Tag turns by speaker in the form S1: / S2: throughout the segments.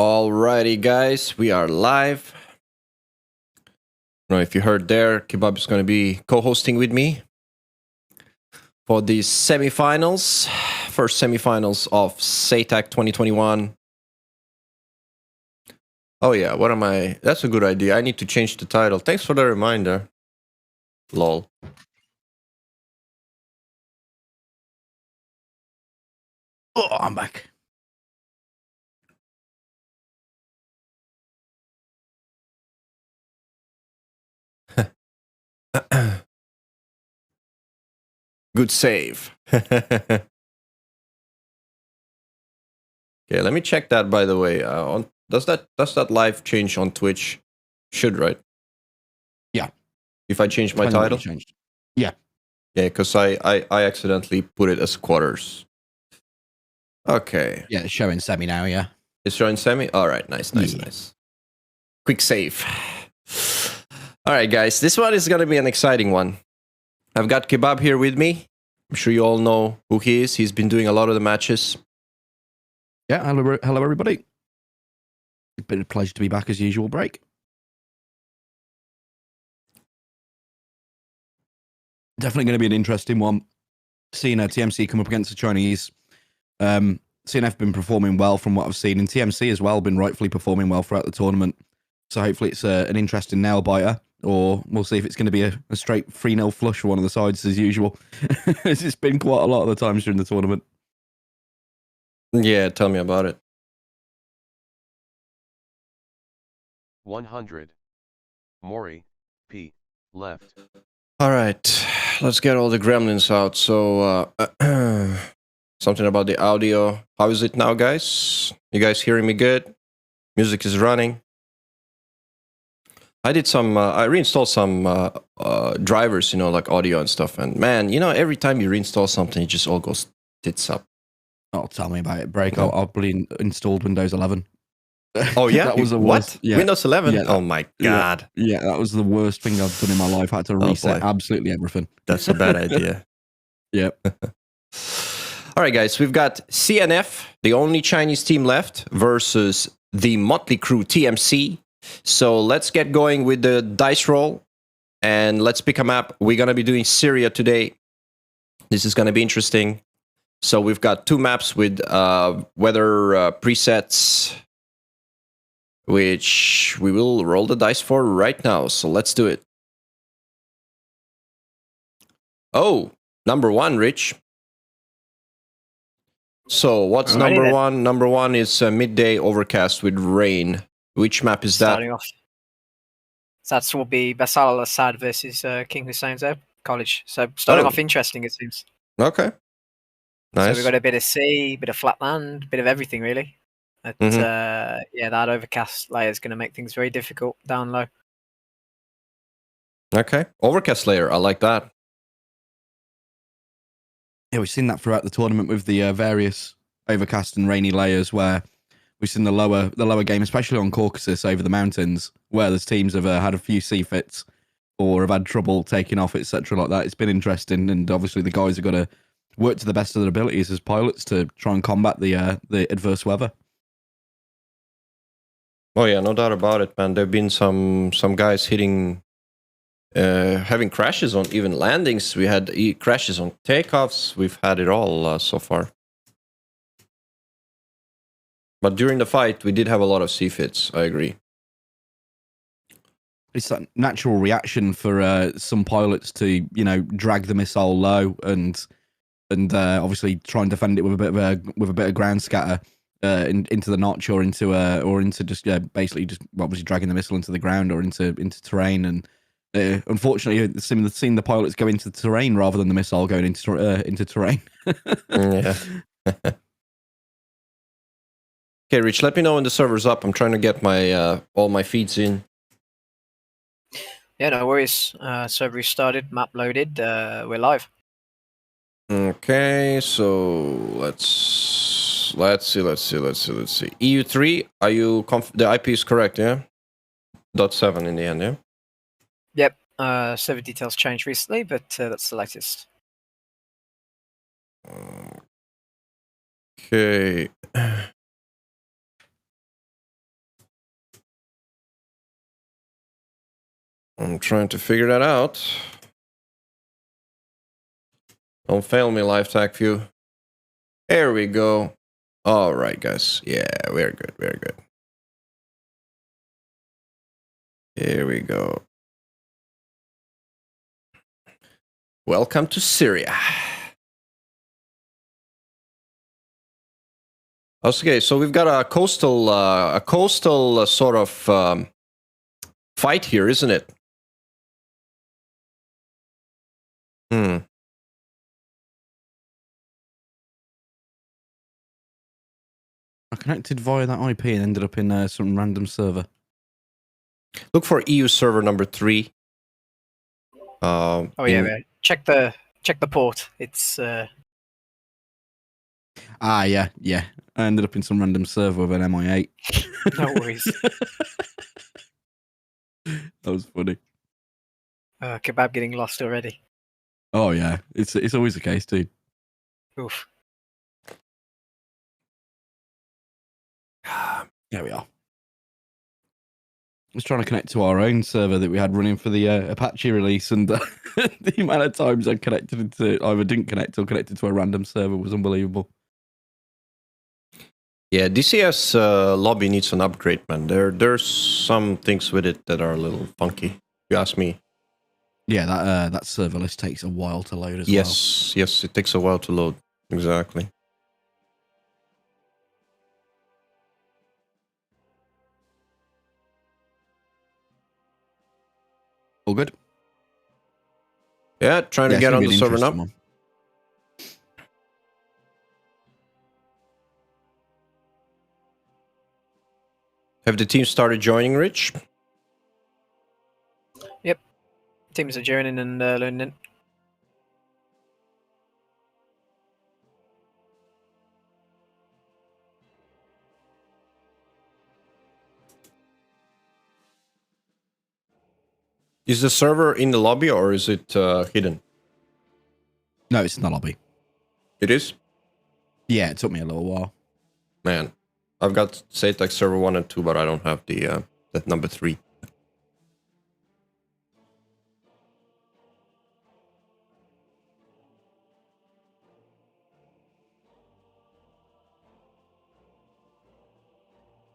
S1: Alrighty, guys, we are live. I don't know if you heard there, Kebab is going to be co-hosting with me for the semifinals, first semifinals of SATAC 2021. Oh yeah, what am I? That's a good idea. I need to change the title. Thanks for the reminder. Lol.
S2: Oh, I'm back.
S1: Good save. Okay, let me check that. By the way, does that live change on Twitch? Should, right?
S2: Yeah.
S1: If I change my
S2: Depending on what
S1: title.
S2: you changed. Yeah.
S1: Yeah, because I accidentally put it as quarters. Okay.
S2: Yeah, it's showing semi now, yeah.
S1: It's showing semi? All right, nice. Quick save. All right, guys, this one is going to be an exciting one. I've got Kebab here with me. I'm sure you all know who he is. He's been doing a lot of the matches.
S2: Yeah, hello everybody. It's been a pleasure to be back as usual, Break. Definitely going to be an interesting one. Seeing TMC come up against the Chinese. CNF been performing well from what I've seen, and TMC as well been rightfully performing well throughout the tournament. So hopefully it's an interesting nail biter, or we'll see if it's going to be a straight 3-0 flush for one of the sides as usual. It's been quite a lot of the times during the tournament.
S1: Yeah, tell me about it.
S3: 100. Mori, P, left.
S1: All right, let's get all the gremlins out. So, something about the audio. How is it now, guys? You guys hearing me good? Music is running. I did some, I reinstalled some drivers, like audio and stuff. And man, every time you reinstall something, it just all goes tits up.
S2: Oh, tell me about it, Break. I've installed Windows 11.
S1: Oh, yeah?
S2: That was the worst.
S1: What?
S2: Yeah.
S1: Windows 11?
S2: Yeah,
S1: oh, my God.
S2: Yeah, that was the worst thing I've done in my life. I had to reset absolutely everything.
S1: That's a bad idea.
S2: Yep.
S1: All right, guys. We've got CNF, the only Chinese team left, versus the Motley Crew TMC. So let's get going with the dice roll. And let's pick a map. We're going to be doing Syria today. This is going to be interesting. So we've got two maps with weather presets, which we will roll the dice for right now. So let's do it. Oh, number one, Rich. So what's number one? Number one is midday overcast with rain. Which map is that?
S4: Starting off. That will be Bashar al-Assad versus King Hussein's College. So starting off interesting, it seems.
S1: Okay. Nice.
S4: So we've got a bit of sea, a bit of flat land, a bit of everything, really. But, yeah, that overcast layer is going to make things very difficult down low.
S1: Okay. Overcast layer. I like that.
S2: Yeah, we've seen that throughout the tournament with the various overcast and rainy layers where we've seen the lower game, especially on Caucasus over the mountains, where the teams have had a few sea fits or have had trouble taking off, etc. like that. It's been interesting, and obviously the guys have got to work to the best of their abilities as pilots to try and combat the adverse weather.
S1: Oh yeah, no doubt about it, man. There've been some guys hitting, having crashes on even landings. We had crashes on takeoffs. We've had it all so far. But during the fight, we did have a lot of sea fits. I agree.
S2: It's that natural reaction for some pilots to, drag the missile low and obviously try and defend it with a bit of ground scatter into the notch or into just basically just obviously dragging the missile into the ground or into terrain. And unfortunately, seeing the pilots go into the terrain rather than the missile going into terrain.
S1: Yeah. Okay, Rich, let me know when the server's up. I'm trying to get my all my feeds in.
S4: Yeah, no worries. Server restarted, map loaded. We're live.
S1: Okay, so let's see. EU3, are you the IP is correct, yeah? .7 in the end, yeah?
S4: Yep. Server details changed recently, but that's the latest.
S1: Okay. I'm trying to figure that out. Don't fail me, live tac view. There we go. All right, guys. Yeah, very good, very good. Here we go. Welcome to Syria. Okay, so we've got a coastal sort of fight here, isn't it? Hmm.
S2: I connected via that IP and ended up in some random server.
S1: Look for EU server number 3.
S4: Oh yeah. Check the port. It's
S2: Yeah. I ended up in some random server with an MI8.
S4: no worries.
S2: That was funny.
S4: Kebab getting lost already.
S2: Oh yeah, it's always the case, dude.
S4: Oof.
S2: There we are. I was trying to connect to our own server that we had running for the Apache release, and the amount of times I connected into either didn't connect or connected to a random server was unbelievable. Yeah,
S1: DCS lobby needs an upgrade, man. There's some things with it that are a little funky, if you ask me.
S2: Yeah, that server list takes a while to load as well.
S1: Yes, it takes a while to load. Exactly.
S2: All good?
S1: Yeah, trying to get on the server now. Have the team started joining, Rich?
S4: Yep. Teams are joining and learning.
S1: Is the server in the lobby or is it hidden?
S2: No, it's in the lobby.
S1: It is?
S2: Yeah, it took me a little while.
S1: Man, I've got SATAC server 1 and 2, but I don't have the that number 3.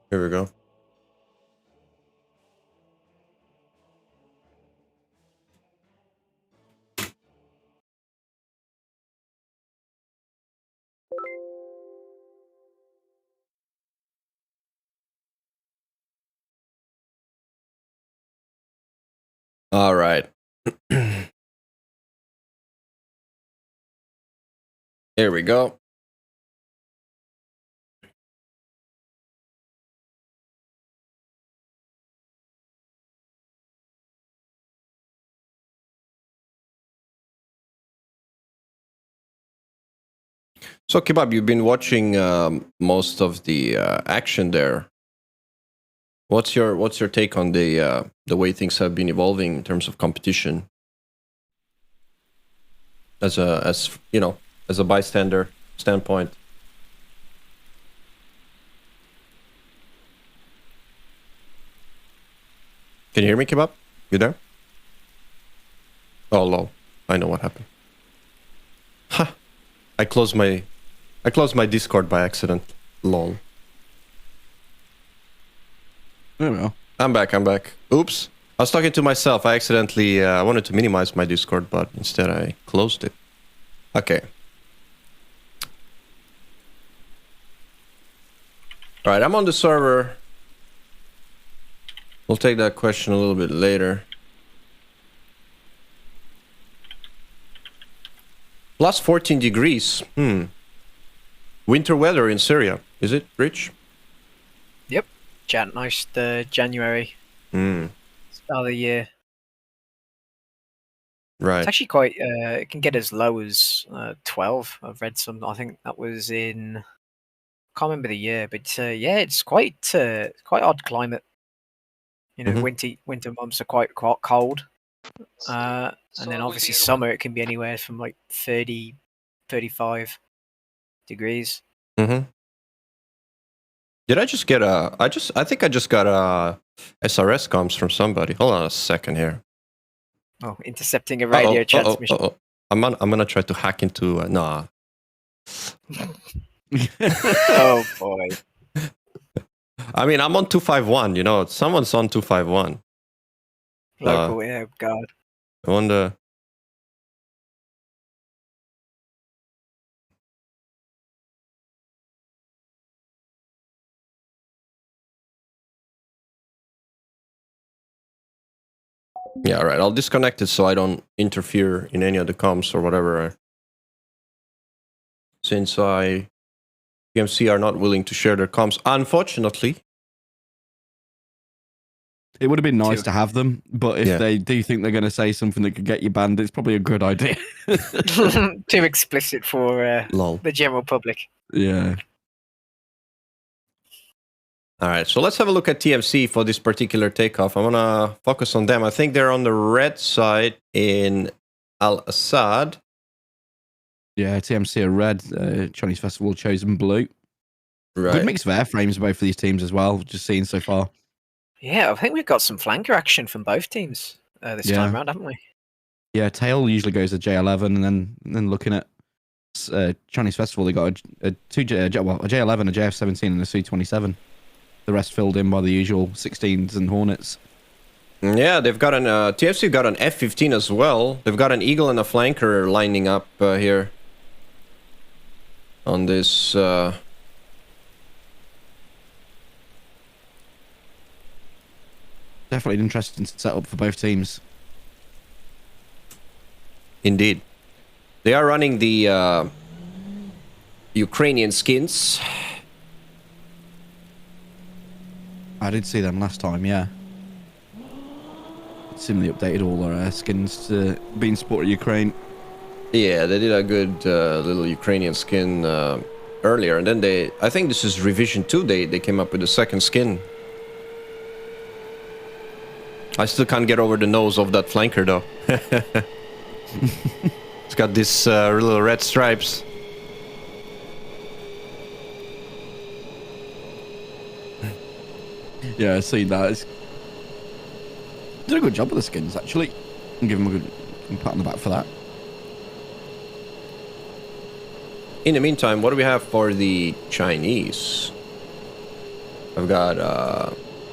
S1: Here we go. All right. Here we go. So, Kebab, you've been watching most of the action there. What's your take on the way things have been evolving in terms of competition? As a bystander standpoint. Can you hear me, Kebab? You there? Oh lol. I know what happened. Ha! I closed my Discord by accident. Lol.
S2: There we go.
S1: I'm back. Oops. I was talking to myself. I accidentally I wanted to minimize my Discord, but instead I closed it. Okay. All right, I'm on the server. We'll take that question a little bit later. Plus 14 degrees. Winter weather in Syria. Is it, Rich?
S4: Yep. Nice January. Start of the year.
S1: Right.
S4: It's actually quite. It can get as low as 12. I've read some. I think that was in. Can't remember the year, but yeah, it's quite odd climate. You know, winter months are quite cold, and then obviously summer it can be anywhere from like 30, 35 degrees.
S1: Did I just get I think I just got a SRS comms from somebody. Hold on a second here.
S4: Oh, intercepting a radio transmission.
S1: I'm gonna try to hack into. Nah.
S4: Oh boy.
S1: I mean, I'm on 251. You know, someone's on 251.
S4: Local, yeah, God.
S1: I wonder. Yeah, all right. I'll disconnect it so I don't interfere in any of the comms or whatever. Since TMC are not willing to share their comms, unfortunately.
S2: It would have been nice to have them, but if they do think they're going to say something that could get you banned, it's probably a good idea.
S4: Too explicit for the general public.
S2: Yeah.
S1: All right, so let's have a look at TMC for this particular takeoff. I want to focus on them. I think they're on the red side in Al Assad.
S2: Yeah, TMC are red. Chinese Festival chosen blue.
S1: Right.
S2: Good mix of airframes both of these teams as well, just seeing so far.
S4: Yeah, I think we've got some flanker action from both teams this time around, haven't we?
S2: Yeah, Tail usually goes to J11, and then looking at Chinese Festival, they got a J11, a JF17, and a C27. The rest filled in by the usual 16s and Hornets.
S1: Yeah, they've got an TFC got an F-15 as well. They've got an Eagle and a flanker lining up here on this.
S2: Definitely an interesting setup for both teams.
S1: Indeed, they are running the Ukrainian skins.
S2: I did see them last time, yeah. Similarly updated all their skins to being supported Ukraine.
S1: Yeah, they did a good little Ukrainian skin earlier, and then I think this is revision 2. They came up with a second skin. I still can't get over the nose of that flanker though. It's got these little red stripes.
S2: Yeah, I see that. Did a good job with the skins, actually. And give them a good pat on the back for that.
S1: In the meantime, what do we have for the Chinese? I've got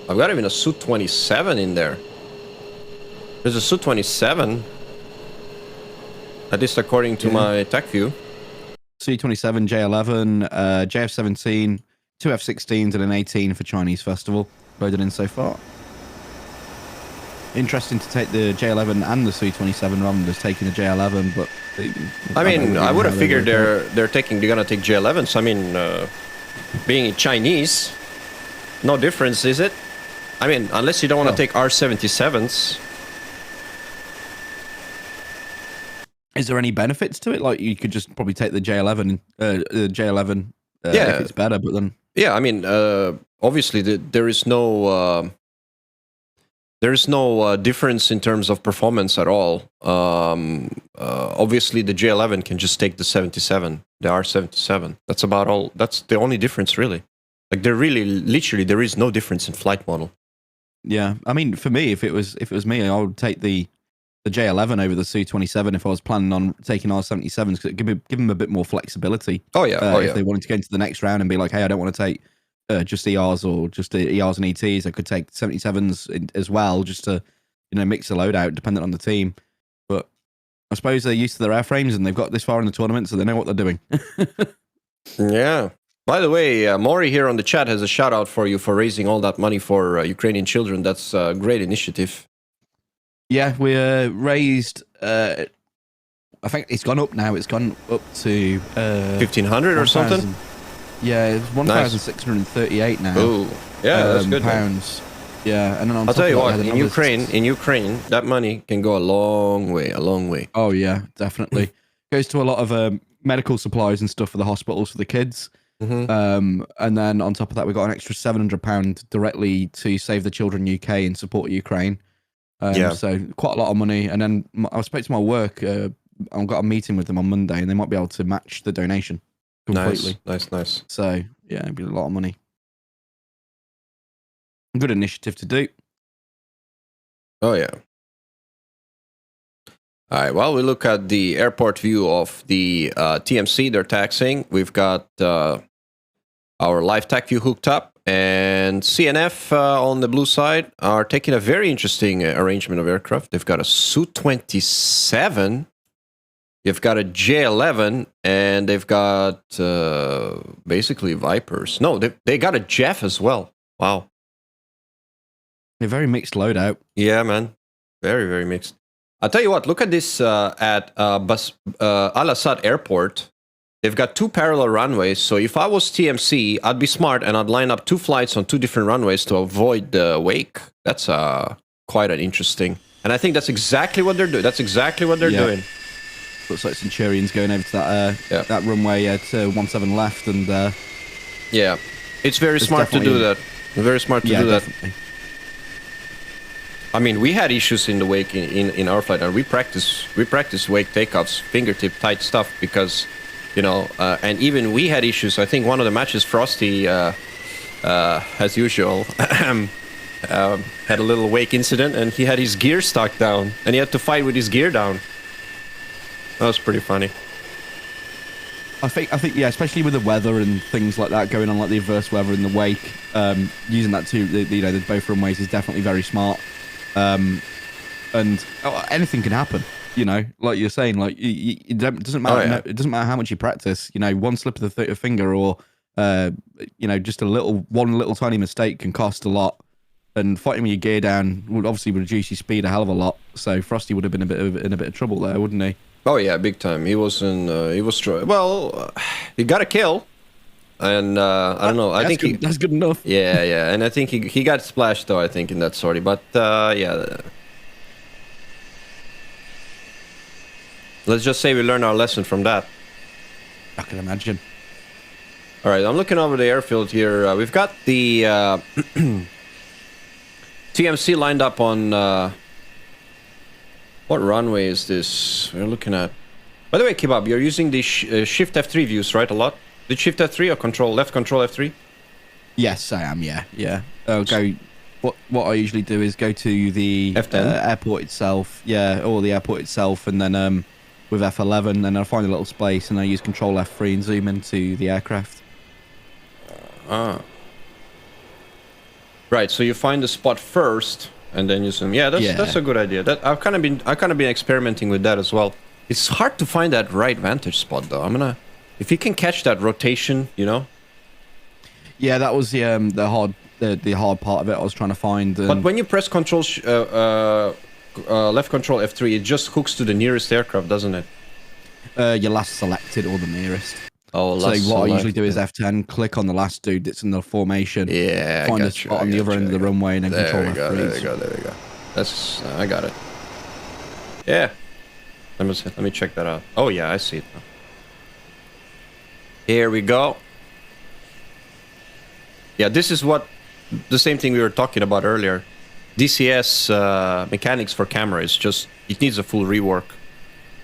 S1: even a Su-27 in there. There's a Su-27, at least according to my tech view.
S2: C-27, J11, JF-17, 2 F-16s and an 18 for Chinese Festival. Loaded in so far. Interesting to take the J11 and the Su-27 rather than just taking the J11, but...
S1: I mean, I would have figured they're gonna take J11s. I mean, being Chinese, no difference, is it? I mean, unless you don't want to take R-77s.
S2: Is there any benefits to it? Like, you could just probably take the J11, if it's better, but then...
S1: Yeah, I mean, obviously there is no difference in terms of performance at all. Obviously, the J11 can just take the 77, the R77. That's about all. That's the only difference, really. Like, literally, there is no difference in flight model.
S2: Yeah, I mean, for me, if it was me, I would take the J11 over the Su-27 if I was planning on taking R77s, because it give them a bit more flexibility.
S1: Oh yeah,
S2: if they wanted to go into the next round and be like, hey, I don't want to take just ERs or just ERs and ETs, I could take 77s as well, just to mix the loadout dependent on the team. But I suppose they're used to their airframes and they've got this far in the tournament, so they know what they're doing.
S1: Yeah. By the way, Maury here on the chat has a shout out for you for raising all that money for Ukrainian children. That's a great initiative.
S2: Yeah, we raised. I think it's gone up now. It's gone up to
S1: 1,500 or something.
S2: Yeah, it's 1,638 now.
S1: Oh, yeah, that's good.
S2: Pounds. Yeah, and then
S1: I'll tell you what. In Ukraine, that money can go a long way. A long way.
S2: Oh yeah, definitely. Goes to a lot of medical supplies and stuff for the hospitals for the kids. Mm-hmm. And then on top of that, we got an extra £700 directly to Save the Children UK and support Ukraine. So quite a lot of money. And then I spoke to my work. I've got a meeting with them on Monday, and they might be able to match the donation completely.
S1: Nice.
S2: So yeah, it'd be a lot of money. Good initiative to do.
S1: Oh yeah. All right, well, we look at the airport view of the TMC. They're taxiing. We've got our live tac view hooked up, and CNF on the blue side are taking a very interesting arrangement of aircraft. They've got a Su-27, you've got a J-11, and they've got basically Vipers. No, they got a Jeff as well. Wow.
S2: A very mixed loadout.
S1: Yeah, man. Very, very mixed. I'll tell you what, look at this at Al Assad Airport. They've got 2 parallel runways, so if I was TMC, I'd be smart and I'd line up 2 flights on 2 different runways to avoid the wake. That's quite an interesting... And I think that's exactly what they're doing. That's exactly what they're doing.
S2: Looks like Centurion's going over to that runway at 17 left, and...
S1: yeah, it's very smart to do that. Very smart to do that.
S2: Definitely.
S1: I mean, we had issues in the wake in our flight, and we practice wake takeoffs, fingertip tight stuff, because, you know, and even we had issues. I think one of the matches, Frosty, as usual, had a little wake incident, and he had his gear stuck down, and he had to fight with his gear down. That was pretty funny.
S2: I think, yeah, especially with the weather and things like that going on, like the adverse weather in the wake, using that too, the both runways is definitely very smart. And anything can happen, you know, like you're saying, like it doesn't matter. It doesn't matter how much you practice, you know, one slip of the finger or, you know, just one little tiny mistake can cost a lot. And fighting with your gear down would obviously reduce your speed a hell of a lot. So Frosty would have been in a bit of trouble there, wouldn't he?
S1: Oh yeah, big time. He was he got a kill. And I don't know. I think
S2: that's good enough.
S1: Yeah, and I think he got splashed though. I think in that sortie, but yeah. Let's just say we learned our lesson from that.
S2: I can imagine.
S1: All right, I'm looking over the airfield here. We've got the TMC lined up on what runway is this? We're looking at. By the way, Kebab, you're using the Shift F3 views, right? A lot. Did Shift F3 or left control F3?
S2: Yes, I am. Yeah. I'll go. What I usually do is go to the airport itself. Yeah, or the airport itself, and then with F11, and I find a little space, and I use Control F3 and zoom into the aircraft.
S1: Right. So you find the spot first, and then you zoom. Yeah, that's a good idea. That I've kind of been experimenting with that as well. It's hard to find that right vantage spot though. If you can catch that rotation, you know. Yeah,
S2: that was the hard part of it. I was trying to find.
S1: But when you press Control left Control F3, it just hooks to the nearest aircraft, doesn't it?
S2: Your last selected or the nearest.
S1: Oh,
S2: so what I usually do is F10, click on the last dude that's in the formation.
S1: Yeah,
S2: find a spot on the other end of the runway, and then Control F3.
S1: There you go. I got it. Yeah. Let me check that out. Oh yeah, I see it now. Here we go. Yeah, this is the same thing we were talking about earlier. DCS mechanics for camera is it needs a full rework.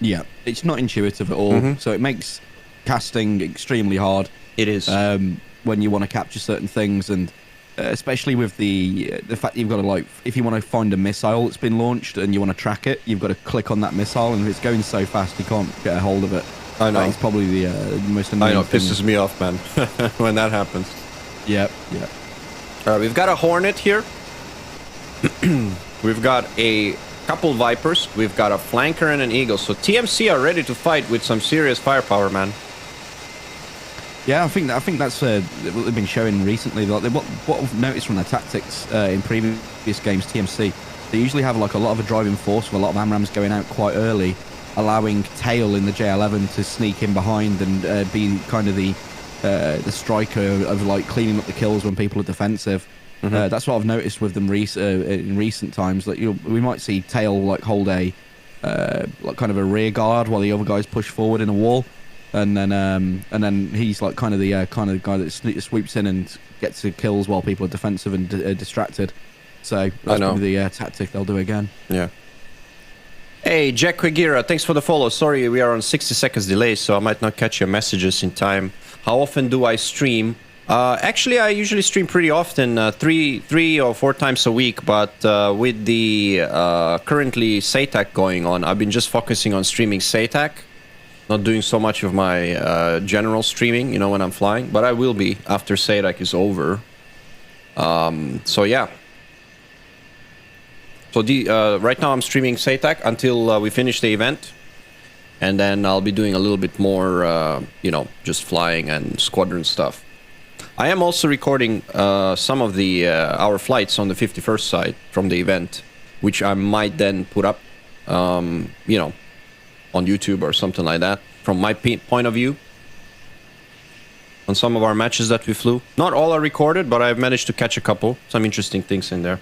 S2: Yeah, it's not intuitive at all, so it makes casting extremely hard.
S1: It is.
S2: When you want to capture certain things, and especially with the fact that you've got to, like, if you want to find a missile that's been launched and you want to track it, you've got to click on that missile, and if it's going so fast you can't get a hold of it.
S1: I know.
S2: It's probably the most annoying thing.
S1: It pisses me off, man, when that happens.
S2: Yeah.
S1: We've got a Hornet here. We've got a couple Vipers. We've got a Flanker and an Eagle. So TMC are ready to fight with some serious firepower, man.
S2: Yeah, I think that's what they've been showing recently. Like what I've noticed from their tactics in previous games, TMC, they usually have like a lot of a driving force with a lot of AMRAAMs going out quite early, allowing Tail in the J11 to sneak in behind and be kind of the striker of like cleaning up the kills when people are defensive. That's what I've noticed with them in recent times. That we might see Tail like hold a like kind of a rear guard while the other guys push forward in a wall, and then he's like kind of the guy that swoops in and gets the kills while people are defensive and distracted. So that's probably the tactic they'll do again.
S1: Yeah. Hey, Jack Quigira, thanks for the follow. Sorry, we are on 60 seconds delay, so I might not catch your messages in time. How often do I stream? Actually, I usually stream pretty often, three or four times a week. But with the currently SATAC going on, I've been just focusing on streaming SATAC, not doing so much of my general streaming, you know, when I'm flying. But I will be after SATAC is over. So yeah. So right now I'm streaming SATAC until we finish the event. And then I'll be doing a little bit more, you know, just flying and squadron stuff. I am also recording some of the our flights on the 51st side from the event, which I might then put up, you know, on YouTube or something like that, from my point of view. On some of our matches that we flew. Not all are recorded, but I've managed to catch a couple. Some interesting things in there.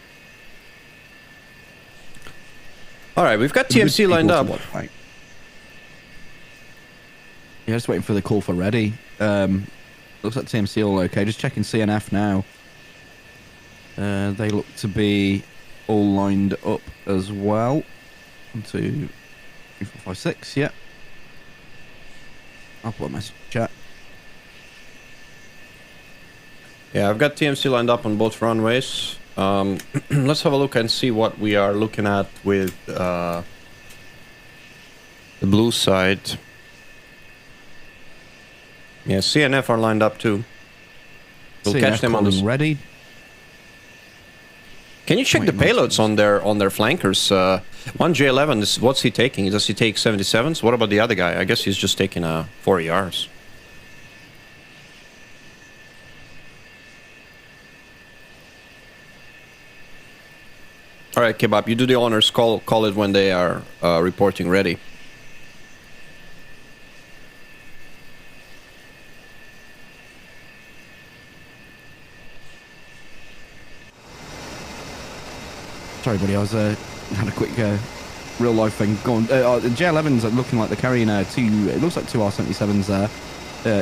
S1: All right, we've got TMC lined up.
S2: Right. Yeah, just waiting for the call for ready. Looks like TMC all okay. Just checking CNF now. They look to be all lined up as well. 1, 2, 3, 4, 5, 6. Yeah. I'll put a message in chat.
S1: Yeah, I've got TMC lined up on both runways. Let's have a look and see what we are looking at with the blue side. Yeah, CNF are lined up too. We'll
S2: CNF
S1: catch them on the
S2: ready.
S1: Can you check the payloads on their flankers? One J11 what's he taking? Does he take 77s? What about the other guy? I guess he's just taking 4 ERs. All right, Kebab, you do the honors. Call it when they are reporting ready.
S2: Sorry, buddy. I was had a quick real life thing going. The J11s are looking like they're carrying two. It looks like two R77s there,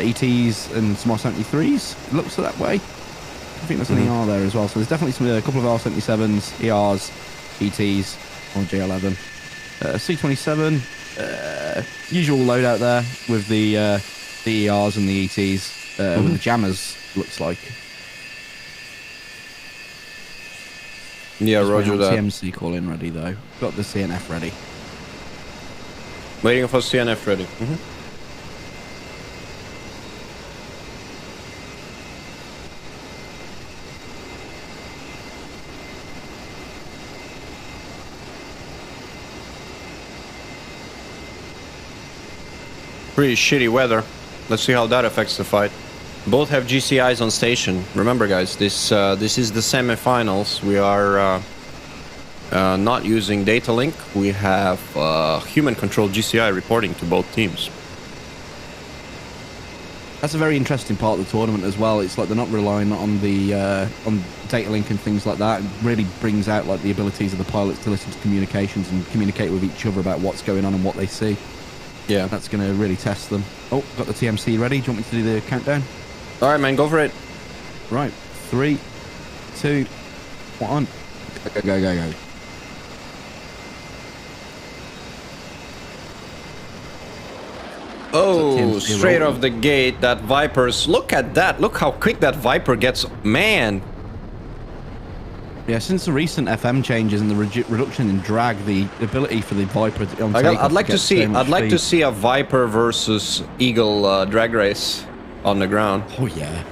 S2: ETs and some R73s. It looks that way. I think there's an ER there as well. So there's definitely a couple of R77s, ERs, ETs on J11. C27, usual loadout there with the ERs and the ETs with the jammers. Looks like.
S1: Yeah,
S2: Just
S1: roger that.
S2: TMC call in ready though. Got the CNF ready.
S1: Waiting for CNF ready. Pretty shitty weather. Let's see how that affects the fight. Both have GCIs on station. Remember, guys, this is the semifinals. We are not using data link. We have human-controlled GCI reporting to both teams.
S2: That's a very interesting part of the tournament as well. It's like they're not relying on the on data link and things like that. It really brings out like the abilities of the pilots to listen to communications and communicate with each other about what's going on and what they see.
S1: Yeah,
S2: that's going to really test them. Oh, got the TMC ready. Do you want me to do the countdown?
S1: All right, man, go for it.
S2: Right, 3, 2, 1. Go.
S1: Oh, straight off the gate, that Viper's... Look at that. Look how quick that Viper gets. Man.
S2: Yeah, since the recent FM changes and the reduction in drag, the ability for the Viper on
S1: I'd like to see a Viper versus Eagle drag race on the ground.
S2: Oh yeah.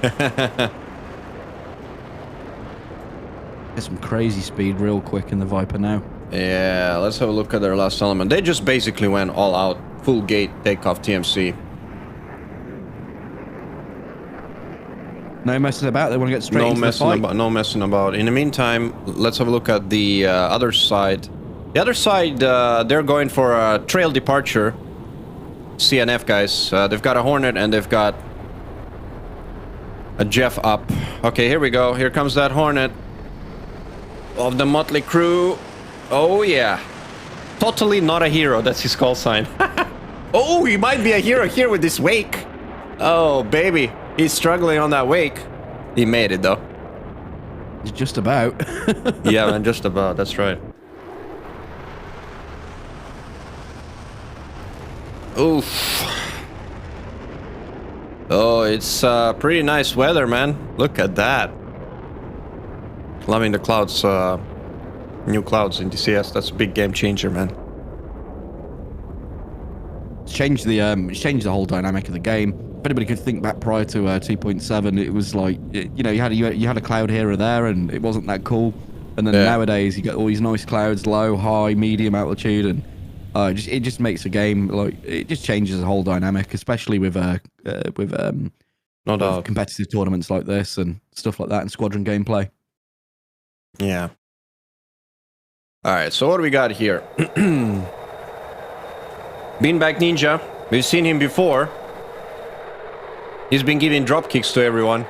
S2: Get some crazy speed real quick in the Viper now.
S1: Yeah, let's have a look at their last element. They just basically went all out, full gate takeoff TMC.
S2: No messing about. They want to get straight into the fight.
S1: No messing about. In the meantime, let's have a look at the other side. The other side, they're going for a trail departure. CNF guys. They've got a Hornet and they've got a Jeff up. Okay, here we go. Here comes that Hornet of the Motley Crew. Oh yeah. Totally not a hero. That's his call sign. Oh, he might be a hero here with this wake. Oh, baby. He's struggling on that wake. He made it, though.
S2: Just about.
S1: Yeah, man, just about. That's right. Oof. Oh, it's pretty nice weather, man. Look at that. Loving the clouds, new clouds in DCS. That's a big game changer, man.
S2: It's changed the whole dynamic of the game. If anybody could think back prior to 2.7, it was like, you know, you had a cloud here or there, and it wasn't that cool. And then nowadays, you get all these nice clouds, low, high, medium altitude, and it just makes the game, like, it just changes the whole dynamic, especially with
S1: No doubt.
S2: competitive tournaments like this and stuff like that, and squadron gameplay.
S1: Yeah. All right, so what do we got here? Beanbag Ninja. We've seen him before. He's been giving drop kicks to everyone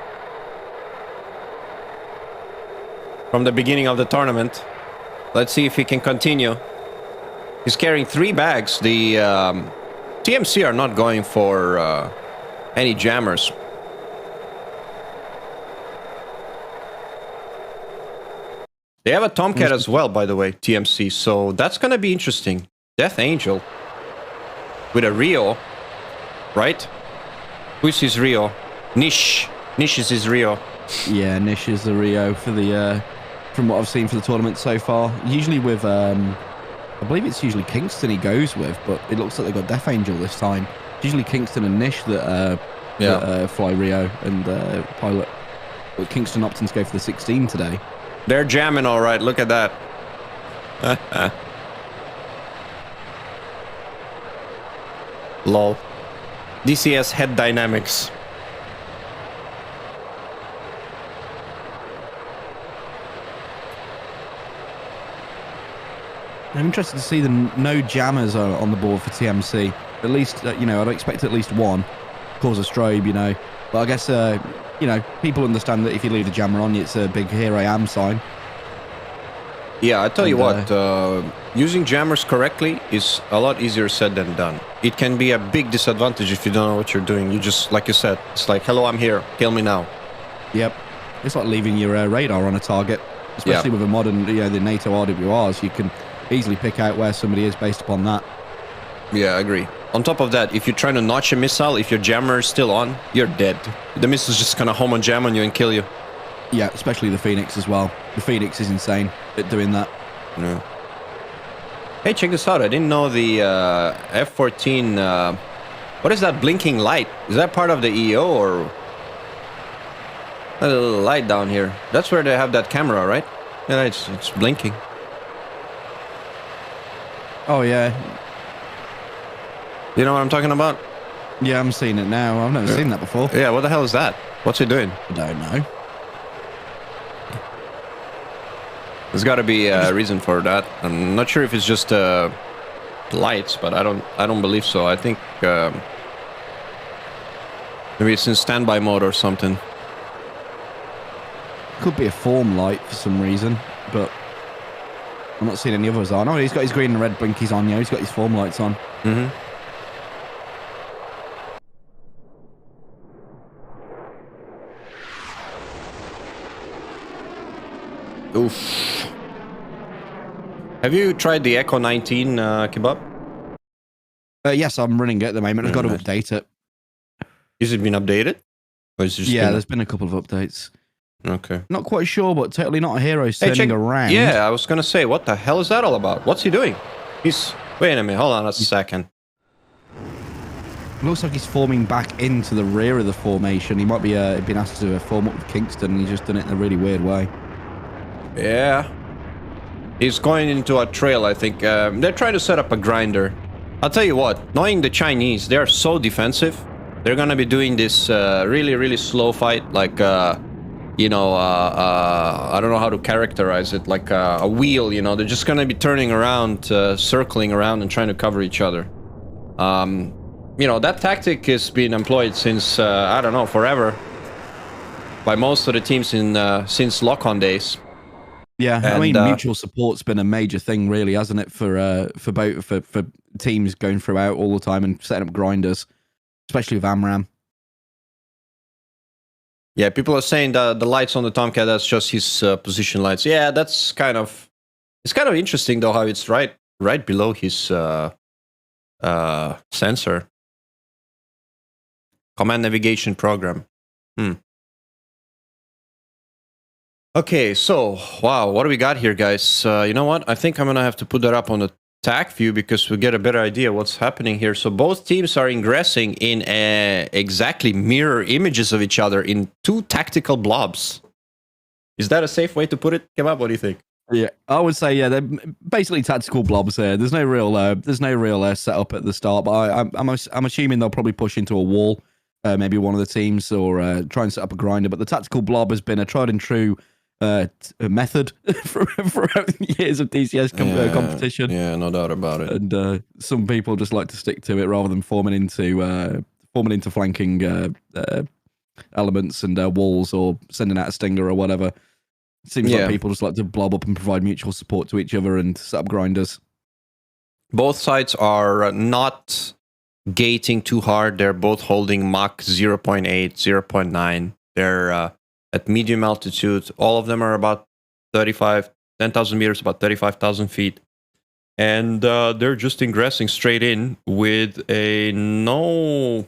S1: from the beginning of the tournament. Let's see if he can continue. He's carrying 3 bags. The TMC are not going for any jammers. They have a Tomcat as well, by the way, TMC, so that's going to be interesting. Death Angel with a Rio, right? Who's his Rio? Nish. Nish is his Rio.
S2: Yeah, Nish is the Rio for the from what I've seen for the tournament so far. Usually with I believe it's usually Kingston he goes with, but it looks like they got Death Angel this time. It's usually Kingston and Nish that fly Rio and pilot. But Kingston opting to go for the 16 today.
S1: They're jamming all right. Look at that. Lol. DCS head dynamics.
S2: I'm interested to see the no jammers on the board for TMC. At least, you know, I'd expect at least one. Cause a strobe, you know. But I guess, you know, people understand that if you leave the jammer on, it's a big here I am sign.
S1: Yeah, I tell you what, using jammers correctly is a lot easier said than done. It can be a big disadvantage if you don't know what you're doing. You just, like you said, it's like, hello, I'm here, kill me now.
S2: Yep. It's like leaving your radar on a target, especially with a modern, you know, the NATO RWRs. You can easily pick out where somebody is based upon that.
S1: Yeah, I agree. On top of that, if you're trying to notch a missile, if your jammer is still on, you're dead. The missile's just gonna home and jam on you and kill you.
S2: Yeah, especially the Phoenix as well. The Phoenix is insane at doing that.
S1: Yeah. Hey, check this out. I didn't know the F-14... what is that blinking light? Is that part of the EO or... A little light down here. That's where they have that camera, right? Yeah, it's blinking.
S2: Oh, yeah.
S1: You know what I'm talking about?
S2: Yeah, I'm seeing it now. I've never seen that before.
S1: Yeah, what the hell is that? What's it doing?
S2: I don't know.
S1: There's got to be a reason for that. I'm not sure if it's just lights, but I don't believe so. I think maybe it's in standby mode or something.
S2: Could be a form light for some reason, but I'm not seeing any others on. Oh, he's got his green and red blinkies on. Yeah, he's got his form lights on.
S1: Mm-hmm. Oof. Have you tried the Echo 19 kebab?
S2: Yes, I'm running it at the moment. I've got to update it.
S1: Has it been updated? Or is it just
S2: there's been a couple of updates.
S1: Okay.
S2: Not quite sure, but totally not a hero turning around.
S1: Yeah, I was going to say, what the hell is that all about? What's he doing? Wait a minute, hold on a second.
S2: Looks like he's forming back into the rear of the formation. He might be been asked to form up with Kingston, and he's just done it in a really weird way.
S1: Yeah. He's going into a trail, I think. They're trying to set up a grinder. I'll tell you what, knowing the Chinese, they're so defensive. They're going to be doing this really, really slow fight, like, you know, I don't know how to characterize it, like a wheel, you know. They're just going to be turning around, circling around and trying to cover each other. You know, that tactic has been employed since, I don't know, forever. By most of the teams since lock-on days.
S2: Yeah, and, I mean, mutual support's been a major thing, really, hasn't it, for teams going throughout all the time and setting up grinders, especially with AMRAAM.
S1: Yeah, people are saying that the lights on the Tomcat, that's just his position lights. Yeah, that's kind of... It's kind of interesting, though, how it's right below his sensor. Command navigation program. Okay, so, wow, what do we got here, guys? You know what? I think I'm going to have to put that up on the TAC view because we get a better idea what's happening here. So both teams are ingressing in exactly mirror images of each other in 2 tactical blobs. Is that a safe way to put it? Kebab, what do you think?
S2: Yeah, I would say they're basically tactical blobs here. There's no real setup at the start, but I'm assuming they'll probably push into a wall, maybe one of the teams, or try and set up a grinder. But the tactical blob has been a tried and true method throughout years of DCS competition.
S1: Yeah, no doubt about it.
S2: And some people just like to stick to it rather than forming into flanking elements and walls or sending out a stinger or whatever. It seems like people just like to blob up and provide mutual support to each other and set up grinders. Both
S1: sides are not gating too hard. They're both holding Mach 0.8, 0.9. They're at medium altitude. All of them are about 10,000 meters, about 35,000 feet. And they're just ingressing straight in with a no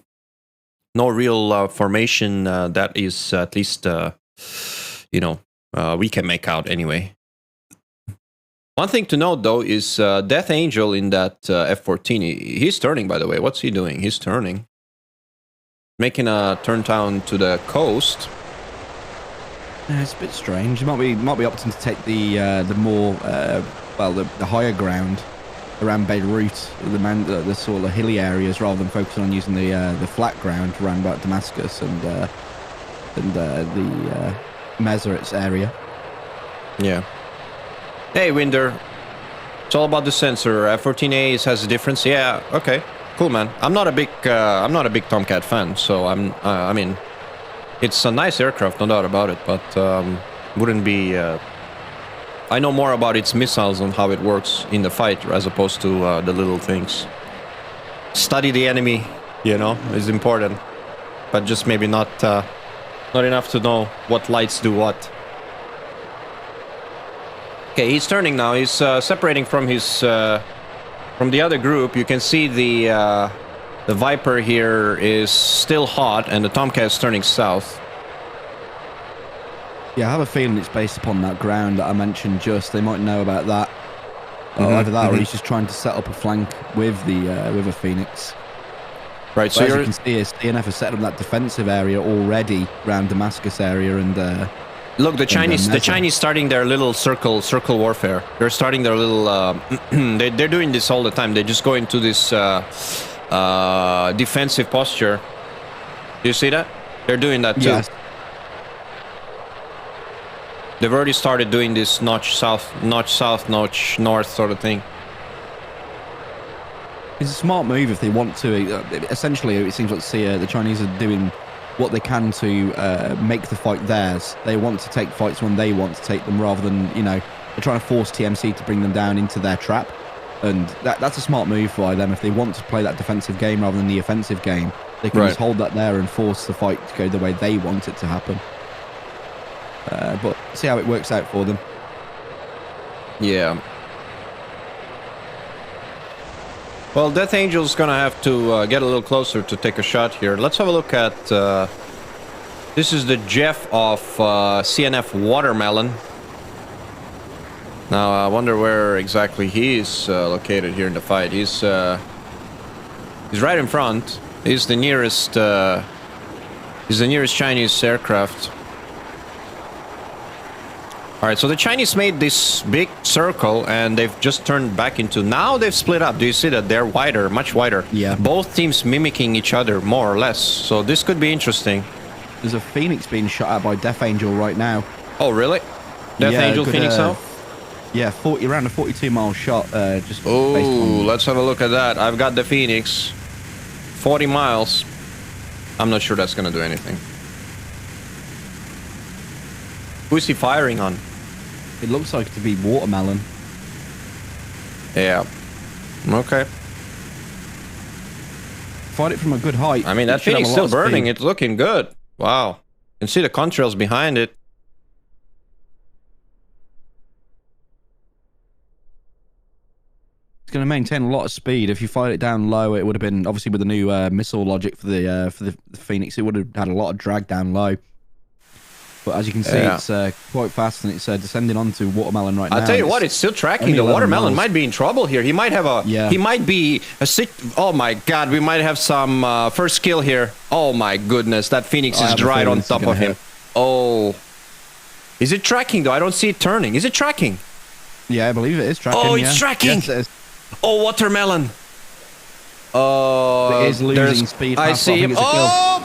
S1: real formation that is at least, we can make out anyway. One thing to note, though, is Death Angel in that F-14. He's turning, by the way. What's he doing? He's turning. Making a turn down to the coast.
S2: Yeah, it's a bit strange. You might be opting to take the more the higher ground around Beirut, the sort of hilly areas, rather than focusing on using the flat ground around about Damascus and the Meseritz area.
S1: Yeah. Hey, Winder. It's all about the sensor. F-14A has a difference. Yeah. Okay. Cool, man. I'm not a big Tomcat fan, so I mean, it's a nice aircraft, no doubt about it. But wouldn't be. I know more about its missiles and how it works in the fight, as opposed to the little things. Study the enemy, is important, but just maybe not enough to know what lights do what. Okay, he's turning now. He's separating from his from the other group. You can see the Viper here is still hot, and the Tomcat is turning south.
S2: Yeah, I have a feeling it's based upon that ground that I mentioned. They might know about that. Either that, or he's just trying to set up a flank with a Phoenix.
S1: Right.
S2: So as you can see, CNF has set up that defensive area already around Damascus area, and
S1: look, the Chinese starting their little circle warfare. They're starting their little. They're doing this all the time. They just go into this defensive posture. Do you see that? They're doing that too.
S2: Yes.
S1: They've already started doing this notch south, notch north sort of thing.
S2: It's a smart move if they want to. Essentially, it seems like the Chinese are doing what they can to make the fight theirs. They want to take fights when they want to take them, rather than, they're trying to force TMC to bring them down into their trap. And that's a smart move by them. If they want to play that defensive game rather than the offensive game, they can just hold that there and force the fight to go the way they want it to happen. But see how it works out for them.
S1: Yeah. Well, Death Angel's gonna have to get a little closer to take a shot here. Let's have a look at... this is the Jeff of CNF Watermelon. Now, I wonder where exactly he's located here in the fight. He's right in front. He's the nearest Chinese aircraft. All right, so the Chinese made this big circle, and they've just turned back into... Now they've split up. Do you see that? They're wider, much wider.
S2: Yeah.
S1: Both teams mimicking each other, more or less. So this could be interesting.
S2: There's a Phoenix being shot at by Death Angel right now.
S1: Oh, really? Death Angel Phoenix out?
S2: Yeah, around a 42-mile shot. Just.
S1: Oh, let's have a look at that. I've got the Phoenix. 40 miles. I'm not sure that's going to do anything. Who's he firing on?
S2: It looks like to be Watermelon.
S1: Yeah. Okay.
S2: Find it from a good height.
S1: I mean, that Phoenix still burning. It's looking good. Wow. You can see the contrails behind it.
S2: It's going to maintain a lot of speed. If you fired it down low, it would have been obviously with the new missile logic for the Phoenix. It would have had a lot of drag down low. But as you can see, it's quite fast, and it's descending onto Watermelon right now.
S1: I'll tell you what, it's still tracking. The Watermelon might be in trouble here. He might have a. Yeah. He might be a. Oh my God, we might have some first kill here. Oh my goodness, that Phoenix is right on top of him. Oh, is it tracking though? I don't see it turning. Is it tracking?
S2: Yeah, I believe it is tracking.
S1: Oh, it's tracking.
S2: Yes, it is.
S1: Oh, Watermelon.
S2: It is losing speed.
S1: I see him. Oh,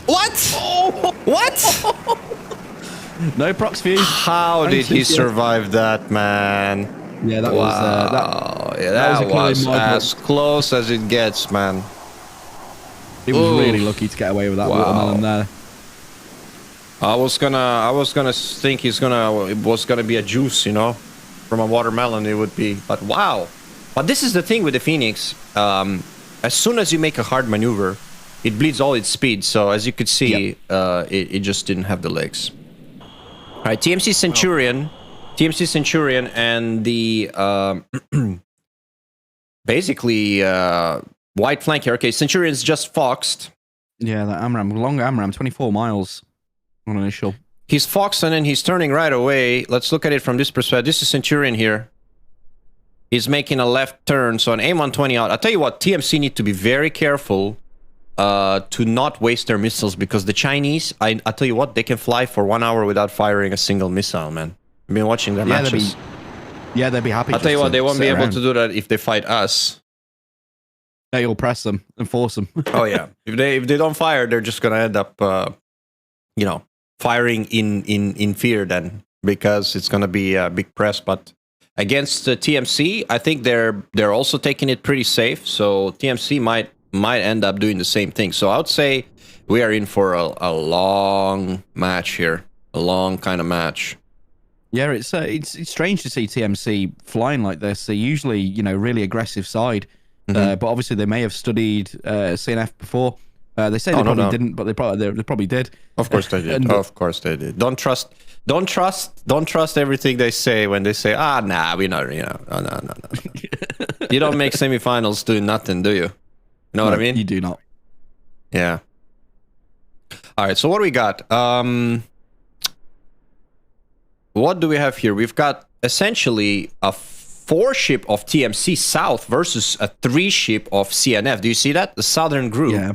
S1: what? Oh, what?
S2: No prox fuse.
S1: How did he survive that, man?
S2: Yeah, that was
S1: that was as close as it gets, man.
S2: He was really lucky to get away with that Watermelon there.
S1: I was gonna think it was gonna be a juice, you know, from a Watermelon it would be, but wow. But this is the thing with the Phoenix. As soon as you make a hard maneuver, it bleeds all its speed. So as you could see, it just didn't have the legs. All right, TMC Centurion, and the basically white flank here. Okay, Centurion's just foxed.
S2: Yeah, that AMRAM, long AMRAM, 24 miles on initial.
S1: He's foxed and then he's turning right away. Let's look at it from this perspective. This is Centurion here. He's making a left turn, so an AIM-120 out. I'll tell you what, TMC need to be very careful to not waste their missiles, because the Chinese, I'll tell you what, they can fly for 1 hour without firing a single missile, man. I've been watching their matches.
S2: They'd be happy.
S1: I'll tell you what, they won't be able to do that if they fight us.
S2: Yeah, you'll press them and force them.
S1: Oh yeah, if they don't fire, they're just gonna end up, you know, firing in fear then, because it's gonna be a big press. But against the TMC, I think they're also taking it pretty safe. So TMC might end up doing the same thing. So I would say we are in for a long match here, a long kind of match.
S2: Yeah, it's strange to see TMC flying like this. They're usually, you know, really aggressive side, but obviously they may have studied CNF before. They say they probably didn't, but they probably did. Of course they did.
S1: Of course they did. Don't trust everything they say when they say, nah, we know, you know, no. You don't make semifinals doing nothing, do you? You know what I mean?
S2: You do not.
S1: Yeah. All right, so what do we got? What do we have here? We've got essentially a 4-ship of TMC South versus a 3-ship of CNF. Do you see that? The Southern group.
S2: Yeah.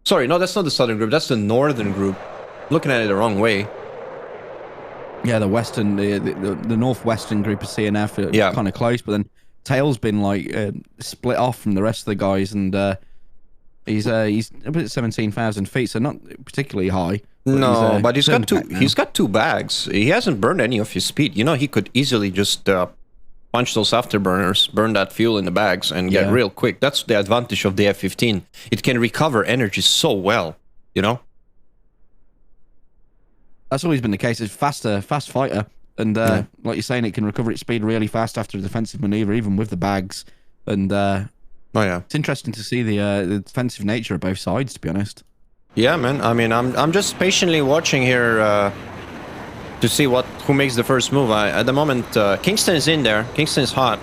S1: Sorry, no, that's not the Southern group. That's the Northern group. Looking at it the wrong way.
S2: Yeah, the Western, the Northwestern group of CNF are kind of close, but then Tail's been like split off from the rest of the guys, and he's about 17,000 feet, so not particularly high.
S1: But but he's got two bags. He hasn't burned any of his speed. You know, he could easily just punch those afterburners, burn that fuel in the bags, and get real quick. That's the advantage of the F-15. It can recover energy so well, you know?
S2: That's always been the case. It's fast fighter, and like you're saying, it can recover its speed really fast after a defensive maneuver, even with the bags. And it's interesting to see the defensive nature of both sides, to be honest.
S1: Yeah, man. I mean, I'm just patiently watching here to see who makes the first move. At the moment, Kingston is in there. Kingston is hot.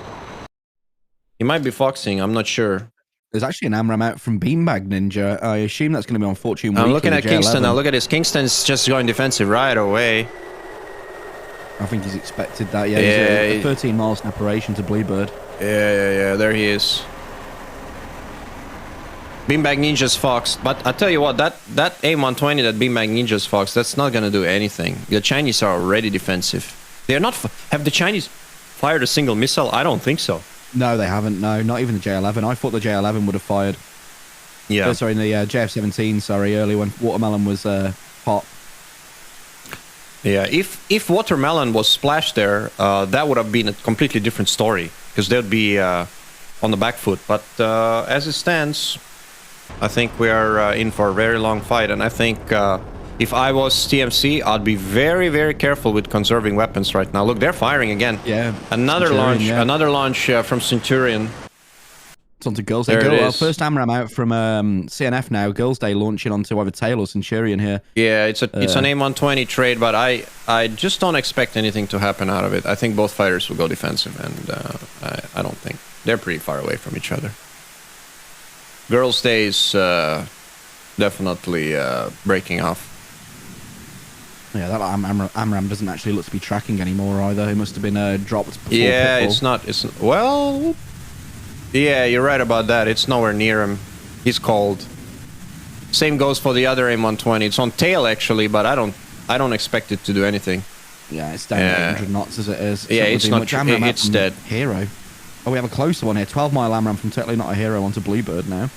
S1: He might be foxing. I'm not sure.
S2: There's actually an AMRAM out from Beanbag Ninja. I assume that's going to be on Fortune Weekly.
S1: I'm looking at Kingston now. Look at this. Kingston's just going defensive right away.
S2: I think he's expected that. Yeah, he's 13 miles in operation to Bluebird.
S1: Yeah. There he is. Beanbag Ninja's foxed, but I tell you what, that AIM-120 that Beanbag Ninja's foxed, that's not gonna do anything. The Chinese are already defensive. They're not. Have the Chinese fired a single missile? I don't think so.
S2: No, they haven't. No, not even the J11. I thought the J11 would have fired.
S1: Yeah.
S2: Sorry, the JF-17. Sorry, early when Watermelon was hot.
S1: Yeah. If Watermelon was splashed there, that would have been a completely different story, because they'd be on the back foot. But as it stands, I think we are in for a very long fight, and I think if I was TMC, I'd be very, very careful with conserving weapons right now. Look, they're firing again.
S2: Yeah.
S1: Another launch from Centurion.
S2: It's onto Girls Day. First AMRAM out from CNF now. Girls Day launching onto either Tail or Centurion here. Yeah,
S1: it's an AIM-120 trade, but I just don't expect anything to happen out of it. I think both fighters will go defensive, and I don't think. they're pretty far away from each other. Girls' Day is definitely breaking off.
S2: Yeah, that AMRAAM doesn't actually look to be tracking anymore either. It must have been dropped before
S1: Yeah,
S2: Pitbull.
S1: it's not. It's well. Yeah, you're right about that. It's nowhere near him. He's cold. Same goes for the other M120. It's on tail actually, but I don't expect it to do anything.
S2: Yeah, it's down to 800 knots as it is.
S1: Yeah, it's not. It's dead.
S2: Hero. Oh, we have a closer one here. 12-mile AMRAAM from Totally Not a Hero onto Bluebird now.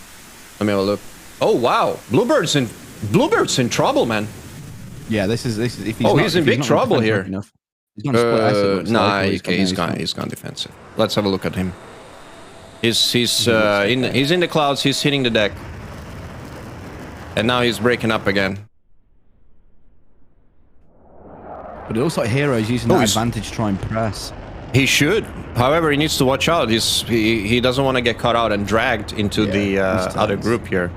S1: Let me have a look. Oh wow, Bluebird's in trouble, man.
S2: Yeah, this is if he's
S1: he's in big trouble here.
S2: Enough, he's gonna split S, it looks
S1: nah,
S2: like,
S1: he's gone defensive. Let's have a look at him. He's in the clouds. He's hitting the deck, and now he's breaking up again.
S2: But it looks like Hero's using that advantage to try and press.
S1: He should. However, he needs to watch out. He doesn't want to get caught out and dragged into the other group here.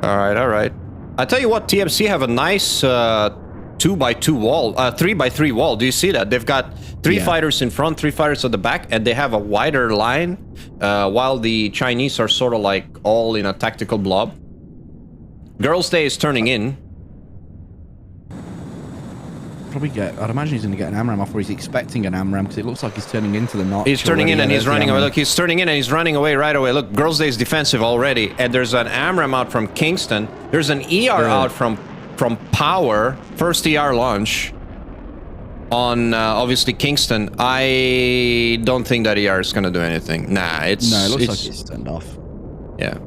S1: All right. I tell you what, TMC have a nice 2x2 wall, 3x3 wall. Do you see that? They've got 3 fighters in front, 3 fighters at the back, and they have a wider line, while the Chinese are sort of like all in a tactical blob. Girls' Day is turning in.
S2: I'd imagine he's going to get an AMRAAM off, or he's expecting an AMRAAM, because it looks like he's turning into the notch.
S1: He's turning in and he's running away. Look, he's turning in and he's running away right away. Look, Girls' Day is defensive already, and there's an AMRAAM out from Kingston. There's an ER out from Power. First ER launch on obviously Kingston. I don't think that ER is going to do anything. Nah, it looks
S2: like it's turned off.
S1: Yeah.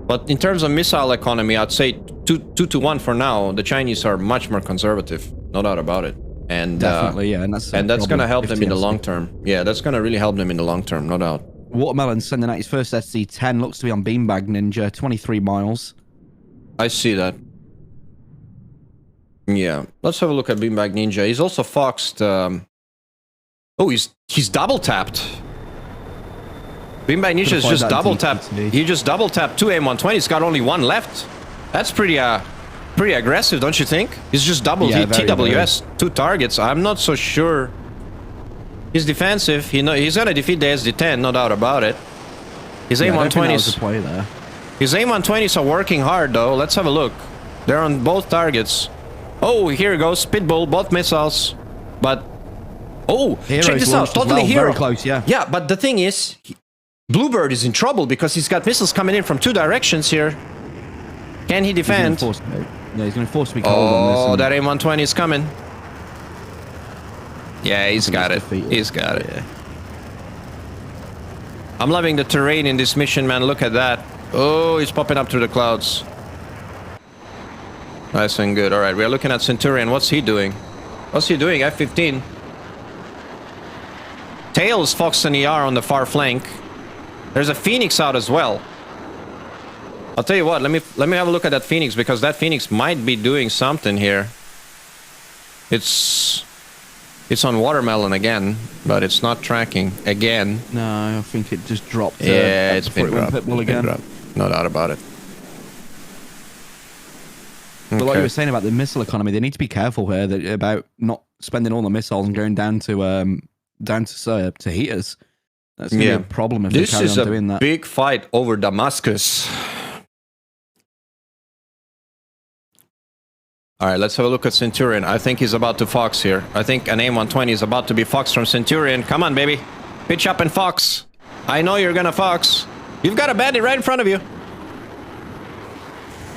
S1: But in terms of missile economy, I'd say 2 to 1 for now. The Chinese are much more conservative, no doubt about it. And
S2: definitely, yeah, and that's
S1: going to help them in the long term. Yeah, that's going to really help them in the long term, no doubt.
S2: Watermelon sending out his first SC-10, looks to be on Beanbag Ninja, 23 miles.
S1: I see that. Yeah, let's have a look at Beanbag Ninja. He's also foxed. Oh, he's double tapped. Beanbag Ninja is just double tapped. He just double tapped 2 M120. He's got only 1 left. That's pretty aggressive, don't you think? He's just double TWS, 2 targets. I'm not so sure. He's defensive. He's gonna defeat the SD-10, no doubt about it. His A120s. His A120s are working hard though. Let's have a look. They're on both targets. Oh, here it goes. Pitbull, both missiles. But check this out. Totally Hero.
S2: Very close, yeah.
S1: Yeah, but the thing is, Bluebird is in trouble because he's got missiles coming in from 2 directions here. Can he defend?
S2: He's going to force to be cold on this.
S1: Oh, that A120 is coming. Yeah, he's got it. He's got it. Yeah. I'm loving the terrain in this mission, man. Look at that. Oh, he's popping up through the clouds. Nice and good. All right, we're looking at Centurion. What's he doing? F-15. Tails, Fox and ER on the far flank. There's a Phoenix out as well. I'll tell you what, let me have a look at that Phoenix, because that Phoenix might be doing something here. It's on Watermelon again, but it's not tracking again.
S2: No, I think it just dropped.
S1: Yeah, it's been dropped.
S2: Again.
S1: No doubt about it.
S2: But like you were saying about the missile economy, they need to be careful here about not spending all the missiles and going down to heaters. That's going to be a problem if they carry on doing that.
S1: This is a big fight over Damascus. All right, let's have a look at Centurion. I think he's about to fox here. I think an A120 is about to be foxed from Centurion. Come on, baby. Pitch up and fox. I know you're going to fox. You've got a bandit right in front of you.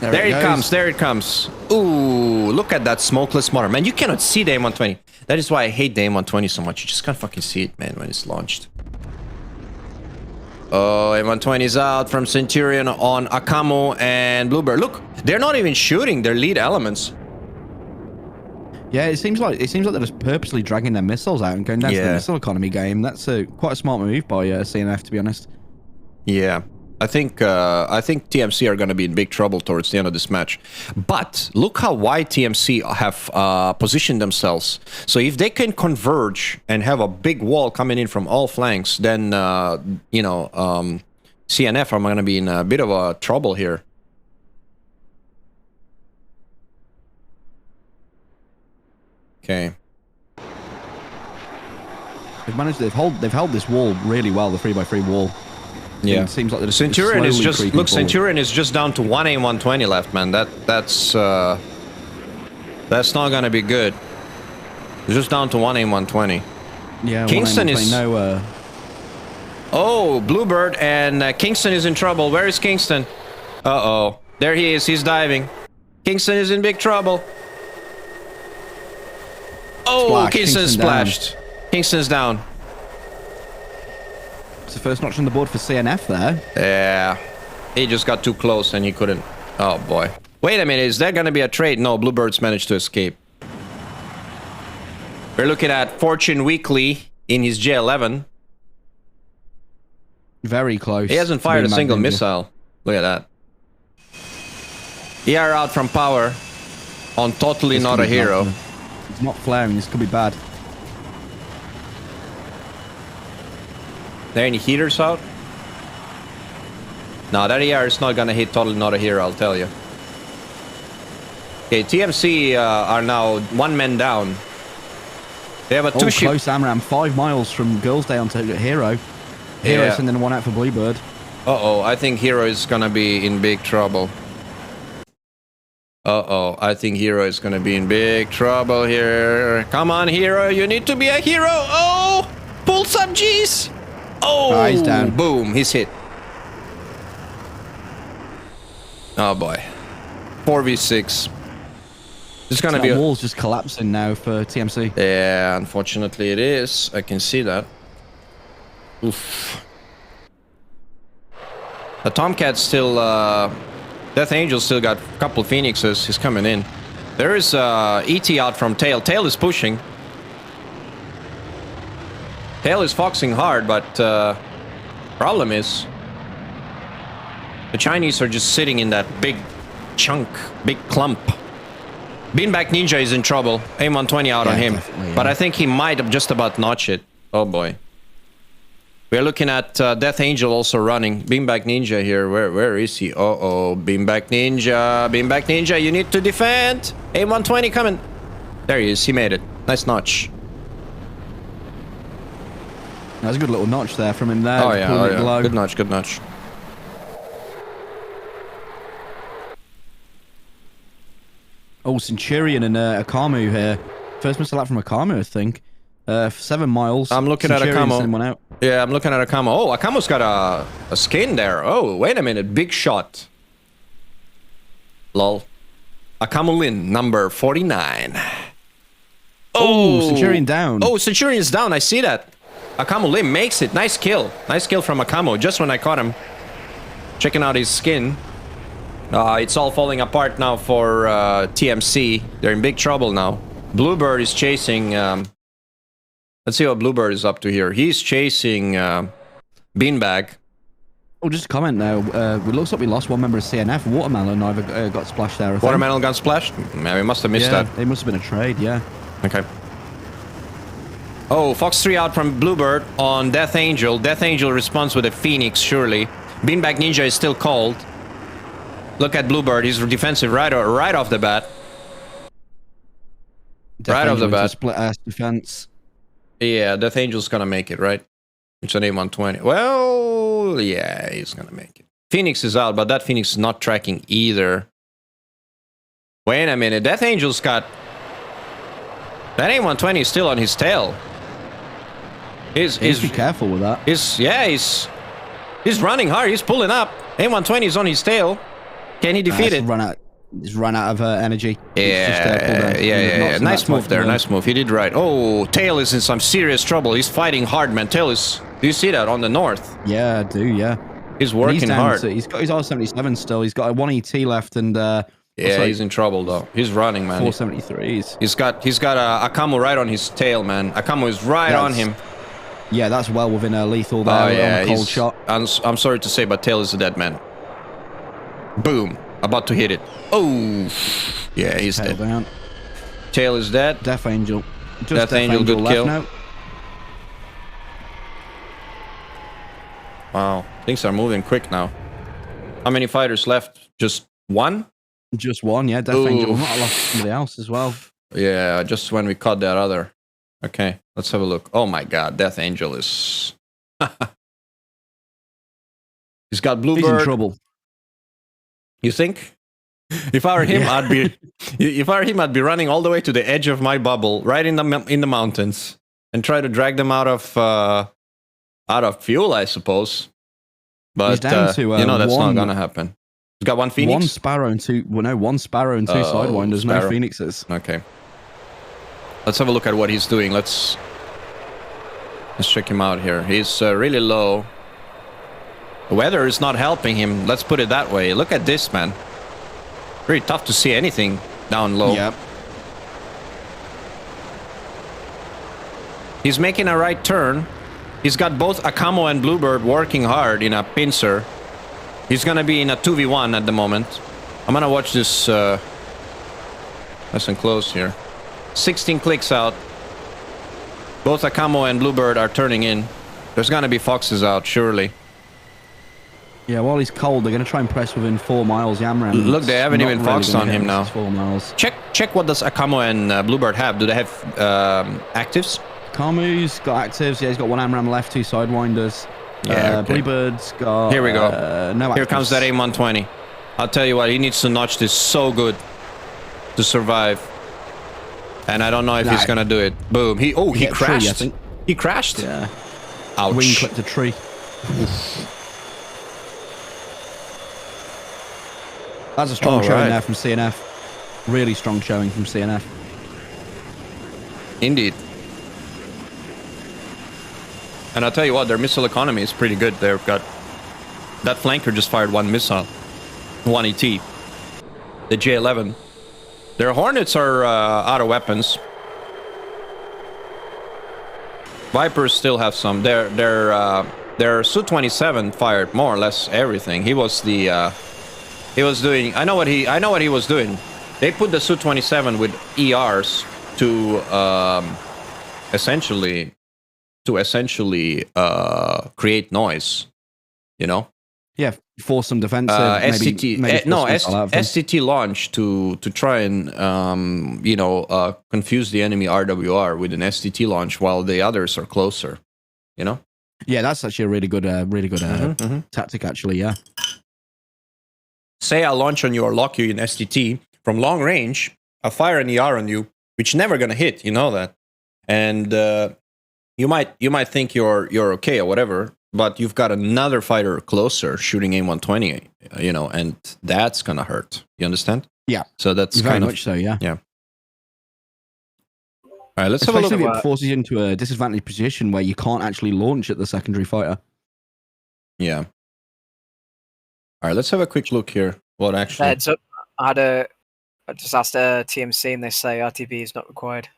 S1: There it comes. There it comes. Ooh, look at that smokeless motor. Man, you cannot see the M120. That is why I hate the M120 so much. You just can't fucking see it, man, when it's launched. Oh, M120 is out from Centurion on Akamo and Bluebird. Look, they're not even shooting their lead elements.
S2: Yeah, it seems like they're just purposely dragging their missiles out and going down to the missile economy game. That's quite a smart move by CNF, to be honest.
S1: Yeah. I think TMC are going to be in big trouble towards the end of this match. But look how wide TMC have positioned themselves. So if they can converge and have a big wall coming in from all flanks, then CNF are going to be in a bit of a trouble here.
S2: They've held this wall really well, the 3x3 wall.
S1: Yeah,
S2: it seems like the
S1: Centurion is just Centurion is just down to 1 aim 120 left, man. That's not gonna be good. It's just down to 1 aim 120.
S2: Yeah,
S1: Kingston is Oh, Bluebird and Kingston is in trouble. Where is Kingston? Uh-oh. There he is. He's diving. Kingston is in big trouble. Oh,
S2: Splash.
S1: Kingston splashed.
S2: Down.
S1: Kingston's down.
S2: It's the first notch on the board for CNF there.
S1: Yeah. He just got too close and he couldn't. Oh, boy. Wait a minute. Is there going to be a trade? No, Bluebird's managed to escape. We're looking at Fortune Weekly in his J11.
S2: Very close.
S1: He hasn't fired a single missile. Look at that. ER out from power on Totally Not a Hero.
S2: It's not flaring. This could be bad.
S1: There any heaters out? No, that ER is not gonna hit Totally Not a Hero, I'll tell you. Okay, TMC are now 1 man down. They have a two-ship.
S2: Close AMRAM, 5 miles from Girls' Day onto Hero. Hero sending one out for Bluebird.
S1: Uh-oh, I think Hero is gonna be in big trouble. Uh-oh, I think Hero is gonna be in big trouble here. Come on, Hero, you need to be a hero. Oh, pull some G's. Oh,
S2: he's down.
S1: Boom, he's hit. Oh boy, 4v6. It's gonna be.
S2: The wall's just collapsing now for TMC.
S1: Yeah, unfortunately it is. I can see that. Oof. The Tomcat's still. Death Angel still got a couple Phoenixes. He's coming in. There is ET out from Tail. Tail is pushing. Tail is foxing hard, but problem is the Chinese are just sitting in that big chunk, big clump. Beanbag Ninja is in trouble. Aim 120 out on him. Yeah. But I think he might have just about notched it. Oh boy. We're looking at Death Angel also running. Beanbag Ninja here. Where is he? Uh-oh. Beanbag Ninja. Beanbag Ninja, you need to defend. Aim 120 coming. There he is. He made it. Nice notch.
S2: That was a good little notch there from him there.
S1: Oh yeah. Good notch, good notch.
S2: Oh, Centurion and Akamu here. First missile out from Akamu, I think. 7 miles.
S1: I'm looking at Akamo. Yeah, I'm looking at Akamo. Oh, Akamo's got a skin there. Oh, wait a minute. Big shot. Lol. Akamo Lin, number 49.
S2: Oh, Centurion down.
S1: Oh, Centurion's down. I see that. Akamo Lin makes it. Nice kill. Nice kill from Akamo. Just when I caught him. Checking out his skin. It's all falling apart now for TMC. They're in big trouble now. Bluebird is chasing... let's see what Bluebird is up to here. He's chasing Beanbag.
S2: Oh, just a comment now. It looks like we lost one member of CNF. Watermelon either got splashed there.
S1: Watermelon got splashed? Yeah, we must have missed that.
S2: It must have been a trade, yeah.
S1: Okay. Oh, Fox 3 out from Bluebird on Death Angel. Death Angel responds with a Phoenix, surely. Beanbag Ninja is still called. Look at Bluebird. He's defensive right off the bat. Right off the bat.
S2: Split-ass defense.
S1: Yeah, Death Angel's gonna make it, right? It's an aim 120. Well, yeah, he's gonna make it. Phoenix is out, but that Phoenix is not tracking either. Wait a minute. Death Angel's got... That aim 120 is still on his tail. He's
S2: be careful with that.
S1: He's running hard. He's pulling up. Aim 120 is on his tail. Can he defeat it?
S2: He's run out of energy.
S1: Yeah. Nice move there. Nice move. He did right. Oh, Tail is in some serious trouble. He's fighting hard, man. Tail is... Do you see that on the north?
S2: Yeah, I do, yeah.
S1: He's working hard.
S2: He's got his R77 still. He's got a 1 ET left and...
S1: yeah, he's in trouble, though. He's running, man.
S2: 473s.
S1: He's got a Akamo right on his tail, man. Akamo is right on him.
S2: Yeah, that's well within a lethal there.
S1: Oh, yeah.
S2: On a cold shot.
S1: I'm sorry to say, but Tail is a dead man. Boom. About to hit it. Oh, yeah, he's dead.
S2: Down.
S1: Tail is dead.
S2: Death Angel.
S1: Death Angel, good kill.
S2: Now.
S1: Wow, things are moving quick now. How many fighters left? Just one?
S2: Just one, yeah. Death Angel. We might have lost somebody else as well.
S1: Yeah, just when we caught that other. Okay. Let's have a look. Oh my God, Death Angel is... He's got
S2: He's in
S1: Bluebird.
S2: trouble.
S1: You think? If I were him,
S2: Yeah.
S1: I'd be. If I were him, I'd be running all the way to the edge of my bubble, right in the mountains, and try to drag them out of fuel, I suppose. But
S2: He's down to,
S1: that's not
S2: one-
S1: gonna happen. He's got one Phoenix.
S2: One Sparrow and two. Well, no, one Sparrow and two
S1: Oh,
S2: Sidewinders.
S1: Sparrow.
S2: No Phoenixes.
S1: Okay. Let's have a look at what he's doing. Let's check him out here. He's really low. The weather is not helping him. Let's put it that way. Look at this, man. Very tough to see anything down low.
S2: Yep.
S1: He's making a right turn. He's got both Akamo and Bluebird working hard in a pincer. He's gonna be in a 2v1 at the moment. I'm gonna watch this nice and close here. 16 clicks out. Both Akamo and Bluebird are turning in. There's gonna be foxes out, surely.
S2: Yeah, while he's cold, they're going to try and press within 4 miles. Yamram.
S1: Look, they haven't even foxed on him now.
S2: 4 miles.
S1: Check what does Akamo and Bluebird have. Do they have actives?
S2: Kamu's got actives. Yeah, he's got one Amram left, 2 Sidewinders.
S1: Yeah, okay.
S2: Bluebird's got...
S1: Here we go.
S2: No actives.
S1: Here comes that AIM-120. I'll tell you what, he needs to notch this so good to survive. And I don't know if he's gonna do it. Boom. He
S2: hit a tree, I
S1: crashed.
S2: think.
S1: He crashed?
S2: Yeah.
S1: Ouch.
S2: Wing clipped a tree. That's a strong showing there from CNF. Really strong showing from CNF.
S1: Indeed. And I'll tell you what, their missile economy is pretty good. They've got... That flanker just fired 1 missile. 1 ET. The J-11. Their Hornets are out of weapons. Vipers still have some. Their Su-27 fired more or less everything. He was the... He was doing... I know what he was doing. They put the Su-27 with ERs to essentially create noise, you know.
S2: Yeah, force some defensive.
S1: STT launch to try and confuse the enemy RWR with an STT launch while the others are closer, you know.
S2: Yeah, that's actually a really good tactic. Actually, yeah.
S1: Say I launch on you or lock you in STT from long range. I'll fire an ER on you, which never gonna hit. You know that, and you might think you're okay or whatever, but you've got another fighter closer shooting AIM-120, you know, and that's gonna hurt. You understand?
S2: Yeah.
S1: So that's
S2: very
S1: kind of
S2: much so. Yeah.
S1: Yeah. All right, let's
S2: Especially
S1: have a look.
S2: if it forces you into a disadvantaged position where you can't actually launch at the secondary fighter.
S1: Yeah. All right, let's have a quick look here. What actually?
S4: Heads up. I just asked TMC and they say RTB is not required.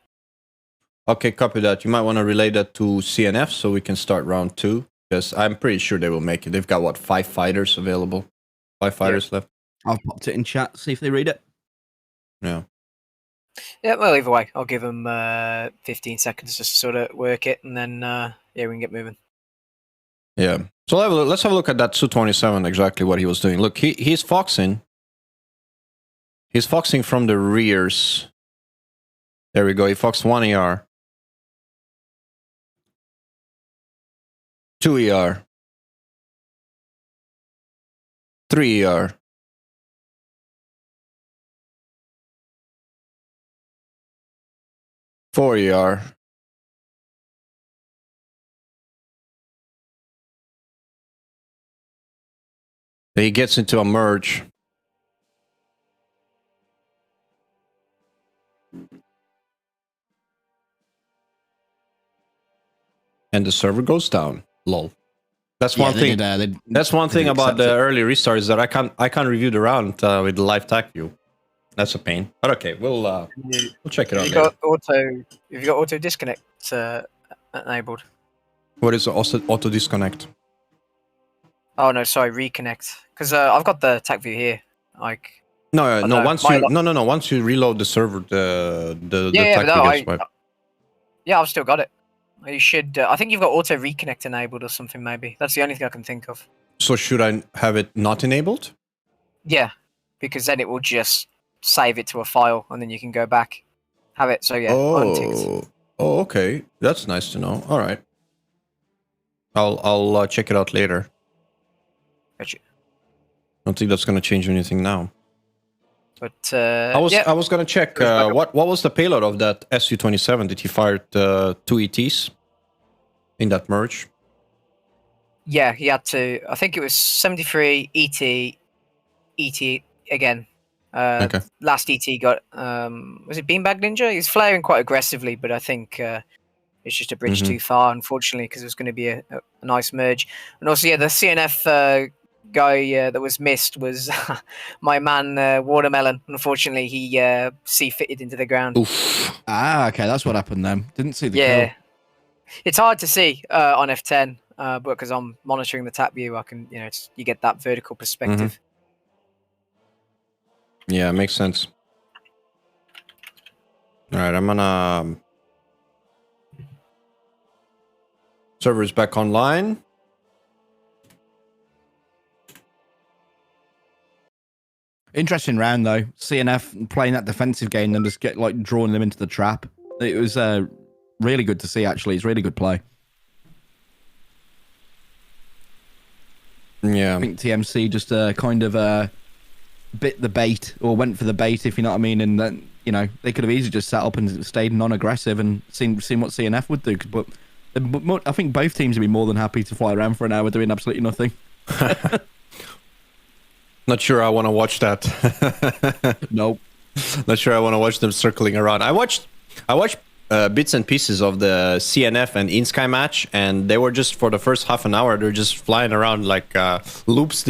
S1: Okay, copy that. You might want to relay that to CNF so we can start round 2. Because I'm pretty sure they will make it. They've got, what, 5 fighters available? 5 fighters left?
S2: I've popped it in chat, see if they read it.
S1: Yeah.
S4: Yeah, well, either way, I'll give them 15 seconds just to sort of work it, and then, we can get moving.
S1: Yeah. So let's have a look at that Su-27, exactly what he was doing. Look, he's foxing. He's foxing from the rears. There we go. He foxed 1 ER. 2 ER. 3 ER. 4 ER. He gets into a merge. And the server goes down. Lol. That's one thing. That's one thing about the early restart is that I can't review the round with the live tac view. That's a pain. But okay, we'll check it out.
S4: Have you got auto disconnect enabled?
S1: What is auto disconnect?
S4: Oh no, sorry, reconnect. Because I've got the tac view here. Like
S1: no. Once you reload the server, the tac view gets wiped.
S4: Yeah, I've still got it. You should. I think you've got auto reconnect enabled or something. Maybe that's the only thing I can think of.
S1: So should I have it not enabled?
S4: Yeah, because then it will just save it to a file, and then you can go back, have it. So yeah, unticked.
S1: Oh, okay. That's nice to know. All right. I'll check it out later.
S4: Gotcha.
S1: I don't think that's going to change anything now.
S4: But
S1: I was going to check what was the payload of that Su-27 that he fired 2 ETs in that merge.
S4: Yeah, he had to. I think it was 73 ET again.
S1: Okay.
S4: Last ET got was it Beanbag Ninja? He's flaring quite aggressively, but I think it's just a bridge too far, unfortunately, because it was going to be a nice merge. And also, yeah, the CNF guy that was missed was my man Watermelon. Unfortunately, he C-fitted into the ground.
S1: Oof.
S2: Ah, okay, that's what happened then. Didn't see the
S4: Yeah,
S2: kill.
S4: it's hard to see on F10, but because I'm monitoring the tap view, I can, you get that vertical perspective.
S1: Yeah, makes sense. All right, I'm gonna servers back online.
S2: Interesting round though. CNF playing that defensive game and just drawing them into the trap. It was really good to see. Actually, it's really good play.
S1: Yeah,
S2: I think TMC just kind of bit the bait or went for the bait, if you know what I mean. And then they could have easily just sat up and stayed non-aggressive and seen what CNF would do. But I think both teams would be more than happy to fly around for an hour doing absolutely nothing.
S1: not sure I want to watch that.
S2: Nope.
S1: Not sure I want to watch them circling around. I watched bits and pieces of the CNF and in-sky match, and they were just, for the first half an hour, they're just flying around like loops,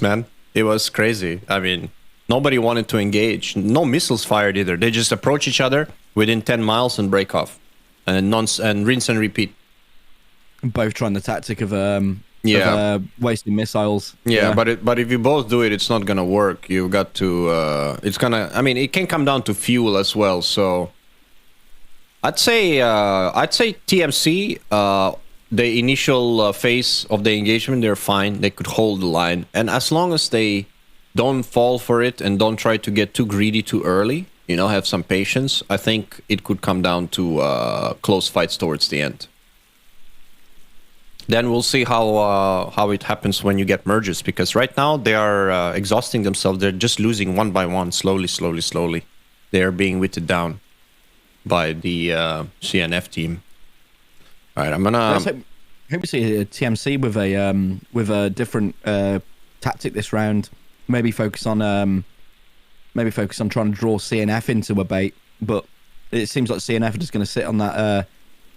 S1: man. It was crazy. I mean, nobody wanted to engage. No missiles fired either. They just approach each other within 10 miles and break off, and rinse and repeat.
S2: Both trying the tactic of wasting missiles.
S1: Yeah, but if you both do it, it's not gonna work. You've got to. It's gonna. I mean, it can come down to fuel as well. So, I'd say TMC. The initial phase of the engagement, they're fine. They could hold the line, and as long as they don't fall for it and don't try to get too greedy too early, have some patience, I think it could come down to close fights towards the end. Then we'll see how it happens when you get merges, because right now they are exhausting themselves. They're just losing one by one, slowly. They are being whittled down by the CNF team. All right, I'm gonna.
S2: Hope we see a TMC with a different tactic this round. Maybe focus on trying to draw CNF into a bait. But it seems like CNF are just going to sit on that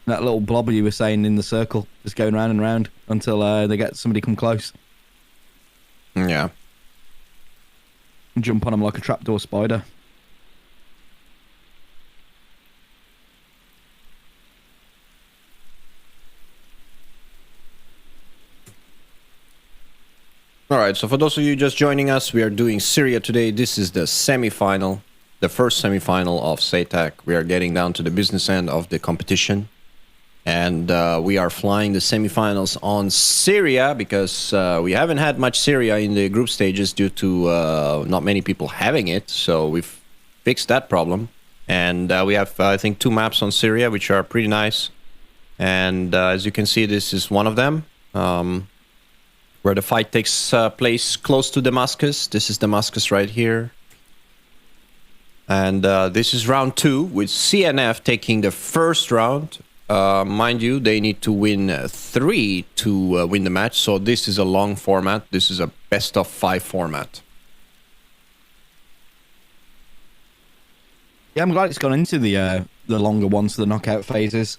S2: little blobber you were saying in the circle, just going round and round until they get somebody come close.
S1: Yeah.
S2: And jump on them like a trapdoor spider.
S1: All right, so for those of you just joining us, we are doing Syria today. This is the semi-final, the first semi-final of SATAC. We are getting down to the business end of the competition. And we are flying the semi-finals on Syria because we haven't had much Syria in the group stages due to not many people having it. So we've fixed that problem. And we have, I think, 2 maps on Syria, which are pretty nice. And as you can see, this is one of them. Where the fight takes place close to Damascus. This is Damascus right here. And this is round 2 with CNF taking the first round. Mind you, they need to win 3 to win the match. So this is a long format. This is a best of 5 format.
S2: Yeah, I'm glad it's gone into the longer ones, the knockout phases.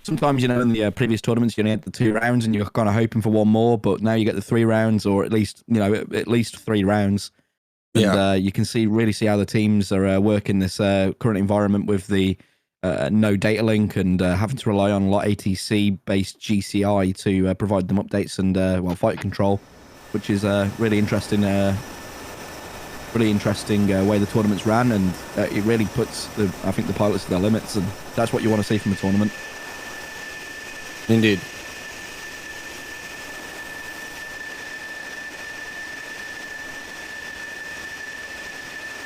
S2: Sometimes, in the previous tournaments, you only had the 2 rounds and you're kind of hoping for one more, but now you get the 3 rounds, or at least 3 rounds. And you can really see how the teams are working this current environment with the no data link and having to rely on a lot ATC-based GCI to provide them updates and fight control, which is really interesting. Really interesting way the tournament's ran, and it really puts I think the pilots to their limits, and that's what you want to see from a tournament.
S1: Indeed.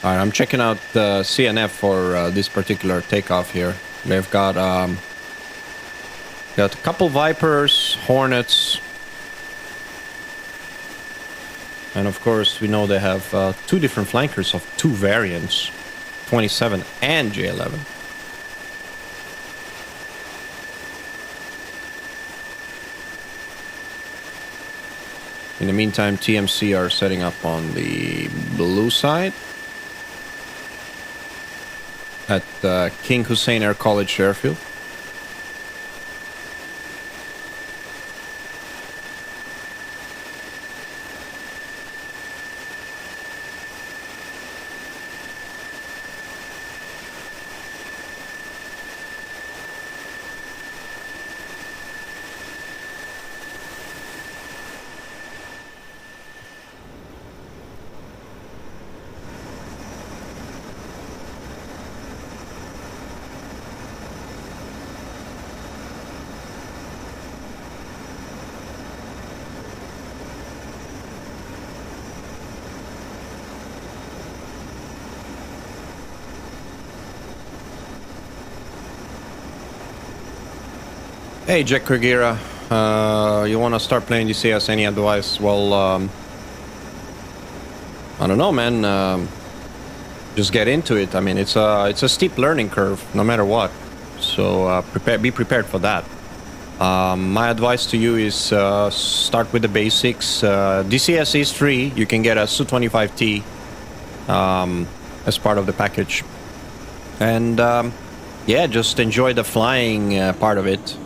S1: All right, I'm checking out the CNF for this particular takeoff here. They've got a couple Vipers, Hornets, and of course we know they have 2 different flankers of 2 variants, 27 and J11. In the meantime, TMC are setting up on the blue side at King Hussein Air College Airfield. Hey, Jack Regira, you want to start playing DCS? Any advice? Well, I don't know, man. Just get into it. I mean, it's a steep learning curve, no matter what. So be prepared for that. My advice to you is start with the basics. DCS is free. You can get a Su-25T as part of the package, and yeah, just enjoy the flying part of it.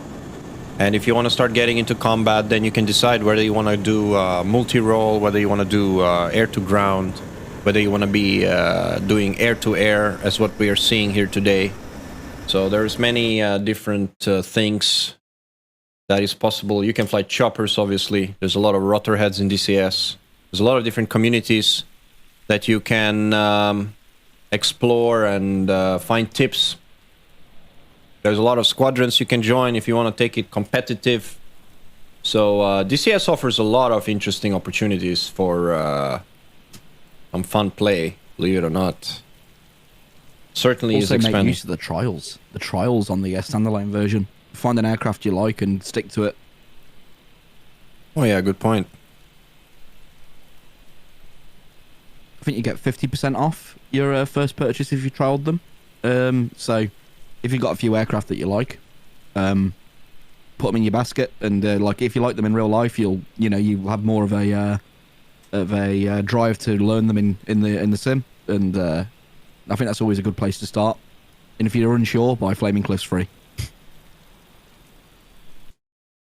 S1: And if you want to start getting into combat, then you can decide whether you want to do multi-role, whether you want to do air-to-ground, whether you want to be doing air-to-air, as what we are seeing here today. So there's many different things that is possible. You can fly choppers, obviously. There's a lot of rotor heads in DCS. There's a lot of different communities that you can explore and find tips. There's a lot of squadrons you can join if you want to take it competitive. So DCS offers a lot of interesting opportunities for some fun play, believe it or not. Certainly
S2: also
S1: is expanding.
S2: Make use of the trials. The trials on the standalone version. Find an aircraft you like and stick to it.
S1: Oh yeah, good point.
S2: I think you get 50% off your first purchase if you trialed them. So if you've got a few aircraft that you like, put them in your basket, and like if you like them in real life, you have more of a drive to learn them in the sim, and I think that's always a good place to start. And if you're unsure, buy Flaming Cliffs free.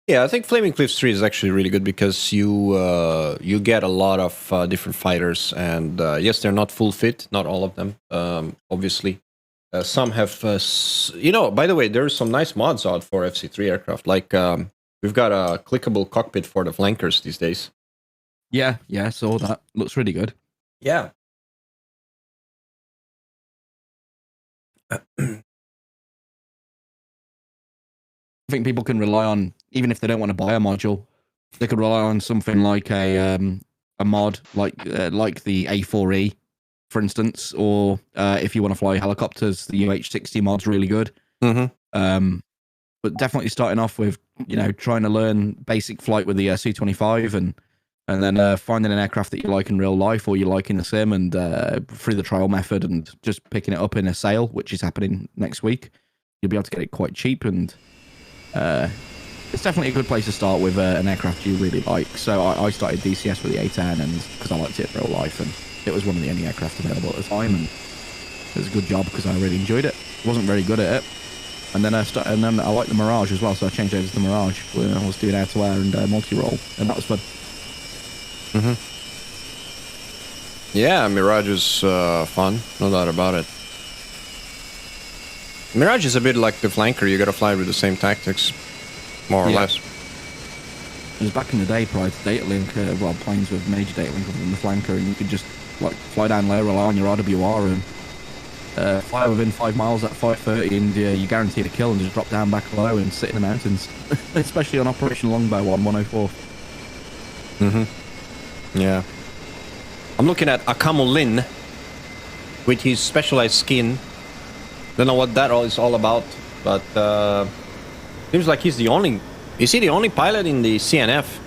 S1: Yeah, I think Flaming Cliffs 3 is actually really good because you get a lot of different fighters, and yes, they're not full fit, not all of them, obviously. Some have, by the way, there's some nice mods out for FC3 aircraft. Like, we've got a clickable cockpit for the flankers these days.
S2: Yeah, I saw that. Looks really good.
S1: Yeah.
S2: I think people can rely on, even if they don't want to buy a module, they could rely on something like a mod, like the A4E, for instance, or if you want to fly helicopters, the UH-60 mod's really good.
S1: Mm-hmm.
S2: But definitely starting off with, trying to learn basic flight with the Su-25 and then finding an aircraft that you like in real life or you like in the sim, and through the trial method and just picking it up in a sale, which is happening next week, you'll be able to get it quite cheap. And it's definitely a good place to start with an aircraft you really like. So I started DCS with the A10 and because I liked it in real life, and it was one of the only aircraft available at the time, and it was a good job because I really enjoyed it. Wasn't very good at it, and then I liked the Mirage as well, so I changed over to the Mirage when I was doing air-to-air and multi-role, and that was fun.
S1: Mm-hmm. Yeah, Mirage is fun, no doubt about it. Mirage is a bit like the flanker. You gotta fly with the same tactics, more or less.
S2: It was back in the day prior to data link, planes with major data link other than the flanker, and you could just fly down low, rely on your RWR, and fly within 5 miles at 530, and you guaranteed a kill, and just drop down back low and sit in the mountains, especially on Operation Longbow on 104.
S1: Mm-hmm. Yeah. I'm looking at Akamo with his specialized skin. Don't know what that is all about. but seems like he's the only. Is he the only pilot in the CNF?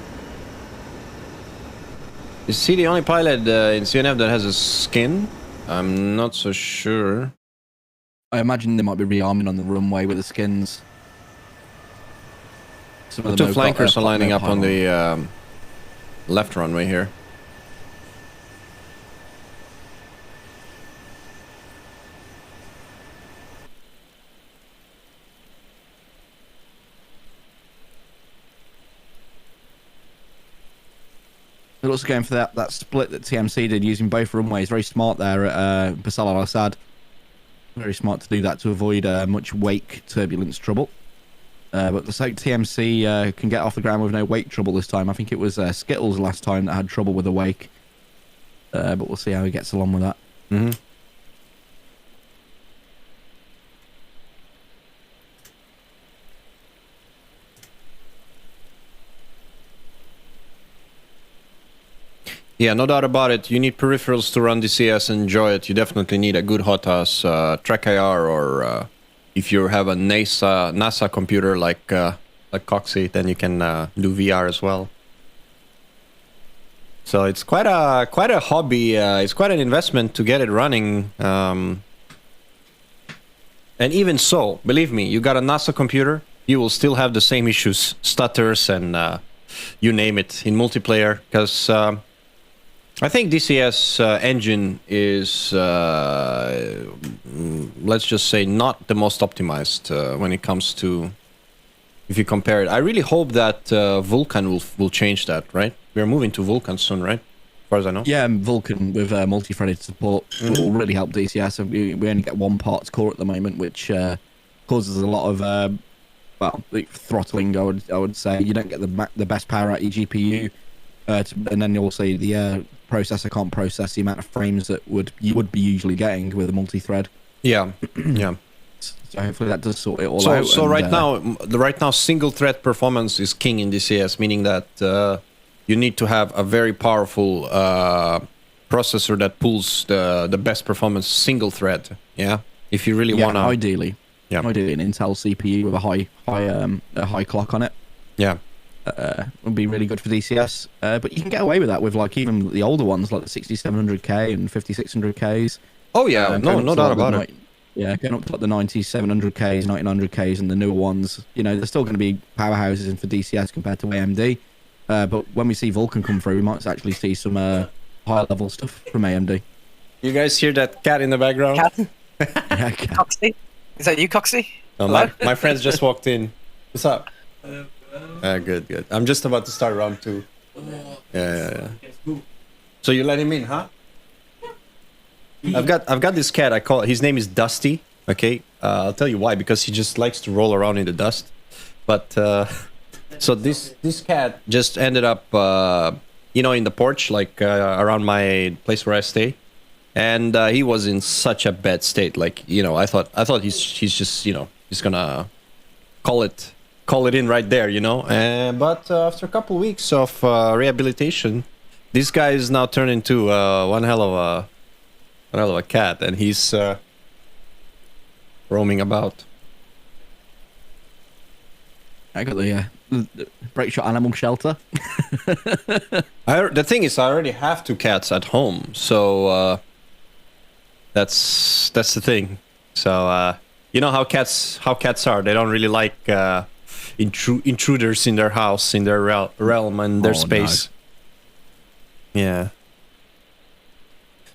S1: Is he the only pilot in CNF that has a skin? I'm not so sure.
S2: I imagine they might be rearming on the runway with the skins. Some
S1: The
S2: of
S1: two
S2: them have got,
S1: flankers are lining up on
S2: pylon.
S1: the left runway here.
S2: They're also going for that split that TMC did using both runways. Very smart there at Basal Al Assad. Very smart to do that to avoid much wake turbulence trouble. But the TMC can get off the ground with no wake trouble this time. I think it was Skittles last time that had trouble with the wake. But we'll see how he gets along with that.
S1: Mm-hmm. Yeah, no doubt about it. You need peripherals to run DCS and enjoy it. You definitely need a good HOTAS, Track IR, or if you have a NASA computer like Coxie, then you can do VR as well. So it's quite a hobby. It's quite an investment to get it running. And even so, believe me, you got a NASA computer, you will still have the same issues, stutters, and you name it in multiplayer. Because I think DCS engine is, let's just say, not the most optimized when it comes to, if you compare it. I really hope that Vulkan will change that, right? We're moving to Vulkan soon, right? As far as I know.
S2: Yeah, Vulkan with multi-threaded support will really help DCS. We only get one parts core at the moment, which causes a lot of throttling. I would say you don't get the best power out of your GPU, and then also the processor can't process the amount of frames that you would be usually getting with a multi-thread.
S1: Yeah, yeah.
S2: So hopefully that does sort it all out.
S1: So right now, single thread performance is king in DCS, meaning that you need to have a very powerful processor that pulls the best performance single thread. Yeah, if you really want to.
S2: Ideally an Intel CPU with a high clock on it.
S1: Yeah.
S2: Would be really good for DCS, but you can get away with that with like even the older ones like the 6700K and 5600Ks.
S1: Oh yeah, no doubt about it.
S2: Yeah, going up to like the 9700Ks, 9900Ks, and the newer ones. You know, they're still going to be powerhouses for DCS compared to AMD. But when we see Vulkan come through, we might actually see some higher level stuff from AMD.
S1: You guys hear that cat in the background?
S4: Cat?
S2: Yeah, cat.
S4: Coxie? Is that you, Coxie?
S1: No, my friends just walked in. What's up? Good. I'm just about to start round 2. Yeah. So you let him in, huh? I've got this cat. His name is Dusty. Okay, I'll tell you why. Because he just likes to roll around in the dust. But so this cat just ended up, in the porch, like around my place where I stay, and he was in such a bad state. Like I thought he's just he's gonna call it in right there, but after a couple weeks of rehabilitation, this guy is now turned into one hell of a cat, and he's roaming about.
S2: I got the Breakshot Animal Shelter.
S1: The thing is, I already have 2 cats at home, so that's the thing. So you know how cats are. They don't really like intruders in their house, in their realm and their space. No. Yeah.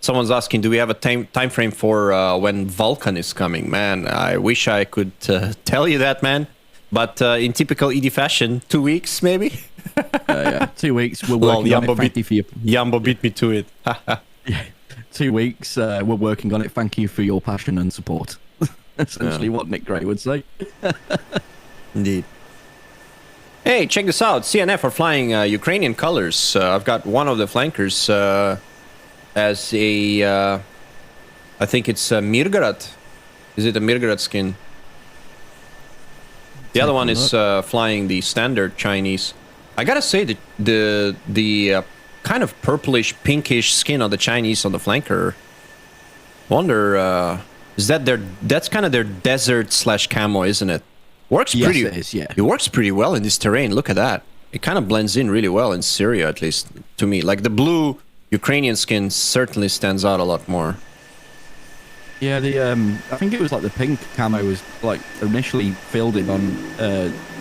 S1: Someone's asking, do we have a time frame for when Vulkan is coming? Man, I wish I could tell you that, man. But in typical ED fashion, 2 weeks maybe.
S2: 2 weeks. We're working on it. Thank you for your...
S1: Yambo beat me to it.
S2: Yeah. 2 weeks. We're working on it. Thank you for your passion and support. Essentially, what Nick Gray would say.
S1: Indeed. Hey, check this out. CNF are flying Ukrainian colors. I've got one of the flankers as a, I think it's a Mirgorod. Is it a Mirgorod skin? The other one is flying the standard Chinese. I gotta say that the kind of purplish, pinkish skin of the Chinese on the flanker. Wonder Is that that's kind of their desert slash camo, isn't it? Works
S2: Yes,
S1: pretty.
S2: it is, yeah.
S1: It works pretty well in this terrain. Look at that. It kind of blends in really well in Syria, at least to me. Like the blue Ukrainian skin certainly stands out a lot more.
S2: Yeah, I think it was like the pink camo was like initially fielded on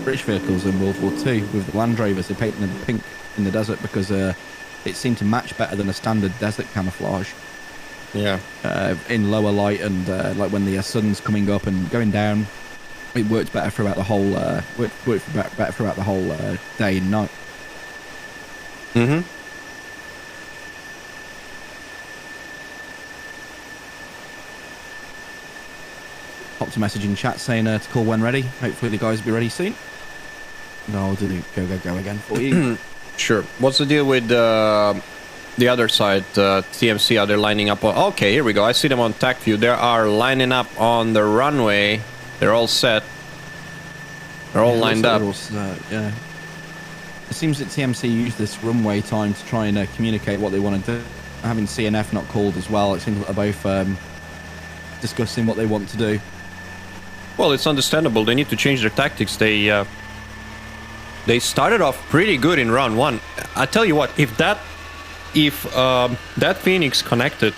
S2: British vehicles in World War II with the Land Rovers. They painted them pink in the desert because it seemed to match better than a standard desert camouflage.
S1: Yeah.
S2: In lower light and like when the sun's coming up and going down, it worked better throughout the whole better throughout the whole day and night.
S1: Mm-hmm.
S2: Popped a message in chat saying to call when ready. Hopefully the guys will be ready soon. No, I'll do the go again for you.
S1: Sure. What's the deal with the other side? TMC, are they lining up? Okay, here we go. I see them on TAC view. They are lining up on the runway. They're all set. They're all lined up.
S2: Yeah. It seems that TMC used this runway time to try and communicate what they want to do. Having CNF not called as well, it seems like they're both discussing what they want to do.
S1: Well, it's understandable. They need to change their tactics. They started off pretty good in round one. I tell you what, if that Phoenix connected,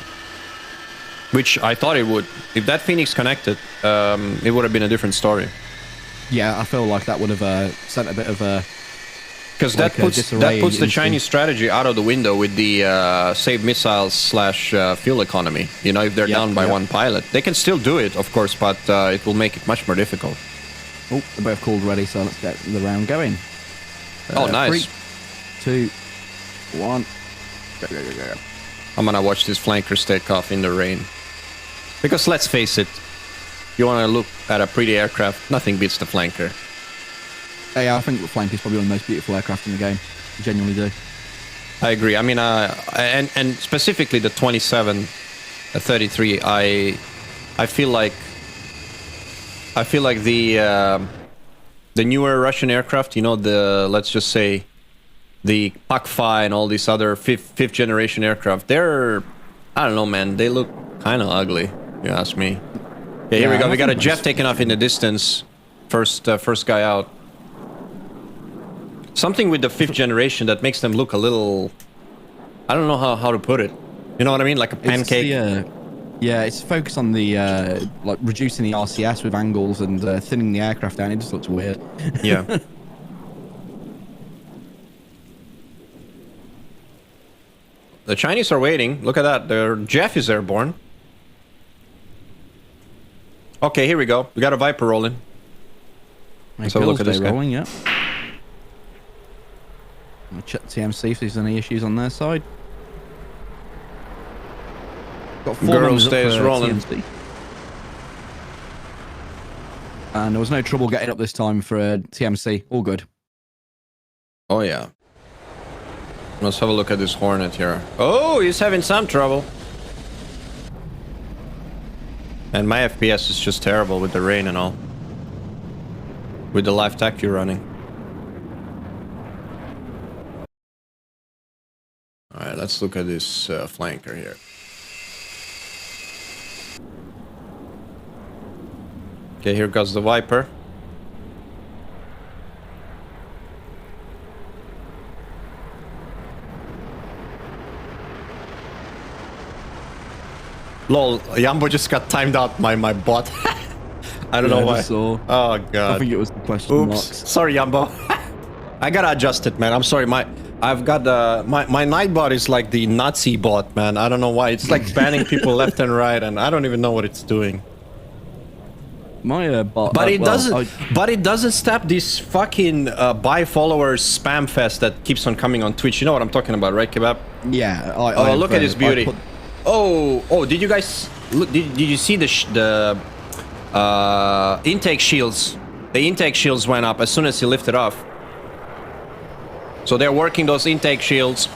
S1: which I thought it would, if that Phoenix connected, it would have been a different story.
S2: Yeah, I feel like that would have sent a bit of a...
S1: Because that puts the Chinese strategy out of the window with the save missiles slash fuel economy. You know, if they're down by one pilot. They can still do it, of course, but it will make it much more difficult.
S2: Oh, they're both called ready, so let's get the round going.
S1: Oh, nice.
S2: 3, 2, 1. Go.
S1: I'm gonna watch these flankers take off in the rain. Because let's face it, you want to look at a pretty aircraft, nothing beats the flanker.
S2: Yeah, I think the flank is probably one of the most beautiful aircraft in the game. I genuinely do.
S1: I agree. I mean, and specifically the 27, 33. I feel like the newer Russian aircraft. You know, let's just say the Pak-5 and all these other fifth generation aircraft. They're, I don't know, man. They look kind of ugly. If you ask me. Yeah, here we go. We got a Jeff taking off in the distance. First guy out. Something with the fifth generation that makes them look a little... I don't know how to put it. You know what I mean? Like a pancake.
S2: Yeah, it's focused on the like reducing the RCS with angles and thinning the aircraft down. It just looks weird.
S1: Yeah. The Chinese are waiting. Look at that. Their Jeff is airborne. Okay, here we go. We got a Viper rolling.
S2: Let's have a look at this guy. Rolling, yeah. I'll check TMC if there's any issues on their side. Got 4
S1: Girl stays rolling.
S2: TMC. And there was no trouble getting up this time for TMC. All good.
S1: Oh, yeah. Let's have a look at this Hornet here. Oh, he's having some trouble. And my FPS is just terrible with the rain and all. With the live TAC you're running. Alright, let's look at this flanker here. Okay, here goes the Viper. Lol, Yambo just got timed out by my bot. I don't know why.
S2: Saw.
S1: Oh god.
S2: I think it was the question
S1: Oops.
S2: marks.
S1: Sorry, Yambo. I gotta adjust it, man. I'm sorry. I've got my Nightbot is like the Nazi bot, man. I don't know why. It's like banning people left and right, and I don't even know what it's doing.
S2: My bot,
S1: but it doesn't. But it doesn't stop this fucking buy followers spam fest that keeps on coming on Twitch. You know what I'm talking about, right, Kebab?
S2: Yeah.
S1: Oh, look at this beauty. Oh! Did you guys look? Did you see the intake shields? The intake shields went up as soon as he lifted off. So they're working those intake shields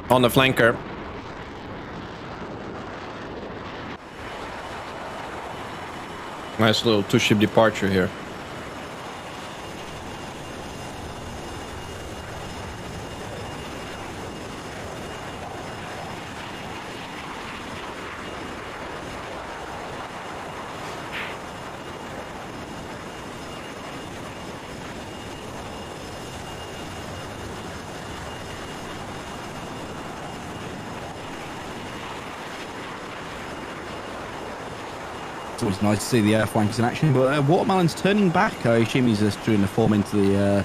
S1: on the flanker. Nice little two-ship departure here.
S2: It's always nice to see the flankers in action. But Watermelon's turning back. I assume he's just doing the form into the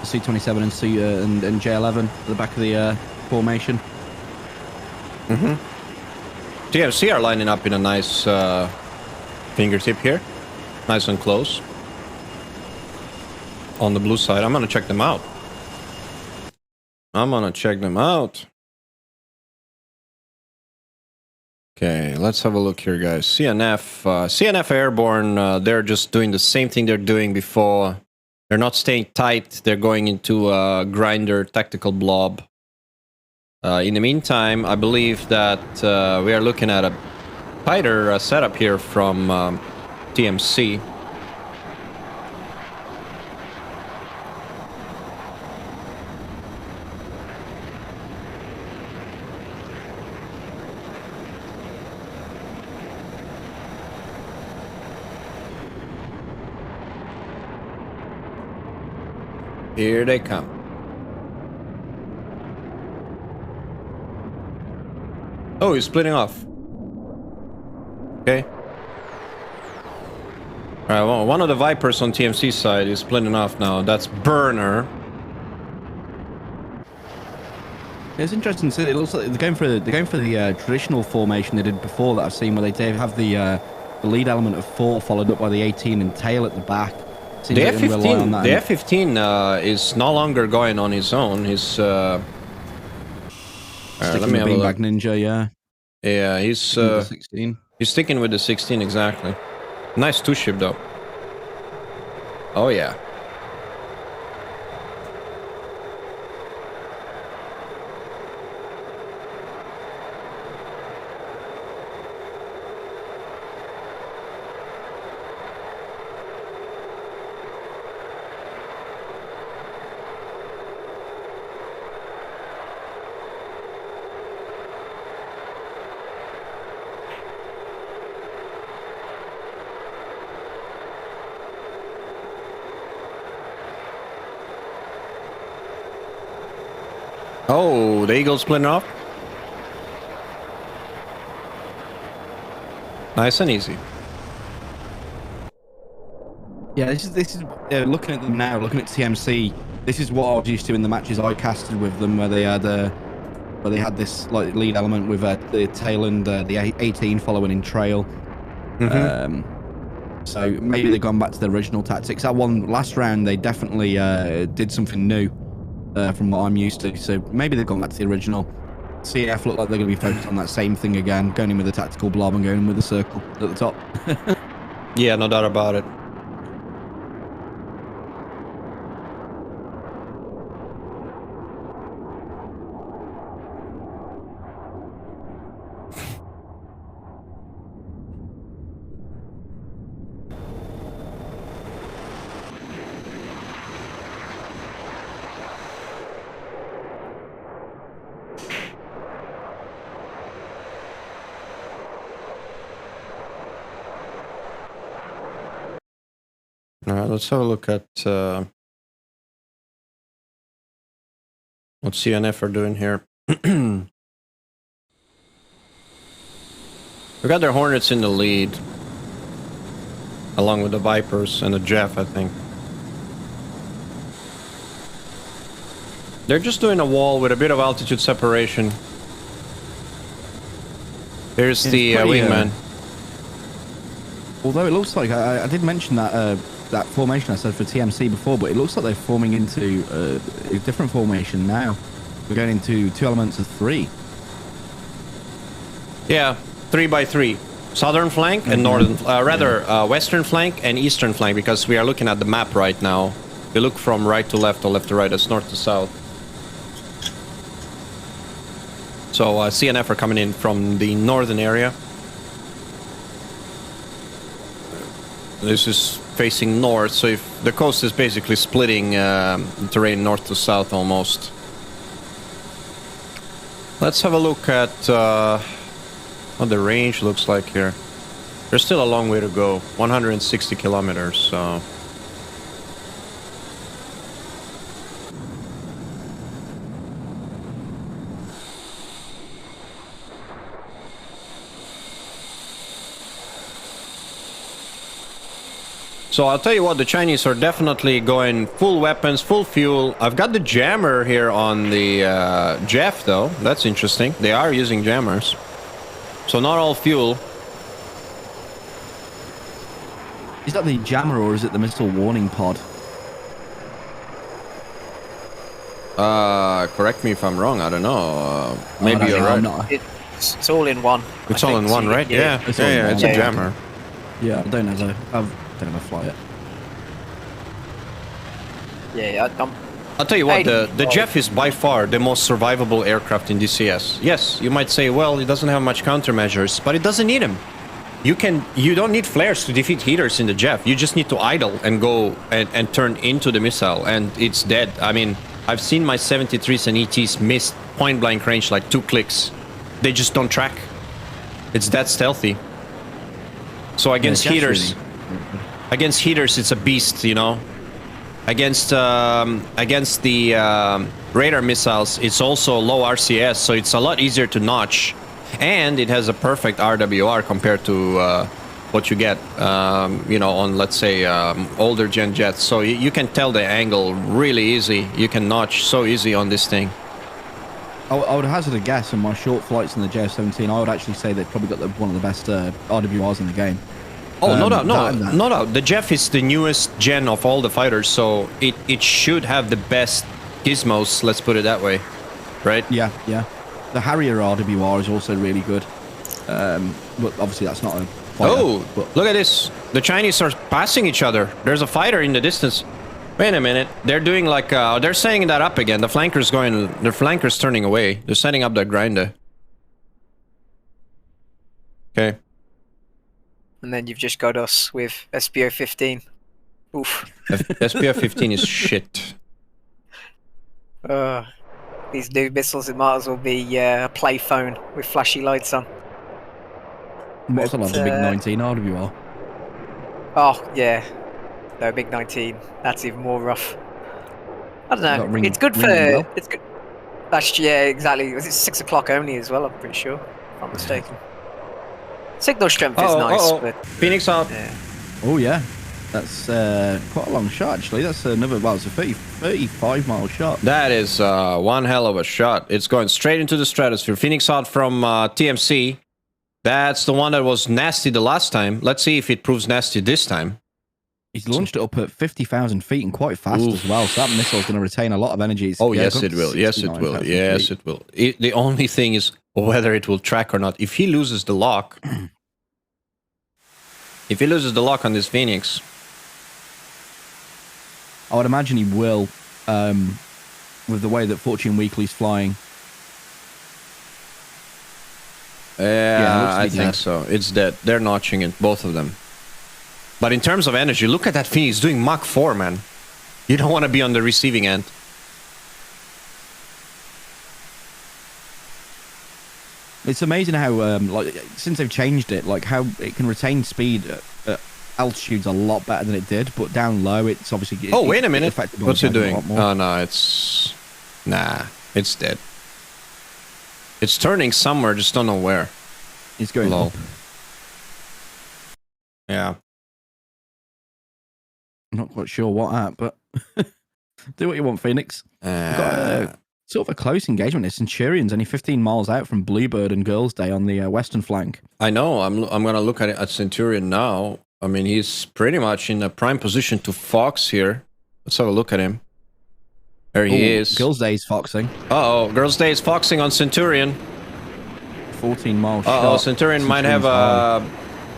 S2: C27 and J11 at the back of the formation.
S1: TMC are lining up in a nice fingertip here. Nice and close. On the blue side. I'm going to check them out. Okay, let's have a look here, guys. CNF Airborne, they're just doing the same thing they're doing before. They're not staying tight. They're going into a grinder tactical blob. In the meantime, I believe that we are looking at a tighter setup here from TMC. Here they come. Oh, he's splitting off. Okay. Alright, well, one of the Vipers on TMC side is splitting off now. That's Burner.
S2: It's interesting to see. It looks like they're going for the traditional formation they did before that I've seen, where they have the lead element of 4 followed up by the 18 and tail at the back. Seems
S1: The
S2: like they're gonna rely on
S1: F-15,
S2: that.
S1: the F-15 is no longer going on his own. He's
S2: Let me have a look. Ninja, yeah.
S1: Yeah, he's
S2: 16.
S1: He's sticking with the 16 exactly. Nice 2-ship though. Oh yeah. Oh, the Eagle's splitting off. Nice and easy.
S2: Yeah, this is looking at them now, looking at TMC. This is what I was used to in the matches I casted with them, where they had this like lead element with the tail and the 18 following in trail. So maybe they've gone back to the original tactics. That one last round, they definitely did something new from what I'm used to. So maybe they've gone back to the original. CNF look like they're going to be focused on that same thing again, going in with the tactical blob and going in with the circle at the top.
S1: Yeah, no doubt about it. All right, let's have a look at what CNF are doing here. We got their Hornets in the lead, along with the Vipers and the Jeff, I think. They're just doing a wall with a bit of altitude separation. Here's the wingman.
S2: Although it looks like I did mention that that formation I said for TMC before, but it looks like they're forming into a different formation now. We're going into 2 elements of 3.
S1: Yeah, 3 by 3. Southern flank and northern, western flank and eastern flank, because we are looking at the map right now. We look from right to left or left to right. That's north to south. So CNF are coming in from the northern area. This is facing north, so if the coast is basically splitting the terrain north to south almost. Let's have a look at what the range looks like here. There's still a long way to go, 160 kilometers, so... So I'll tell you what, the Chinese are definitely going full weapons, full fuel. I've got the jammer here on the Jeff, though. That's interesting. They are using jammers. So not all fuel.
S2: Is that the jammer or is it the missile warning pod?
S1: Correct me if I'm wrong. I don't know. Maybe you're right.
S4: It's all in one.
S1: It's all in one, right? Yeah,
S2: It's all in one.
S1: it's a jammer.
S2: Yeah, I don't ever fly it.
S4: Yeah,
S1: I'll tell you what, the
S4: Well-
S1: Jeff is by far the most survivable aircraft in DCS. Yes, you might say, well, it doesn't have much countermeasures, but it doesn't need them. You don't need flares to defeat heaters in the Jeff. You just need to idle and go and turn into the missile, and it's dead. I mean, I've seen my 73s and ETs miss point blank range like 2 clicks. They just don't track. It's that stealthy. So against heaters, it's a beast, you know. Against the radar missiles, it's also low RCS, so it's a lot easier to notch, and it has a perfect RWR compared to what you get, you know, on, let's say, older gen jets. So you can tell the angle really easy. You can notch so easy on this thing.
S2: I would hazard a guess in my short flights in the JF-17. I would actually say they've probably got one of the best RWRs in the game.
S1: Oh, no doubt. The Jeff is the newest gen of all the fighters, so it should have the best gizmos, let's put it that way, right?
S2: Yeah. The Harrier RWR is also really good. But obviously that's not a fighter, but
S1: look at this. The Chinese are passing each other. There's a fighter in the distance. Wait a minute. They're doing like, they're setting that up again. The flanker's turning away. They're setting up that grinder. Okay.
S4: And then you've just got us with SBO 15. Oof.
S1: SPF 15 is shit.
S4: These new missiles, it might as well be a play phone with flashy lights on.
S2: what's a lot of the big 19 RWR?
S4: Oh, yeah. No, big 19. That's even more rough. I don't know. It's good for... It's good. That's, yeah, exactly. It's 6 o'clock only as well, I'm pretty sure. If I'm not mistaken. Signal strength is nice, but...
S1: Phoenix up.
S4: Yeah.
S2: Oh, yeah. That's quite a long shot, actually. That's another, well, it's a 35 mile shot.
S1: That is one hell of a shot. It's going straight into the stratosphere. Phoenix out from TMC. That's the one that was nasty the last time. Let's see if it proves nasty this time.
S2: He's launched it up at 50,000 feet and quite fast as well, so that missile's going to retain a lot of energy.
S1: Yes, it will. Yes, it will. Yes, it will. The only thing is whether it will track or not. If he loses the lock... if he loses the lock on this Phoenix...
S2: I would imagine he will, with the way that Fortune Weekly's flying.
S1: Yeah, I think so. It's dead. They're notching it, both of them. But in terms of energy, look at that Phoenix doing Mach 4, man. You don't want to be on the receiving end.
S2: It's amazing how, like, since they've changed it, like how it can retain speed at altitudes a lot better than it did, but down low, it's obviously...
S1: Oh, wait a minute. What's it doing?
S2: Oh,
S1: no, it's... Nah, it's dead. It's turning somewhere, just don't know where.
S2: It's going low.
S1: Yeah.
S2: I'm not quite sure what at, but do what you want, Phoenix. We've got sort of a close engagement. The Centurion's only 15 miles out from Bluebird and Girls' Day on the western flank.
S1: I know. I'm going to look at it at Centurion now. I mean, he's pretty much in a prime position to fox here. Let's have a look at him. There he is.
S2: Girls' Day is foxing.
S1: Uh-oh. Girls' Day is foxing on Centurion.
S2: 14 mile shot.
S1: Uh-oh. Centurion might have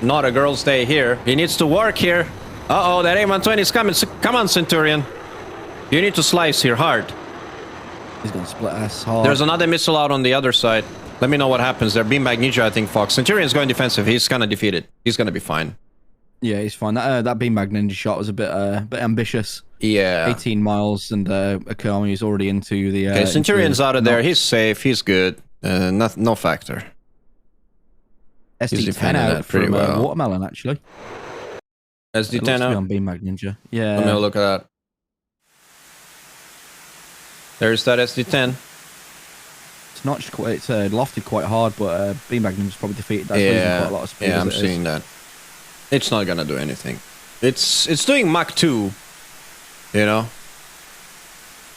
S1: not a Girls' Day here. He needs to work here. Uh-oh. That A120 is coming. Come on, Centurion. You need to slice here hard.
S2: He's going to split us hard.
S1: There's another missile out on the other side. Let me know what happens there. Beam Magnesia, I think, Fox. Centurion's going defensive. He's going to defeat it. He's going to be fine.
S2: Yeah, he's fine. That beam magnesia shot was a bit ambitious.
S1: Yeah.
S2: 18 miles, and Akami is already into the...
S1: okay, Centurion's out of there. He's safe. He's good. No factor.
S2: SD10 out from
S1: well.
S2: Watermelon, actually.
S1: SD10 out?
S2: On beam magnesia. Yeah.
S1: Let me look at that. There's that SD10.
S2: It's notched quite... It's lofted quite hard, but beam magnesia's probably defeated. That's losing quite a lot of speed.
S1: Yeah, I'm seeing that. It's not gonna do anything. It's doing Mach 2, you know.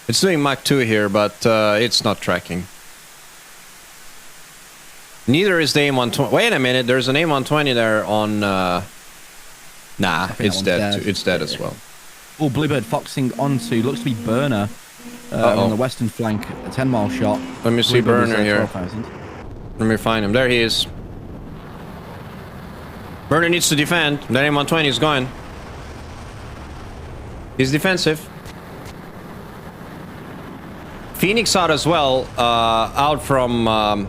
S1: It's doing Mach 2 here, but it's not tracking. Neither is the AIM-120. Wait a minute, there's an AIM-120 there on... Nah, it's dead. It's dead as well.
S2: Oh, Bluebird foxing onto, looks to be Burner on the western flank, a 10-mile shot.
S1: Let me see
S2: Bluebird
S1: Burner here.
S2: 12,000.
S1: Let me find him. There he is. Burner needs to defend. That AIM-120 is going. He's defensive. Phoenix out as well, out from...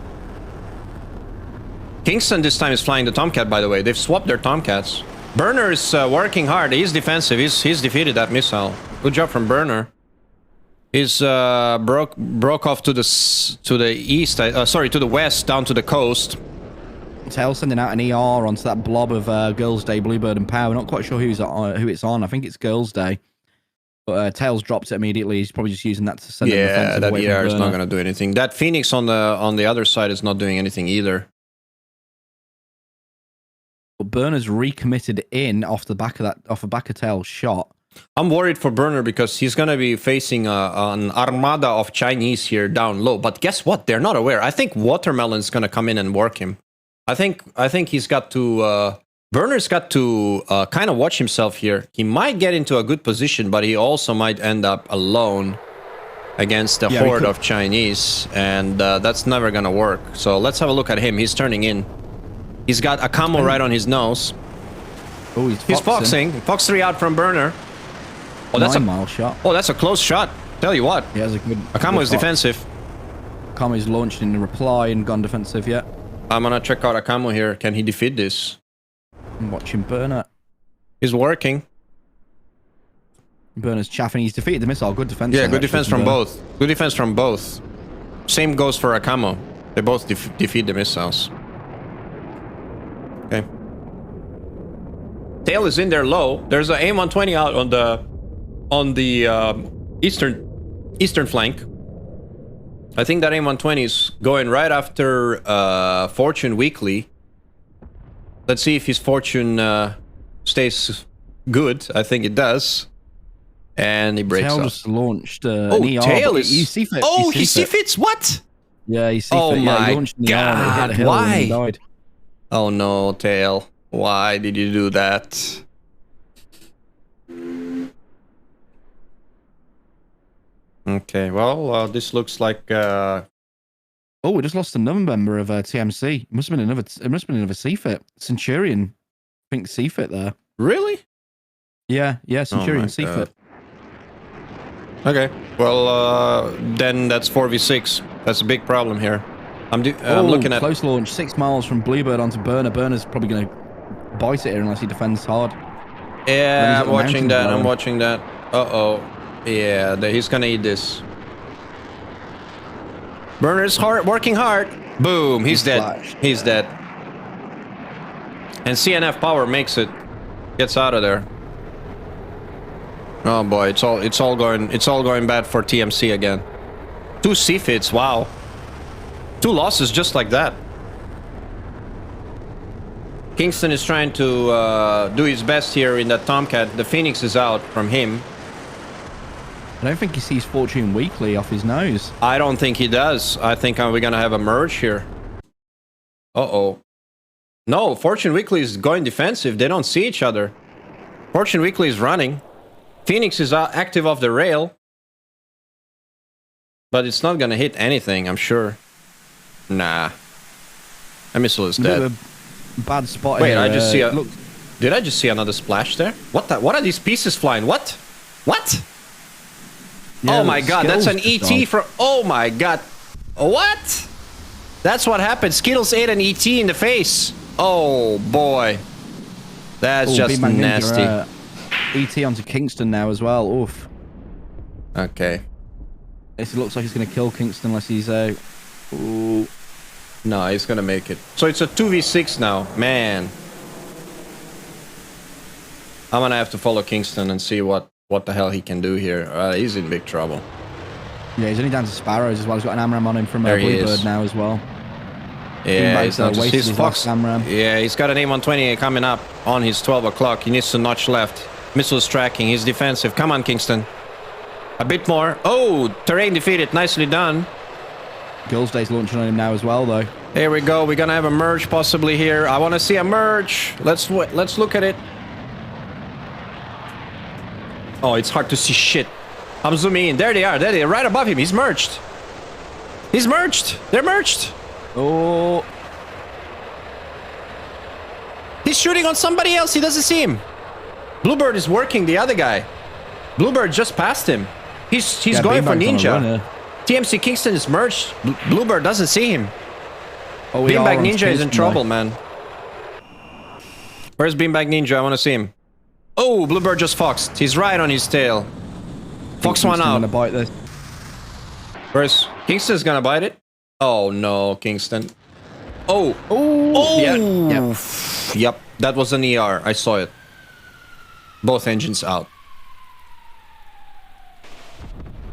S1: Kingston this time is flying the Tomcat, by the way. They've swapped their Tomcats. Burner is working hard. He's defensive. He's defeated that missile. Good job from Burner. He's broke off to the east. Sorry, to the west, down to the coast.
S2: Tail sending out an ER onto that blob of Girls' Day, Bluebird and Power. Not quite sure who it's on. I think it's Girls' Day. But Tails dropped it immediately. He's probably just using that to send
S1: Yeah,
S2: defensive
S1: that
S2: away
S1: ER
S2: from
S1: is
S2: Burner.
S1: not going to do anything. That Phoenix on the other side is not doing anything either.
S2: But Burner's recommitted in off the back of Tails' shot.
S1: I'm worried for Burner because he's going to be facing an armada of Chinese here down low. But guess what? They're not aware. I think Watermelon's going to come in and work him. I think he's got to... Burner's got to kind of watch himself here. He might get into a good position, but he also might end up alone against a horde of Chinese. And that's never going to work. So let's have a look at him. He's turning in. He's got a camo right on his nose.
S2: Oh,
S1: he's foxing. Fox 3 out from Burner. Oh, that's
S2: 9-mile shot.
S1: Oh, that's a close shot. Tell you what.
S2: He has a good...
S1: Akamo is defensive.
S2: Akamo is launched in reply and gone defensive yet.
S1: I'm gonna check out Akamo here. Can he defeat this?
S2: I'm watching Burner.
S1: He's working.
S2: Burner's chaffing. He's defeated the missile. Good defense.
S1: Yeah, good defense from both. Good defense from both. Same goes for Akamo. They both defeat the missiles. Okay. Tail is in there low. There's an AIM-120 out on the eastern flank. I think that AIM-120 is going right after Fortune Weekly. Let's see if his Fortune stays good. I think it does. And he breaks
S2: Tail
S1: up.
S2: just launched
S1: Tail is...
S2: He C-fit.
S1: Oh, he C-fits? What?
S2: Yeah, he C-fit.
S1: Oh
S2: yeah,
S1: my
S2: he launched an ER and it hit
S1: God,
S2: a hill
S1: why?
S2: and he died.
S1: Oh no, Tail. Why did you do that? Okay, well, this looks like...
S2: Oh, we just lost another member of TMC. It must have been another C-fit. Centurion. I think C-fit there.
S1: Really?
S2: Yeah, Centurion C-fit.
S1: Okay, well, then that's 4v6. That's a big problem here. I'm looking at...
S2: close launch, 6 miles from Bluebird onto Burner. Burner's probably going to bite it here unless he defends hard.
S1: Yeah, I'm watching that. I'm watching that. Uh-oh. Yeah, he's going to eat this. Burner's working hard. Boom, he's dead.
S2: Flashed.
S1: He's dead. And CNF power makes it. Gets out of there. Oh boy, it's all going bad for TMC again. 2 C-fits, wow. 2 losses just like that. Kingston is trying to do his best here in that Tomcat. The Phoenix is out from him.
S2: I don't think he sees Fortune Weekly off his nose.
S1: I don't think he does. I think we're going to have a merge here. Uh-oh. No, Fortune Weekly is going defensive. They don't see each other. Fortune Weekly is running. Phoenix is active off the rail. But it's not going to hit anything, I'm sure. Nah. That missile is dead.
S2: Bad spot.
S1: Wait,
S2: here.
S1: I just see
S2: look.
S1: Did I just see another splash there? What are these pieces flying? What? What?
S2: Yeah,
S1: oh my god, that's an ET from... Oh my god. What? That's what happened. Skittles ate an ET in the face. Oh boy. That's just nasty.
S2: ET onto Kingston now as well. Oof.
S1: Okay.
S2: It looks like he's going to kill Kingston unless he's out. Ooh.
S1: No, he's going to make it. So it's a 2v6 now. Man. I'm going to have to follow Kingston and see what the hell he can do here. He's in big trouble.
S2: Yeah, he's only down to Sparrows as well. He's got an AMRAAM on him from
S1: There he
S2: Bluebird
S1: is.
S2: now as well.
S1: Yeah, he's not
S2: wasted
S1: he's
S2: his
S1: Fox.
S2: last camera.
S1: Yeah, he's got an A120 coming up on his 12 o'clock. He needs to notch left. Missiles tracking. He's defensive. Come on, Kingston. A bit more. Oh, terrain defeated. Nicely done.
S2: Girlsday's launching on him now as well, though.
S1: Here we go. We're gonna have a merge possibly here. I want to see a merge. Let's look at it. Oh, it's hard to see shit. I'm zooming in. There they are. There they are. Right above him. He's merged. He's merged. They're merged.
S2: Oh,
S1: He's shooting on somebody else. He doesn't see him. Bluebird is working the other guy. Bluebird just passed him. He's
S2: yeah,
S1: going for
S2: Beanbag's on a
S1: Ninja.
S2: runner.
S1: TMC Kingston is merged. Bluebird doesn't see him.
S2: Oh, we
S1: Beanbag
S2: are on
S1: Ninja is in
S2: Kingston,
S1: trouble,
S2: though.
S1: man. Where's Beanbag Ninja? I want to see him. Oh, Bluebird just foxed. He's right on his tail. Fox one
S2: Kingston's
S1: out.
S2: gonna bite this.
S1: Where's Kingston's gonna bite it? Oh no, Kingston. Oh.
S2: Oh,
S1: Yeah. Yep. That was an ER. I saw it. Both engines out.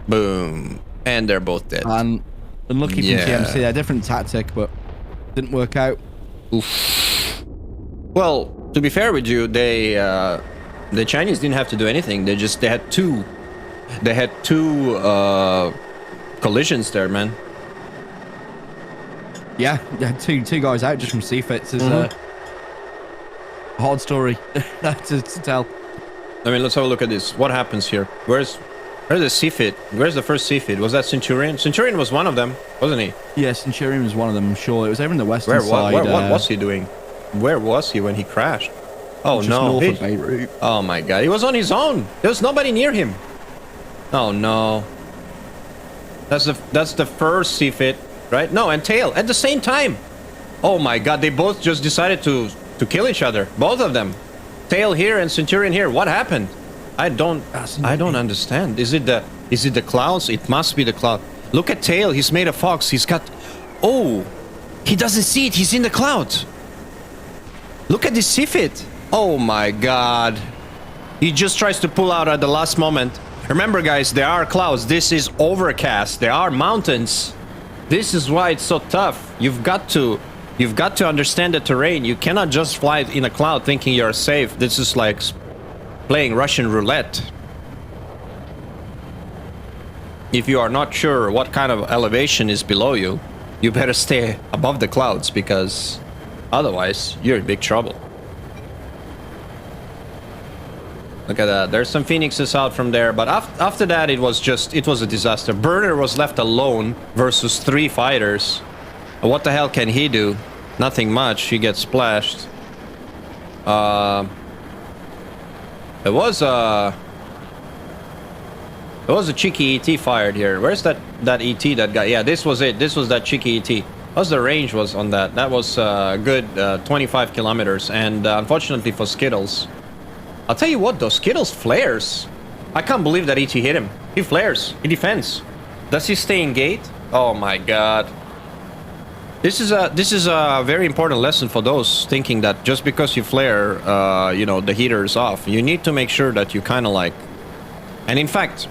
S1: Boom. And they're both dead.
S2: And unlucky
S1: Yeah.
S2: from TMC. They're different tactic, but didn't work out.
S1: Oof. Well, to be fair with you, the Chinese didn't have to do anything. They had two collisions there, man.
S2: Yeah, two guys out just from CFITs is a hard story to tell.
S1: I mean, let's have a look at this. What happens here? Where's the CFIT? Where's the first CFIT? Was that Centurion? Centurion was one of them, wasn't he?
S2: Yeah, Centurion was one of them, I'm sure. It was over in the western side.
S1: What was he doing? Where was he when he crashed? Oh
S2: just
S1: no!
S2: north of Beirut.
S1: Oh my god! He was on his own. There was nobody near him. Oh no! That's the first CFIT, right? No, and tail at the same time. Oh my god! They both just decided to kill each other. Both of them. Tail here and Centurion here. What happened? I don't understand. Is it the clouds? It must be the cloud. Look at Tail. He's made a fox. He's got. Oh, he doesn't see it. He's in the cloud. Look at this CFIT. Oh my god. He just tries to pull out at the last moment. Remember, guys, there are clouds. This is overcast. There are mountains. This is why it's so tough. You've got to understand the terrain. You cannot just fly in a cloud thinking you're safe. This is like playing Russian roulette. If you are not sure what kind of elevation is below you, you better stay above the clouds, because otherwise you're in big trouble. Look at that. There's some Phoenixes out from there, but after that it was a disaster. Burner was left alone versus 3 fighters. What the hell can he do? Nothing much. He gets splashed. It was a cheeky ET fired here. Where's that ET that guy? Yeah, this was it. This was that cheeky ET. What's the range was on that? That was good 25 kilometers. And unfortunately for Skittles, I'll tell you what, though, Skittles flares. I can't believe that ET hit him. He flares. He defends. Does he stay in gate? Oh my god. This is a very important lesson for those thinking that just because you flare, the heater is off. You need to make sure that you kind of like, and in fact,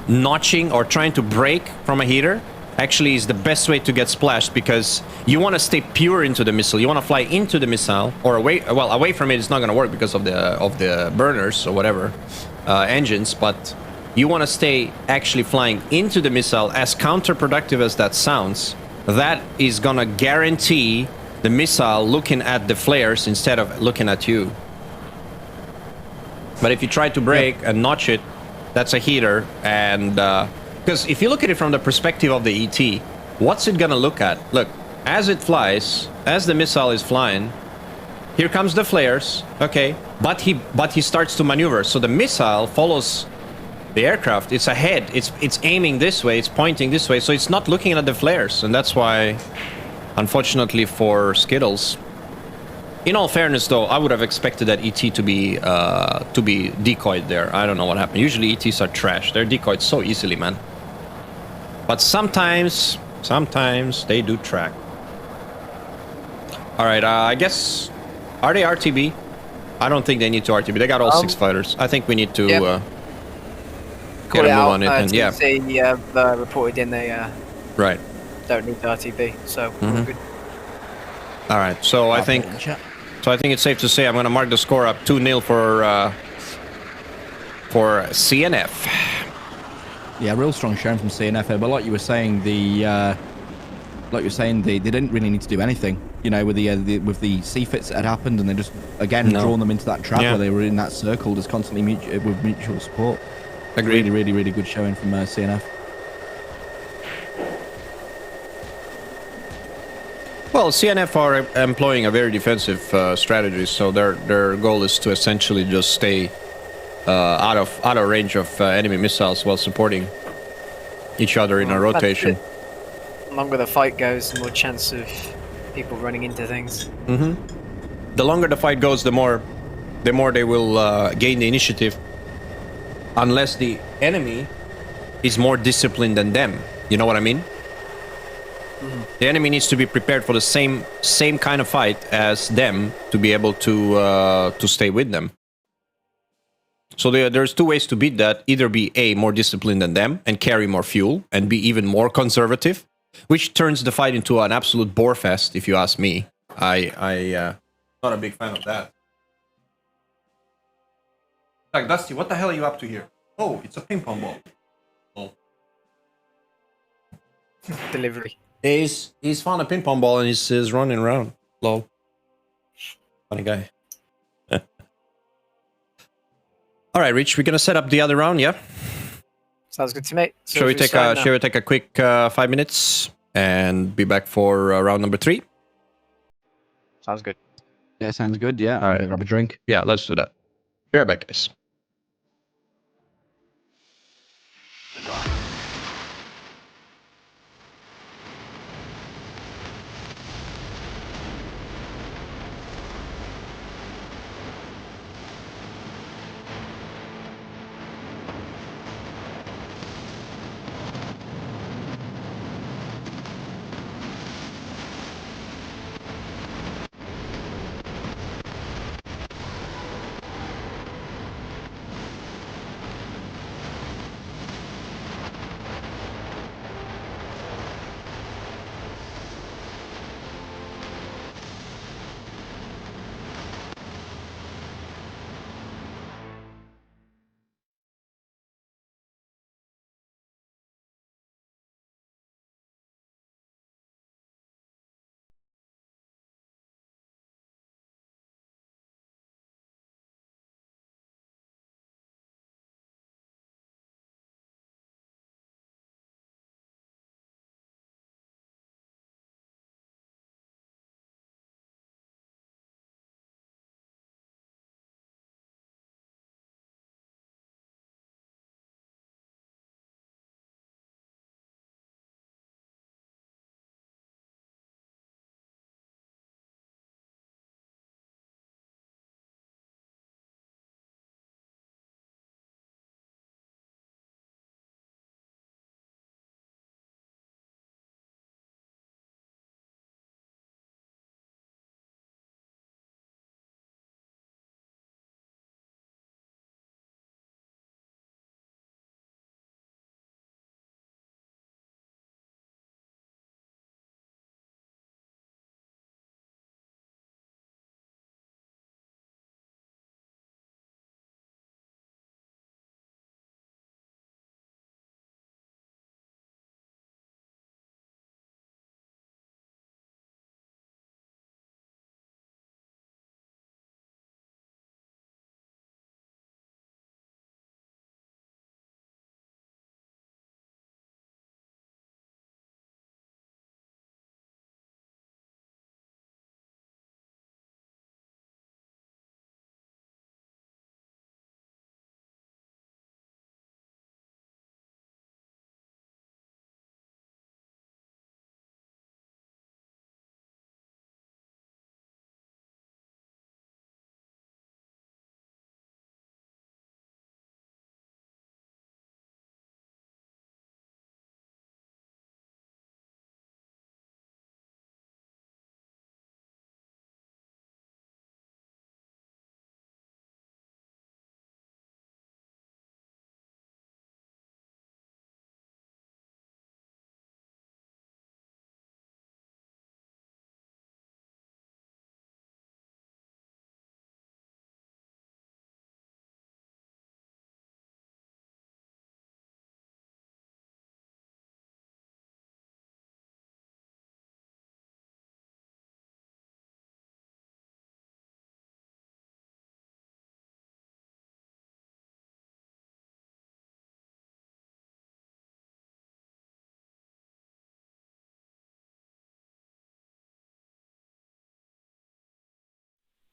S1: notching or trying to break from a heater actually is the best way to get splashed, because you want to stay pure into the missile. You want to fly into the missile or away. Well, away from it, it's not going to work because of the burners or whatever engines. But you want to stay actually flying into the missile. As counterproductive as that sounds, that is gonna guarantee the missile looking at the flares instead of looking at you. But if you try to break and notch it, that's a heater. And because if you look at it from the perspective of the ET, what's it gonna look at? Look, as it flies, as the missile is flying, here comes the flares. Okay, but he starts to maneuver, so the missile follows the aircraft. It's ahead. It's aiming this way. It's pointing this way. So it's not looking at the flares, and that's why, unfortunately for Skittles. In all fairness, though, I would have expected that ET to be decoyed there. I don't know what happened. Usually ETs are trash. They're decoyed so easily, man. But sometimes they do track. All right. I guess, are they RTB? I don't think they need to RTB. They got all 6 fighters. I think we need to.
S4: Yep.
S1: Get a move on it, and yeah.
S4: TMC reported in they
S1: right.
S4: don't need RTB, so we're good.
S1: All right. So I think it's safe to say I'm going to mark the score up 2-0 for CNF.
S2: Yeah, real strong showing from CNF here. But like you were saying, they didn't really need to do anything. You know, with the C-fits that had happened, and they just again drawn them into that trap where they were in that circle, just constantly with mutual support.
S1: Agreed.
S2: Really, really, really good showing from CNF.
S1: Well, CNF are employing a very defensive strategy, so their goal is to essentially just stay out of range of enemy missiles while supporting each other in a rotation.
S4: The longer the fight goes, the more chance of people running into things.
S1: The longer the fight goes, the more they will gain the initiative, unless the enemy is more disciplined than them. You know what I mean? The enemy needs to be prepared for the same kind of fight as them to be able to stay with them. So there's two ways to beat that. Either be A, more disciplined than them and carry more fuel, and be even more conservative, which turns the fight into an absolute bore fest, if you ask me. I not a big fan of that. Like, Dusty, what the hell are you up to here? Oh, it's a ping pong ball. Oh.
S4: Delivery.
S1: He's found a ping pong ball and he's running around. Lol. Funny guy. All right, Rich, we're gonna set up the other round, yeah?
S4: Sounds good to me. So
S1: Shall we take a quick 5 minutes and be back for round number 3?
S4: Sounds good.
S2: Yeah, sounds good. Yeah,
S1: All right.
S2: grab a drink.
S1: Yeah, let's do that. Be right back, guys.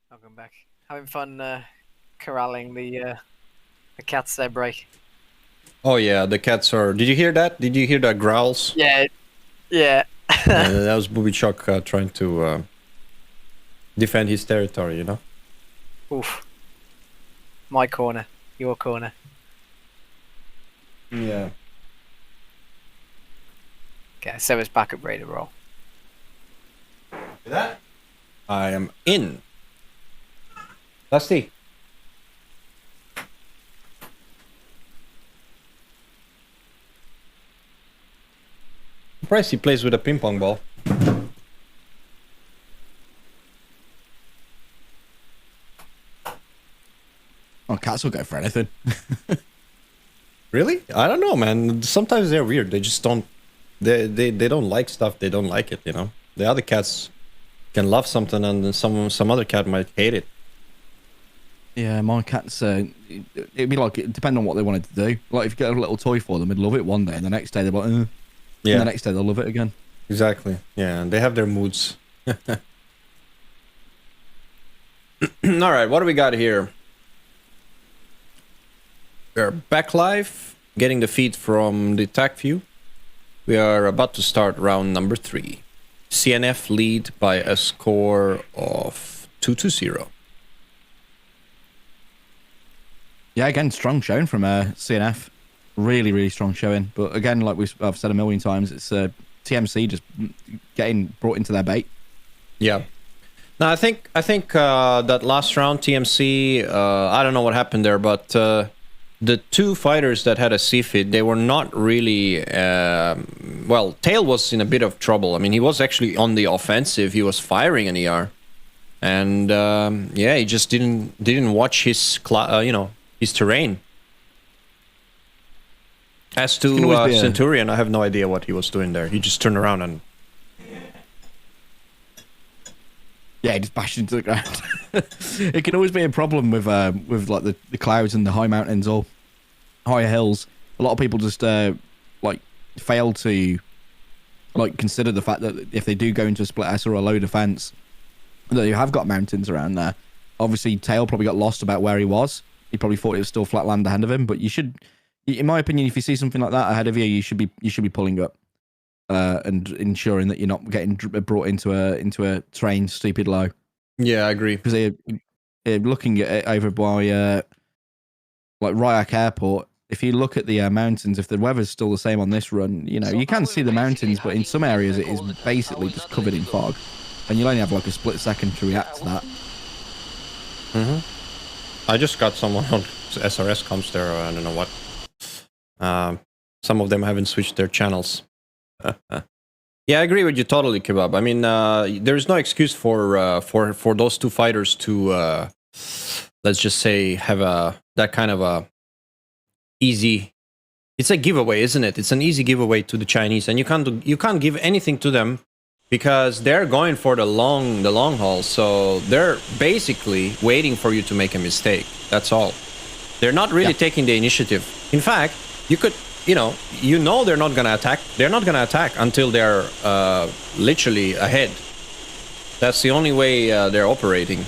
S4: Welcome back. Having fun corralling the cats there, break.
S1: Oh yeah, the cats are. Did you hear that? Did you hear the growls?
S4: Yeah, yeah.
S1: Yeah, that was Booby Chuck trying to defend his territory. You know.
S4: Oof. My corner, your corner.
S1: Yeah.
S4: Okay, so it's back at Raider roll.
S1: That I am in. Dusty. Surprised he plays with a ping pong ball.
S2: Oh, cats will go for anything.
S1: Really? I don't know, man. Sometimes they're weird. They just don't. They don't like stuff. They don't like it. You know. The other cats can love something, and then some other cat might hate it.
S2: Yeah, my cats. It'd be like it depend on what they wanted to do. Like if you get a little toy for them, they'd love it one day, and the next day they're like,
S1: Yeah.
S2: And the next day they'll love it again.
S1: Exactly. Yeah, and they have their moods. All right, what do we got here? We are back live, getting the feed from the attack view. We are about to start round number 3. CNF lead by a score of 2-0.
S2: Yeah, again, strong showing from CNF. Really, really strong showing. But again, like I've said a million times, it's TMC just getting brought into their bait.
S1: Yeah. Now I think that last round TMC, I don't know what happened there, but the two fighters that had a C-Fit, they were not really... well, Tail was in a bit of trouble. I mean, he was actually on the offensive. He was firing an ER. And, yeah, he just didn't watch his, his terrain. As to Centurion, I have no idea what he was doing there. He just turned around and...
S2: Yeah, he just bashed into the ground. It can always be a problem with like the clouds and the high mountains or higher hills. A lot of people just like fail to like consider the fact that if they do go into a split S or a low defense, that you have got mountains around there. Obviously, Tail probably got lost about where he was. He probably thought it was still flat land ahead of him. But you should, in my opinion, if you see something like that ahead of you, you should be pulling up. And ensuring that you're not getting brought into a train stupid low.
S1: Yeah, I agree.
S2: Because they're looking at it over by like Ryak Airport. If you look at the mountains, if the weather's still the same on this run, you know you can see the mountains, but in some areas it is basically just covered in fog, and you'll only have like a split second to react to that.
S1: I just got someone on SRS comms there. I don't know what. Some of them haven't switched their channels. Yeah, I agree with you totally, Kebab. I mean, there's no excuse for those two fighters to, let's just say, have that kind of a easy. It's a giveaway, isn't it? It's an easy giveaway to the Chinese, and you can't give anything to them because they're going for the long haul. So they're basically waiting for you to make a mistake. That's all. They're not really taking the initiative. In fact, you could. You know they're not gonna attack. They're not gonna attack until they're literally ahead. That's the only way they're operating.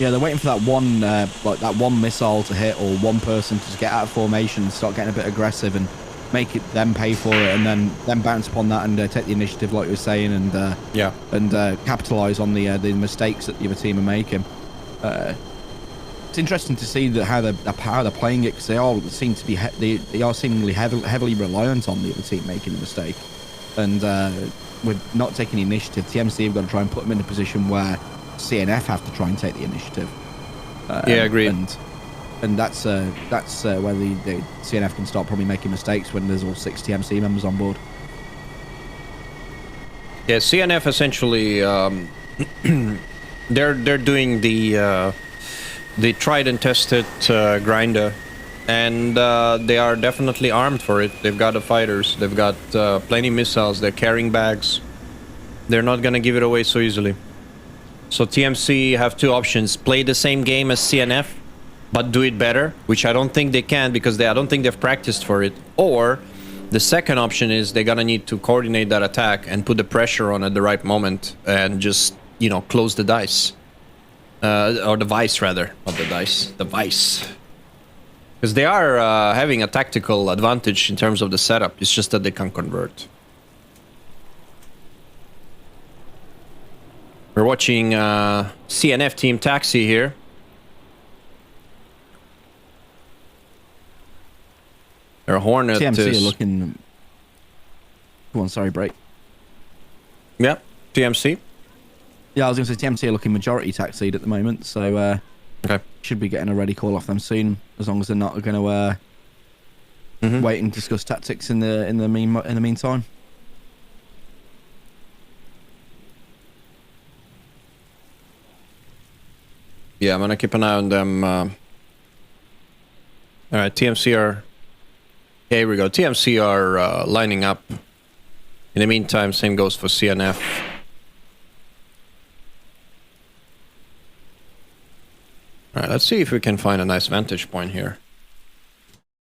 S2: Yeah, they're waiting for that one, like that one missile to hit, or one person to get out of formation and start getting a bit aggressive and make it them pay for it, and then bounce upon that and take the initiative, like you were saying, and capitalize on the mistakes that the other team are making. It's interesting to see that how they're playing it, because they all seem to be they are seemingly heavily reliant on the other team making a mistake, and with not taking the initiative, TMC have got to try and put them in a position where CNF have to try and take the initiative.
S1: Yeah, agreed.
S2: And that's where the CNF can start probably making mistakes when there's all 6 TMC members on board.
S1: Yeah, CNF essentially they're doing the tried and tested grinder, and they are definitely armed for it. They've got the fighters, they've got plenty missiles, they're carrying bags. They're not gonna give it away so easily. So TMC have two options: play the same game as CNF, but do it better, which I don't think they can because I don't think they've practiced for it. Or the second option is they're gonna need to coordinate that attack and put the pressure on at the right moment and just, close the dice. Or the Vice, rather. Not the Dice. The Vice. Because they are having a tactical advantage in terms of the setup. It's just that they can convert. We're watching CNF Team Taxi here. Their Hornet
S2: TMC
S1: is...
S2: are looking... Go on, sorry, break.
S1: Yeah, TMC.
S2: Yeah, I was going to say TMC are looking majority taxied at the moment, so
S1: Okay.
S2: should be getting a ready call off them soon, as long as they're not going to wait and discuss tactics in the meantime.
S1: Yeah, I'm gonna keep an eye on them. All right, TMC are... Yeah, here we go. TMC are lining up. In the meantime, same goes for CNF. All right, let's see if we can find a nice vantage point here.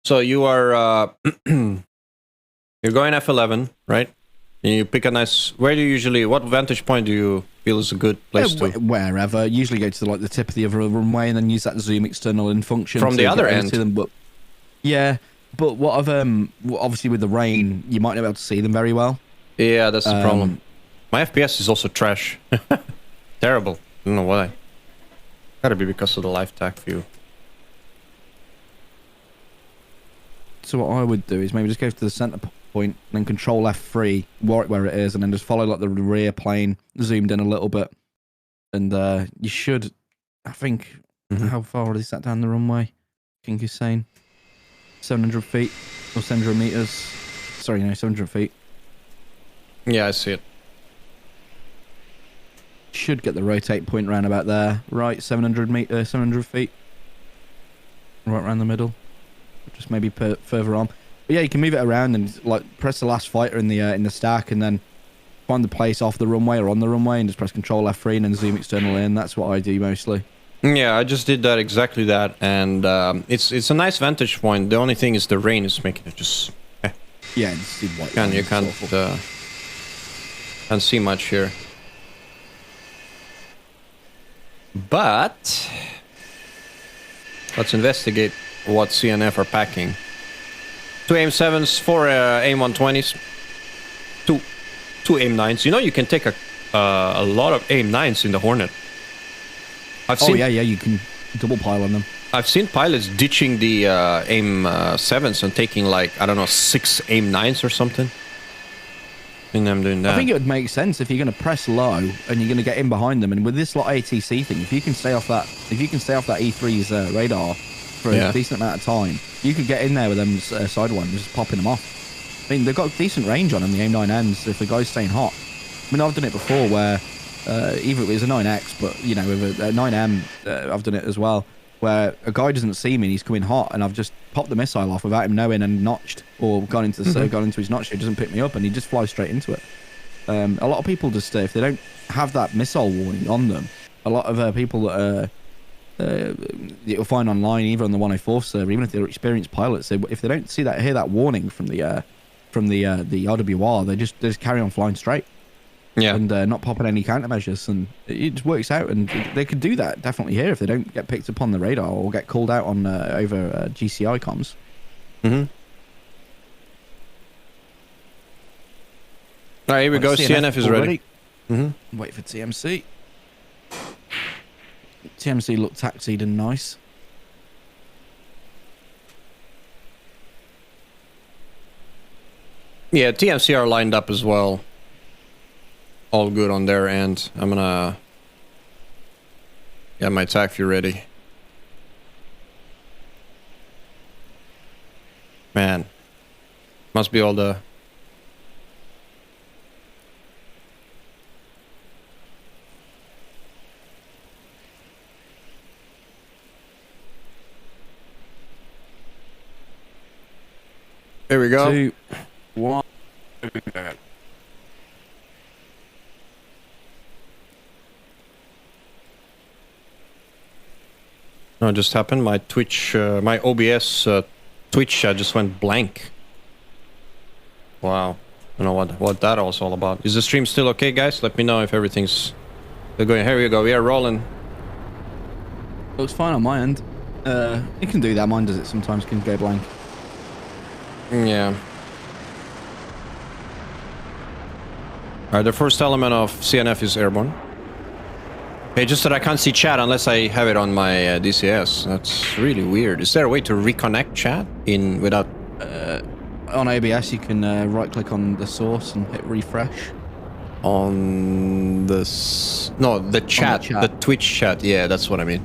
S1: So you are... you're going F11, right? And you pick a nice... Where do you usually... What vantage point do you feel is a good place to...
S2: Wherever. Usually go to the tip of the other runway and then use that zoom external in function.
S1: From the other end?
S2: Them, but, yeah, but what I've... obviously with the rain, you might not be able to see them very well.
S1: Yeah, that's the problem. My FPS is also trash. Terrible. I don't know why. Gotta be because of the live tac view.
S2: So what I would do is maybe just go to the center point, then control F3, mark where it is, and then just follow like the rear plane, zoomed in a little bit. And you should, I think, how far is that down the runway? I think he's saying 700 feet or 700 meters. Sorry, no, 700 feet.
S1: Yeah, I see it.
S2: Should get the rotate point round about there. Right, 700 feet. Right around the middle. Just maybe further on. But yeah, you can move it around and like press the last fighter in the stack and then find the place off the runway or on the runway and just press Control F3 and then zoom external in. That's what I do mostly.
S1: Yeah, I just did that, exactly that, and it's a nice vantage point. The only thing is the rain is making it just...
S2: Yeah, it's white.
S1: You can't see much here. But let's investigate what CNF are packing. 2 AIM-7s, 4 AIM-120s, 2 AIM-9s. You know, you can take a lot of AIM-9s in the Hornet.
S2: Yeah, you can double pile on them.
S1: I've seen pilots ditching the AIM-7s and taking like, I don't know, 6 AIM-9s or something. I think I'm doing that.
S2: I think it would make sense if you're going to press low and you're going to get in behind them. And with this like ATC thing, if you can stay off that E3's radar for a decent amount of time, you could get in there with them sidewinders, just popping them off. I mean, they've got decent range on them, the AIM-9Ns, if the guy's staying hot. I mean, I've done it before where either it was a 9X, but you know, with a 9M, I've done it as well, where a guy doesn't see me and he's coming hot, and I've just popped the missile off without him knowing and notched, or gone into his notch, he doesn't pick me up, and he just flies straight into it. A lot of people just, if they don't have that missile warning on them, a lot of people that you'll find online, either on the 104 server, even if they're experienced pilots, if they don't hear that warning from the RWR, they just carry on flying straight. Yeah, and not popping any countermeasures, and it just works out. And they could do that definitely here if they don't get picked up on the radar or get called out on over GCI comms.
S1: All right, here we go. CNF is ready.
S2: Wait for TMC. TMC looked taxied and nice.
S1: Yeah, TMC are lined up as well. All good on their end. I'm gonna get my TAC view ready. Man, must be all the... Here we go.
S2: 2, 1.
S1: No, it just happened. My Twitch, my OBS Twitch just went blank. Wow. I don't know what that was all about. Is the stream still okay, guys? Let me know if everything's going. Here we go. We are rolling.
S2: Looks fine on my end. It can do that. Mine does it sometimes. Can go blank.
S1: Yeah. Alright, the first element of CNF is airborne. Hey, just that I can't see chat unless I have it on my DCS. That's really weird. Is there a way to reconnect chat in without...
S2: On ABS, you can right-click on the source and hit refresh.
S1: On this... No, the chat. The Twitch chat. Yeah, that's what I mean.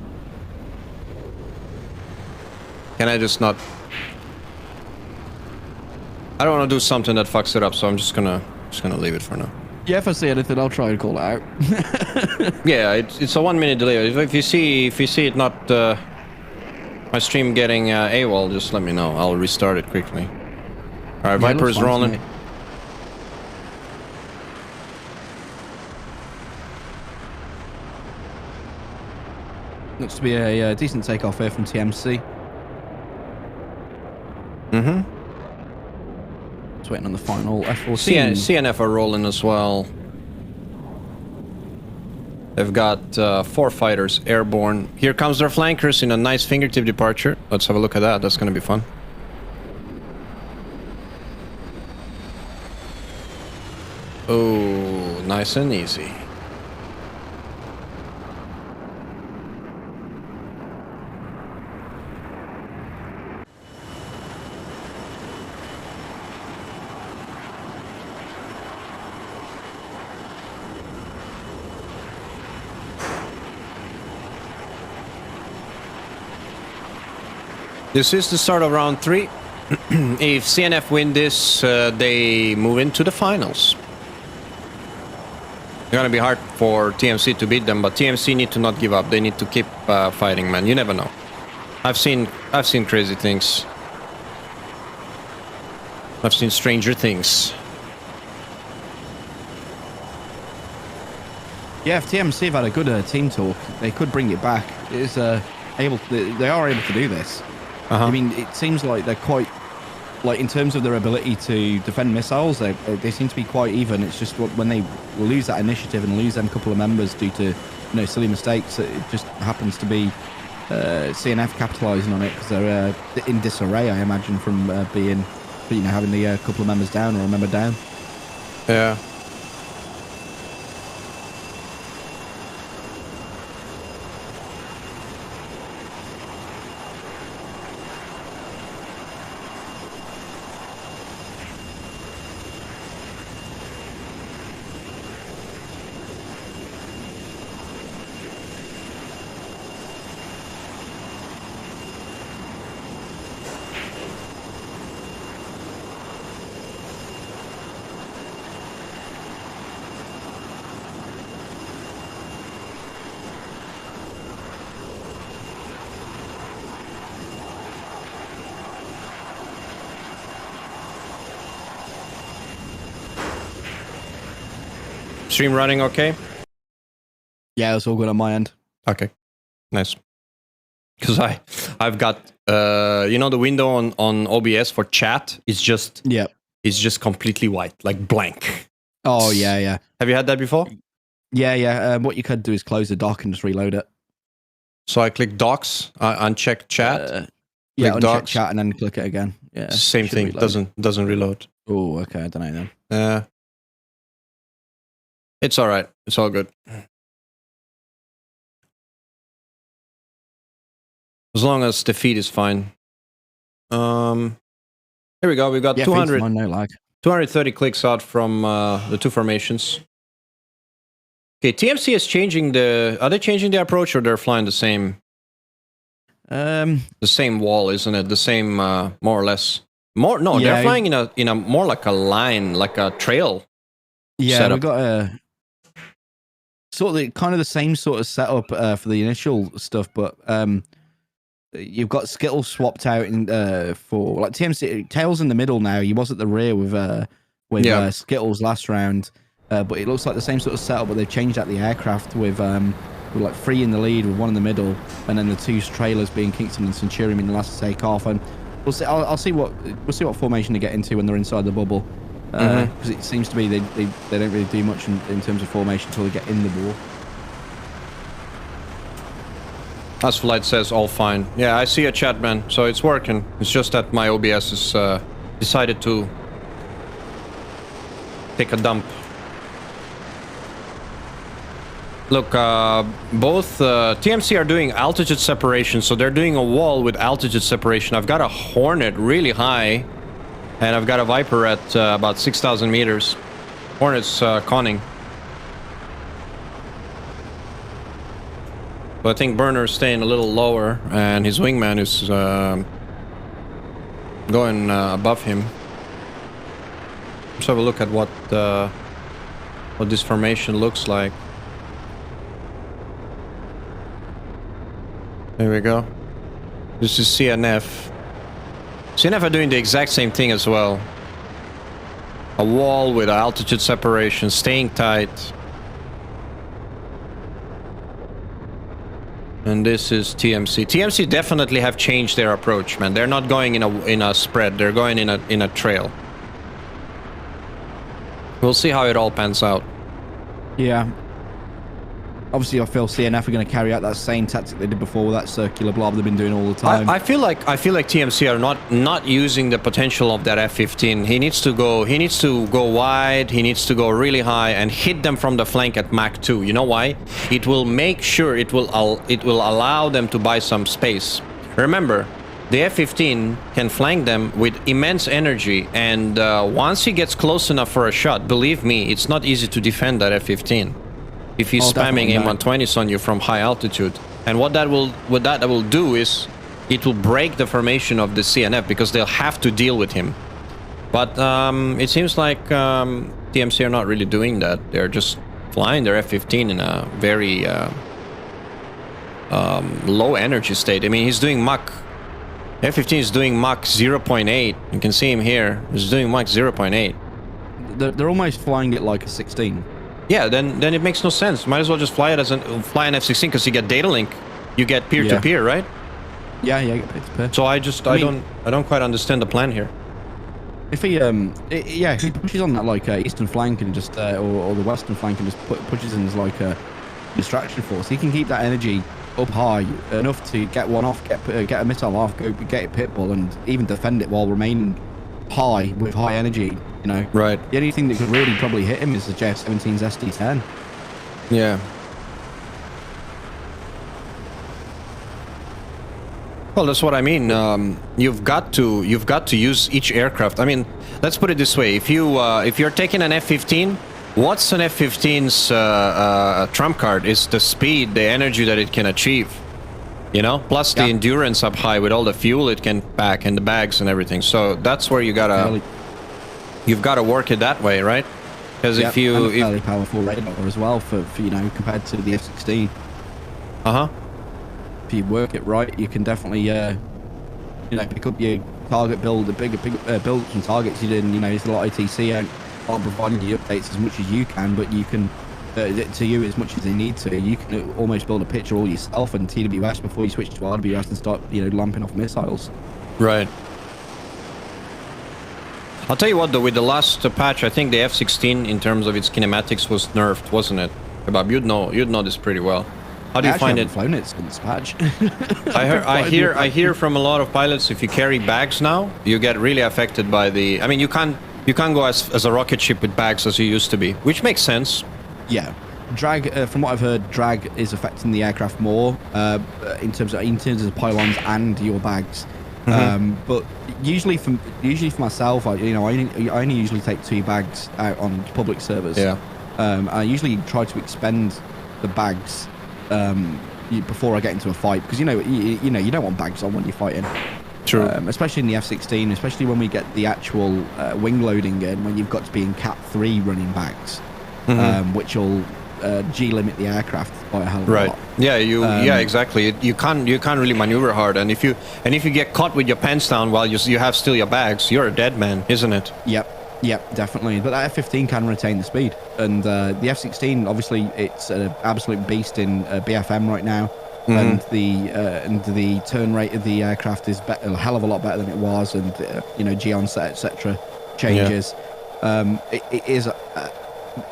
S1: Can I just not... I don't want to do something that fucks it up, so I'm just gonna leave it for now.
S2: Yeah, if I see anything, I'll try and call it out.
S1: Yeah, it's a 1 minute delay. If you see it not my stream getting AWOL, just let me know. I'll restart it quickly. All right,
S2: Yeah,
S1: Viper's rolling.
S2: Looks to be a decent takeoff here from TMC.
S1: Mm-hmm.
S2: Just waiting on the final F-14.
S1: CNF are rolling as well. They've got 4 fighters airborne. Here comes their flankers in a nice fingertip departure. Let's have a look at that. That's going to be fun. Oh, nice and easy. This is the start of round 3. If CNF win this, they move into the finals. It's gonna be hard for TMC to beat them, but TMC need to not give up. They need to keep fighting, man. You never know. I've seen crazy things. I've seen stranger things.
S2: Yeah, if TMC have had a good team talk, they could bring it back. It is they are able to do this. I mean, it seems like they're quite, like in terms of their ability to defend missiles, they seem to be quite even. It's just when they lose that initiative and lose them couple of members due to silly mistakes, it just happens to be CNF capitalising on it because they're in disarray, I imagine, from being, having the couple of members down or a member down.
S1: Yeah. Stream running okay?
S2: Yeah, it's all good on my end.
S1: Okay, nice. Because I've got the window on OBS for chat is just completely white, like blank.
S2: Oh yeah.
S1: Have you had that before?
S2: Yeah. What you could do is close the dock and just reload it.
S1: So I click docs, uncheck chat.
S2: Yeah, uncheck
S1: docs.
S2: chat and then click it again. Yeah,
S1: same thing.
S2: Reload.
S1: Doesn't reload.
S2: Oh, okay. I don't know then.
S1: It's all right. It's all good. As long as the feed is fine. Here we go. We've got 230 clicks out from the 2 formations. Okay, TMC is changing are they changing the approach or they're flying the same? The same wall, isn't it? The same, more or less. They're flying in a more like a line, like a trail.
S2: Yeah,
S1: setup.
S2: we've got a sort of kind of the same sort of setup for the initial stuff, but you've got Skittles swapped out in for like TMC. Tails in the middle now. He was at the rear with Skittles last round, but it looks like the same sort of setup, but they've changed out the aircraft with like 3 in the lead with 1 in the middle, and then the 2 trailers being Kingston and Centurion being the last to take off. And we'll see. We'll see what formation they get into when they're inside the bubble. Because it seems to be they don't really do much in terms of formation until they get in the ball.
S1: As Flight says, all fine. Yeah, I see a chat, man. So it's working. It's just that my OBS has decided to take a dump. Look, both TMC are doing altitude separation, so they're doing a wall with altitude separation. I've got a Hornet really high, and I've got a Viper at about 6,000 meters. Hornet's conning. But I think Burner's staying a little lower, and his wingman is going above him. Let's have a look at what this formation looks like. There we go. This is CNF. CNF are doing the exact same thing as well. A wall with altitude separation, staying tight. And this is TMC. TMC definitely have changed their approach, man. They're not going in a spread. They're going in a trail. We'll see how it all pans out.
S2: Yeah. Obviously, I feel CNF are going to carry out that same tactic they did before with that circular blob they've been doing all the time.
S1: I feel like TMC are not using the potential of that F-15. He needs to go wide. He needs to go really high and hit them from the flank at Mach 2. You know why? It will make sure it will allow them to buy some space. Remember, the F-15 can flank them with immense energy, and once he gets close enough for a shot, believe me, it's not easy to defend that F-15. If he's spamming M120s on you from high altitude. And what that will do is it will break the formation of the CNF because they'll have to deal with him. But it seems like TMC are not really doing that. They're just flying their F-15 in a very low energy state. I mean, he's doing Mach... F-15 is doing Mach 0.8. You can see him here. He's doing Mach 0.8.
S2: They're almost flying it like a 16.
S1: Yeah, then it makes no sense. Might as well just fly it as fly an F-16 because you get data link, you get peer to peer, right?
S2: Yeah, you get peer to peer.
S1: So I don't quite understand the plan here.
S2: If he if he pushes on that like eastern flank and just or the western flank and just pushes in as like a distraction force, he can keep that energy up high enough to get one off, get a missile off, get it pitbull, and even defend it while remaining high with high energy. You know,
S1: right?
S2: The only thing that could really probably hit him is the JF-17's SD-10.
S1: Yeah. Well, that's what I mean. You've got to use each aircraft. I mean, let's put it this way: if you're taking an F-15, what's an F-15's trump card? Is the speed, the energy that it can achieve. You know, plus the endurance up high with all the fuel it can pack and the bags and everything. So that's where you gotta. You've got to work it that way, right? Because if you...
S2: And a fairly powerful radar as well for, you know, compared to the F-16.
S1: Uh-huh.
S2: If you work it right, you can definitely, you know, pick up your target build, the bigger build some targets you did, and, you know, there's a lot of ITC out on providing you updates as much as you can, but you can, to you as much as they need to, you can almost build a picture all yourself and TWS before you switch to RWS and start, you know, lamping off missiles.
S1: Right. I'll tell you what, though, with the last patch, I think the F-16, in terms of its kinematics, was nerfed, wasn't it? Kebab, you'd know this pretty well. How do you find it?
S2: Flown it since patch.
S1: I hear from a lot of pilots, if you carry bags now, you get really affected by the... I mean, you can't go as a rocket ship with bags as you used to be, which makes sense.
S2: Yeah. Drag, from what I've heard, drag is affecting the aircraft more in terms of pylons and your bags. But usually for myself, I only usually take 2 bags out on public servers. Yeah. I usually try to expend the bags before I get into a fight, because you don't want bags on when you're fighting.
S1: True.
S2: Especially in the F-16, especially when we get the actual wing loading in, when you've got to be in Cat 3 running bags, which will G-limit the aircraft by a hell of a lot.
S1: Yeah, yeah, exactly. You can't really maneuver hard, and if you get caught with your pants down while you have still your bags, you're a dead man, isn't it?
S2: Yep, definitely. But that F-15 can retain the speed, and the F-16, obviously, it's an absolute beast in BFM right now, and the turn rate of the aircraft is a hell of a lot better than it was, and you know, G-onset, etc. changes. It is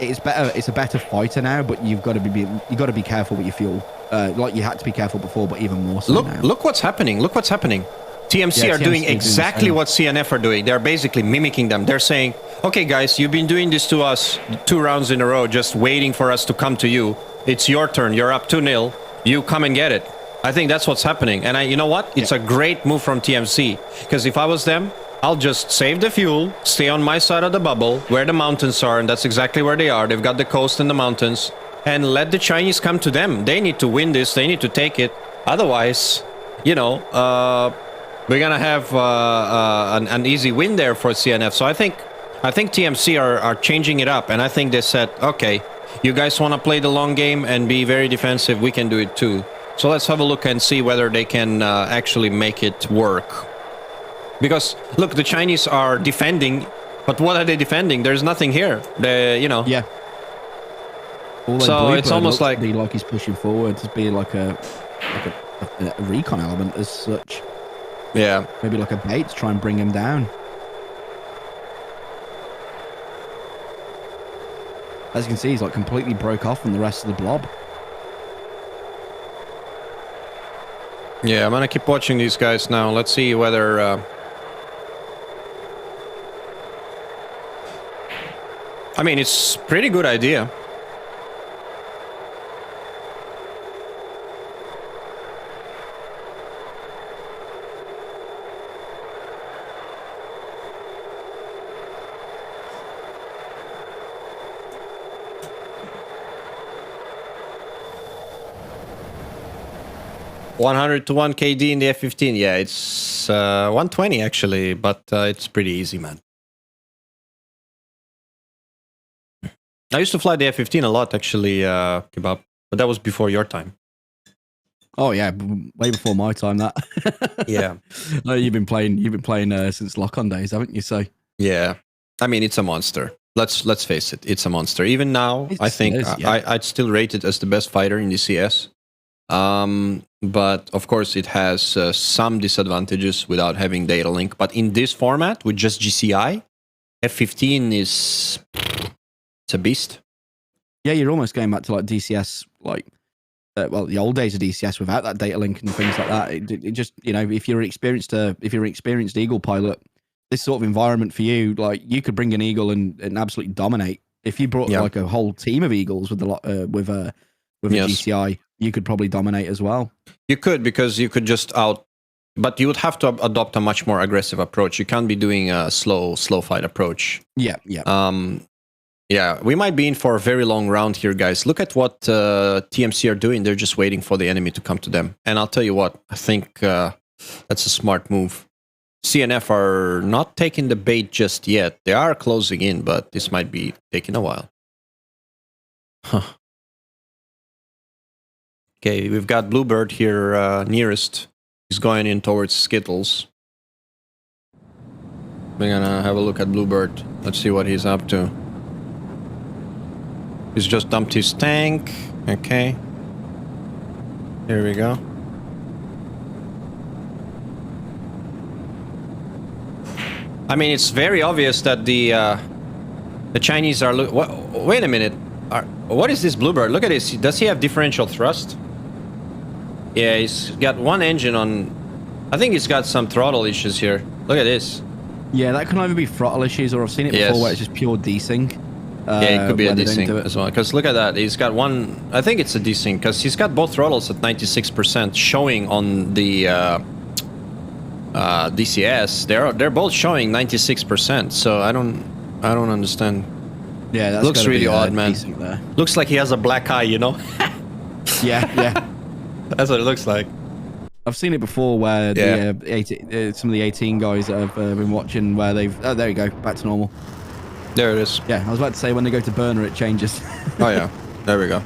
S2: it's better. It's a better fighter now, but you've got to be careful with your fuel. Like you had to be careful before, but even more so now.
S1: Look what's happening. Look what's happening. TMC are doing exactly what CNF are doing. They're basically mimicking them. They're saying, okay, guys, you've been doing this to us 2 rounds in a row, just waiting for us to come to you. It's your turn. You're up 2-0. You come and get it. I think that's what's happening. And you know what? It's a great move from TMC. Because if I was them, I'll just save the fuel, stay on my side of the bubble, where the mountains are, and that's exactly where they are. They've got the coast and the mountains. And let the Chinese come to them. They need to win this. They need to take it. Otherwise, you know, we're gonna have an easy win there for CNF. So I think TMC are changing it up, and I think they said, okay, you guys want to play the long game and be very defensive, we can do it too. So let's have a look and see whether they can actually make it work. Because look, the Chinese are defending, but what are they defending? There's nothing here. They, you know.
S2: Yeah.
S1: So it's almost like
S2: he's pushing forward to be like a recon element as such.
S1: Yeah.
S2: Maybe like a bait to try and bring him down. As you can see, he's like completely broke off from the rest of the blob.
S1: Yeah, I'm gonna keep watching these guys now. Let's see whether... I mean, it's a pretty good idea. $100 to 1 KD in the F-15. Yeah, it's 120 actually, but it's pretty easy, man. I used to fly the F-15 a lot, actually, Kebab, but that was before your time.
S2: Oh yeah, way before my time. That.
S1: Yeah.
S2: You've been playing since lock-on days, haven't you? So. Yeah.
S1: I mean, it's a monster. Let's face it, it's a monster. Even now, I think I'd still rate it as the best fighter in the CS. But of course, it has some disadvantages without having data link. But in this format, with just GCI, F-15 is it's a beast.
S2: Yeah, you're almost going back to like DCS, like well, the old days of DCS without that data link and things like that. It just, you know, if you're an experienced Eagle pilot, this sort of environment for you, like you could bring an Eagle and absolutely dominate. If you brought like a whole team of Eagles with a GCI, you could probably dominate as well.
S1: You could, because you could just but you would have to adopt a much more aggressive approach. You can't be doing a slow fight approach.
S2: Yeah.
S1: Yeah, we might be in for a very long round here, guys. Look at what TMC are doing. They're just waiting for the enemy to come to them. And I'll tell you what, I think that's a smart move. CNF are not taking the bait just yet. They are closing in, but this might be taking a while. Huh. Okay, we've got Bluebird here nearest. He's going in towards Skittles. We're gonna have a look at Bluebird. Let's see what he's up to. He's just dumped his tank. Okay. Here we go. I mean, it's very obvious that the Chinese are... Wait a minute. What is this Bluebird? Look at this. Does he have differential thrust? Yeah, he's got one engine on... I think he's got some throttle issues here. Look at this.
S2: Yeah, that can either be throttle issues, or I've seen it before where it's just pure desync.
S1: Yeah, it could be a desync as well. Because look at that. He's got one... I think it's a desync, because he's got both throttles at 96% showing on the DCS. They're both showing 96%, so I don't understand.
S2: Yeah, that
S1: looks really odd, man.
S2: There.
S1: Looks like he has a black eye, you know?
S2: Yeah.
S1: That's what it looks like.
S2: I've seen it before where some of the 18 guys that have been watching where they've... Oh, there you go. Back to normal.
S1: There it is.
S2: Yeah, I was about to say when they go to burner, it changes.
S1: Oh, yeah. There we go.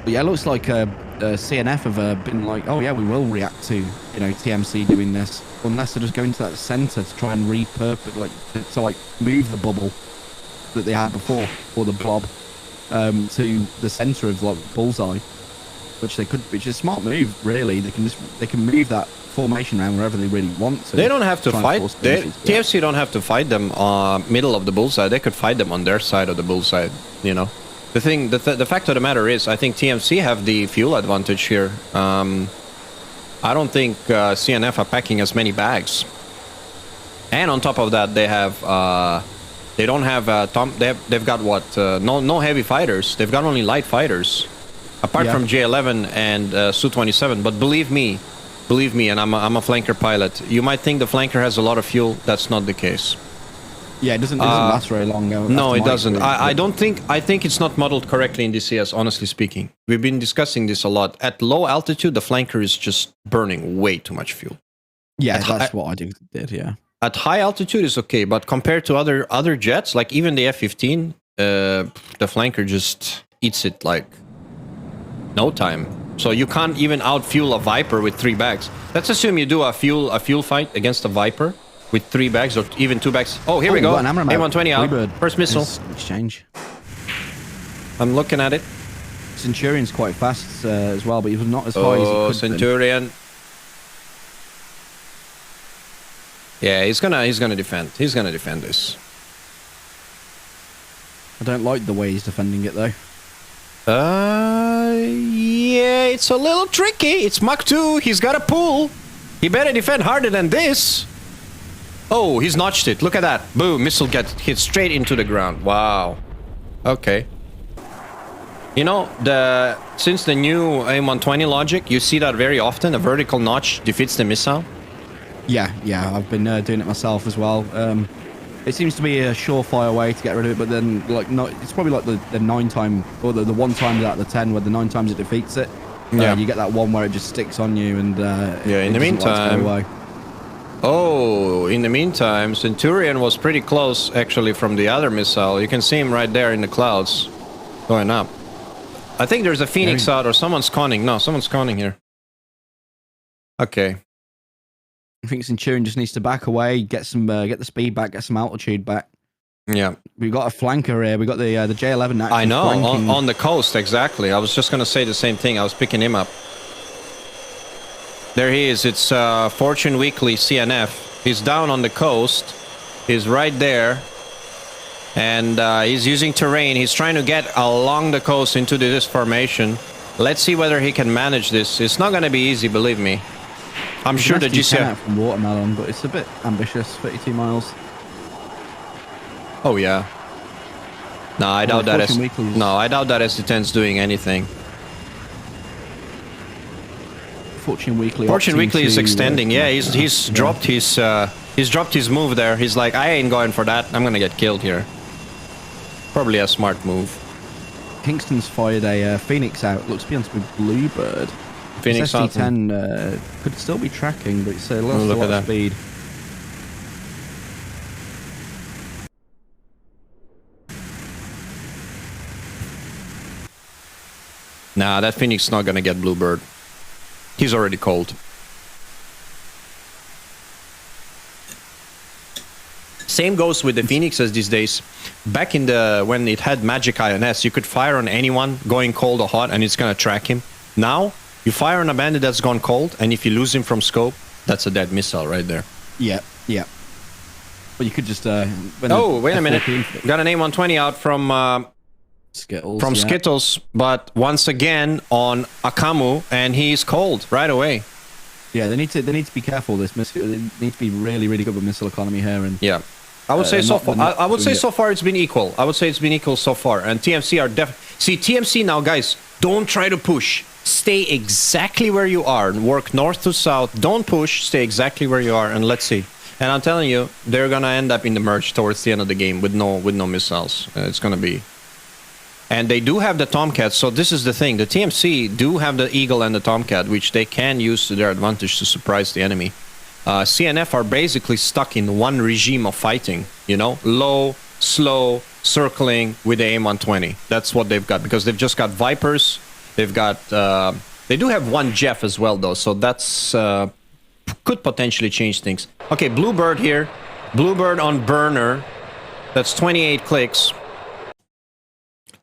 S2: But yeah, it looks like CNF have been like, oh yeah, we will react to, you know, TMC doing this, unless they're just going to that center to try and repurpose, like to move the bubble that they had before, or the blob, to the center of like bullseye. which is a smart move. Really, they can move that formation around wherever they really want to.
S1: They don't have to
S2: Try and
S1: fight.
S2: force the misses, yeah.
S1: TFC don't have to fight them middle of the bullseye. They could fight them on their side of the bullseye. You know, the fact of the matter is, I think TMC have the fuel advantage here. I don't think CNF are packing as many bags, and on top of that, they have they don't have they've got what no heavy fighters. They've got only light fighters, apart from J11 and Su-27. But believe me, and I'm a flanker pilot. You might think the flanker has a lot of fuel. That's not the case.
S2: Yeah, it doesn't last very long.
S1: No, it doesn't. I don't think. I think it's not modeled correctly in DCS. Honestly speaking, we've been discussing this a lot. At low altitude, the flanker is just burning way too much fuel.
S2: Yeah, that's what I did. Yeah.
S1: At high altitude is okay, but compared to other jets, like even the F-15, the flanker just eats it like no time. So you can't even outfuel a Viper with 3 bags. Let's assume you do a fuel fight against a Viper with 3 bags or even 2 bags. Oh, here we go. A120 out. First missile.
S2: Exchange.
S1: I'm looking at it.
S2: Centurion's quite fast as well, but he was not as high as he could
S1: Centurion. Yeah, he's gonna defend. He's gonna defend this.
S2: I don't like the way he's defending it though.
S1: Yeah, it's a little tricky. It's Mach 2. He's got a pull. He better defend harder than this. Oh, he's notched it. Look at that. Boom, missile gets hit straight into the ground. Wow. Okay. You know, since the new AIM-120 logic, you see that very often. A vertical notch defeats the missile.
S2: Yeah, I've been doing it myself as well. It seems to be a surefire way to get rid of it, but then it's probably like the 9 time or the 1 time out of the 10 where the 9 times it defeats it. Yeah, you get that one where it just sticks on you, and
S1: yeah. In the meantime, in the meantime, Centurion was pretty close actually from the other missile. You can see him right there in the clouds, going up. I think there's a Phoenix out, or someone's conning. No, someone's conning here. Okay.
S2: I think Centurion just needs to back away, get the speed back, get some altitude back.
S1: Yeah,
S2: we've got a flanker here. We got the J11.
S1: I know on the coast exactly. I was just gonna say the same thing. I was picking him up. There he is. It's Fortune Weekly CNF. He's down on the coast. He's right there, and he's using terrain. He's trying to get along the coast into this formation. Let's see whether he can manage this. It's not gonna be easy, believe me. I'm sure the GCR
S2: from Watermelon, but it's a bit ambitious. 32 miles.
S1: Oh yeah. No, I doubt that. I doubt that SC10's doing anything.
S2: Fortune Weekly.
S1: Fortune Weekly is extending. Yeah, he's dropped his move there. He's like, I ain't going for that. I'm gonna get killed here. Probably a smart move.
S2: Kingston's fired a Phoenix out. Looks to be on to be Bluebird.
S1: Phoenix
S2: SC10 could still be tracking, but it's lost a lot of speed.
S1: Nah, that Phoenix is not gonna get Bluebird. He's already cold. Same goes with the Phoenixes these days. Back in when it had Magic INS, you could fire on anyone going cold or hot, and it's gonna track him. Now, you fire on a bandit that's gone cold, and if you lose him from scope, that's a dead missile right there.
S2: Yeah. But you could just...
S1: oh, wait a minute. Got an AIM-120 out from...
S2: Skittles.
S1: Skittles, but once again on Akamu, and he's cold right away.
S2: Yeah, they need to be careful. They need to be really, really good with missile economy here. And
S1: yeah, I would say so far. I would say so far it's been equal. I would say it's been equal so far. And TMC are see TMC now, guys. Don't try to push. Stay exactly where you are and work north to south. Don't push. Stay exactly where you are, and let's see. And I'm telling you, they're gonna end up in the merge towards the end of the game with no missiles. It's gonna be. And they do have the Tomcat, so this is the thing. The TMC do have the Eagle and the Tomcat, which they can use to their advantage to surprise the enemy. CNF are basically stuck in one regime of fighting, you know? Low, slow, circling with the AIM-120. That's what they've got, because they've just got Vipers. They've got... they do have one Jeff as well, though, so that's... could potentially change things. Okay, Bluebird here. Bluebird on burner. That's 28 clicks.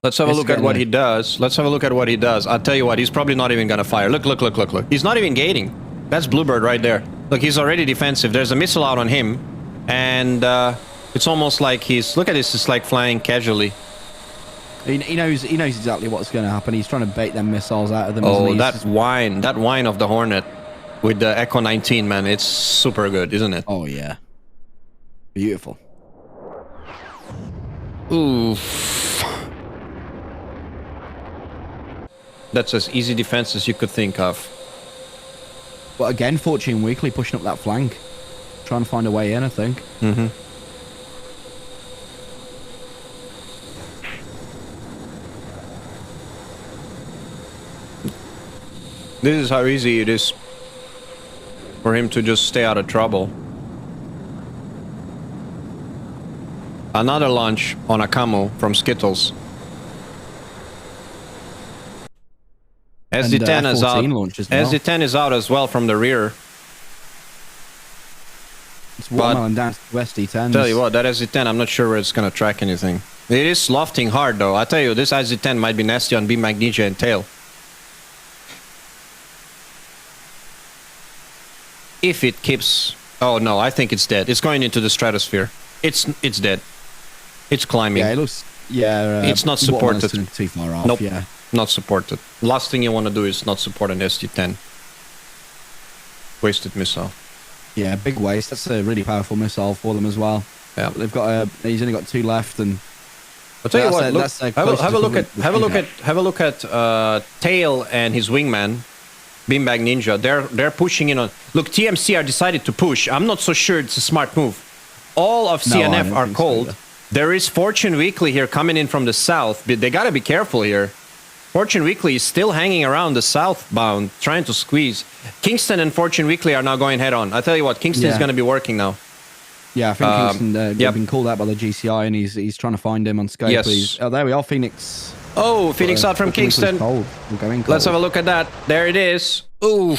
S1: Let's have a
S2: This
S1: look
S2: is
S1: at what
S2: gonna-
S1: he does. Let's have a look at what he does. I'll tell you what, he's probably not even going to fire. Look, look, look, look, look. He's not even gating. That's Bluebird right there. Look, he's already defensive. There's a missile out on him. And it's almost like he's... Look at this. It's like flying casually.
S2: He knows exactly what's going to happen. He's trying to bait them missiles out of them.
S1: Oh,
S2: isn't he?
S1: that whine of the Hornet with the Echo 19, man. It's super good, isn't it?
S2: Oh, yeah. Beautiful.
S1: Oof. That's as easy defense as you could think of.
S2: But again, Fortune Weekly pushing up that flank. Trying to find a way in, I think.
S1: Mm-hmm. This is how easy it is for him to just stay out of trouble. Another launch on a camo from Skittles. SD10 is out.
S2: F-14 launch as well.
S1: SD10 is out as well from the rear.
S2: It's watermelon down to SD10.
S1: Tell you what, that SD10, I'm not sure where it's gonna track anything. It is lofting hard though. I tell you, this SD10 might be nasty on beam magnesia and tail. If it keeps... Oh no, I think it's dead. It's going into the stratosphere. It's dead. It's climbing.
S2: Yeah, it looks... Yeah,
S1: it's not
S2: watermelon's
S1: supported.
S2: too far off,
S1: Nope.
S2: yeah.
S1: Not supported. Last thing you want to do is not support an SD10. Wasted missile.
S2: Yeah, big waste. That's a really powerful missile for them as well.
S1: Yeah.
S2: They've got he's only got 2 left, and
S1: I'll tell you
S2: That's
S1: what.
S2: a-
S1: Look,
S2: that's a
S1: have a look at
S2: closest
S1: have a look at Tail and his wingman, Beanbag Ninja. They're pushing in on. Look, TMC are decided to push. I'm not so sure it's a smart move. All of
S2: No, I
S1: CNF
S2: don't
S1: are
S2: think so
S1: cold.
S2: either.
S1: There is Fortune Weekly here coming in from the south, but they gotta be careful here. Fortune Weekly is still hanging around the southbound, trying to squeeze. Kingston and Fortune Weekly are now going head on. I tell you what, Kingston is
S2: Yeah.
S1: going to be working now.
S2: yeah, I think Kingston
S1: yep.
S2: they've been called out by the GCI, and he's trying to find him on scope.
S1: Yes.
S2: Oh, there we are, Phoenix.
S1: Oh, Phoenix out from
S2: Fortune Weekly's
S1: Kingston.
S2: cold. We're going cold.
S1: Let's have a look at that. There it is. Ooh.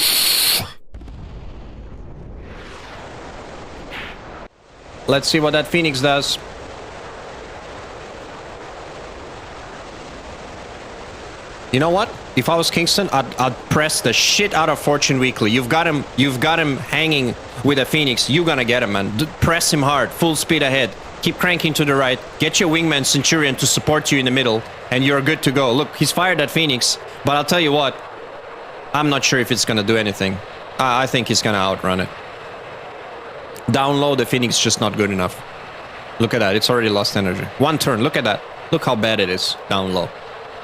S1: Let's see what that Phoenix does. You know what? If I was Kingston, I'd press the shit out of Fortune Weekly. You've got him hanging with a Phoenix. You're gonna get him, man. Press him hard, full speed ahead. Keep cranking to the right. Get your wingman Centurion to support you in the middle, and you're good to go. Look, he's fired at Phoenix, but I'll tell you what, I'm not sure if it's gonna do anything. I think he's gonna outrun it. Down low, the Phoenix is just not good enough. Look at that, it's already lost energy. One turn, look at that. Look how bad it is down low.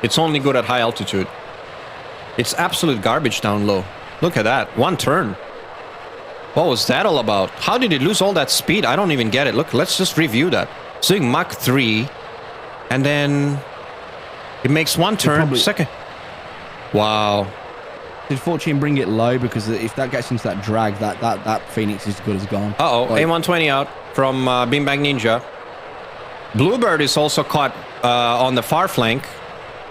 S1: It's only good at high altitude. It's absolute garbage down low. Look at that, one turn. What was that all about? How did it lose all that speed? I don't even get it. Look, let's just review that. It's doing Mach 3, and then it makes one turn,
S2: probably-
S1: second. Wow.
S2: Did Fortune bring it low? Because if that gets into that drag, that Phoenix is as good as gone.
S1: Uh-oh,
S2: Like-
S1: A120 out from Beanbag Ninja. Bluebird is also caught on the far flank.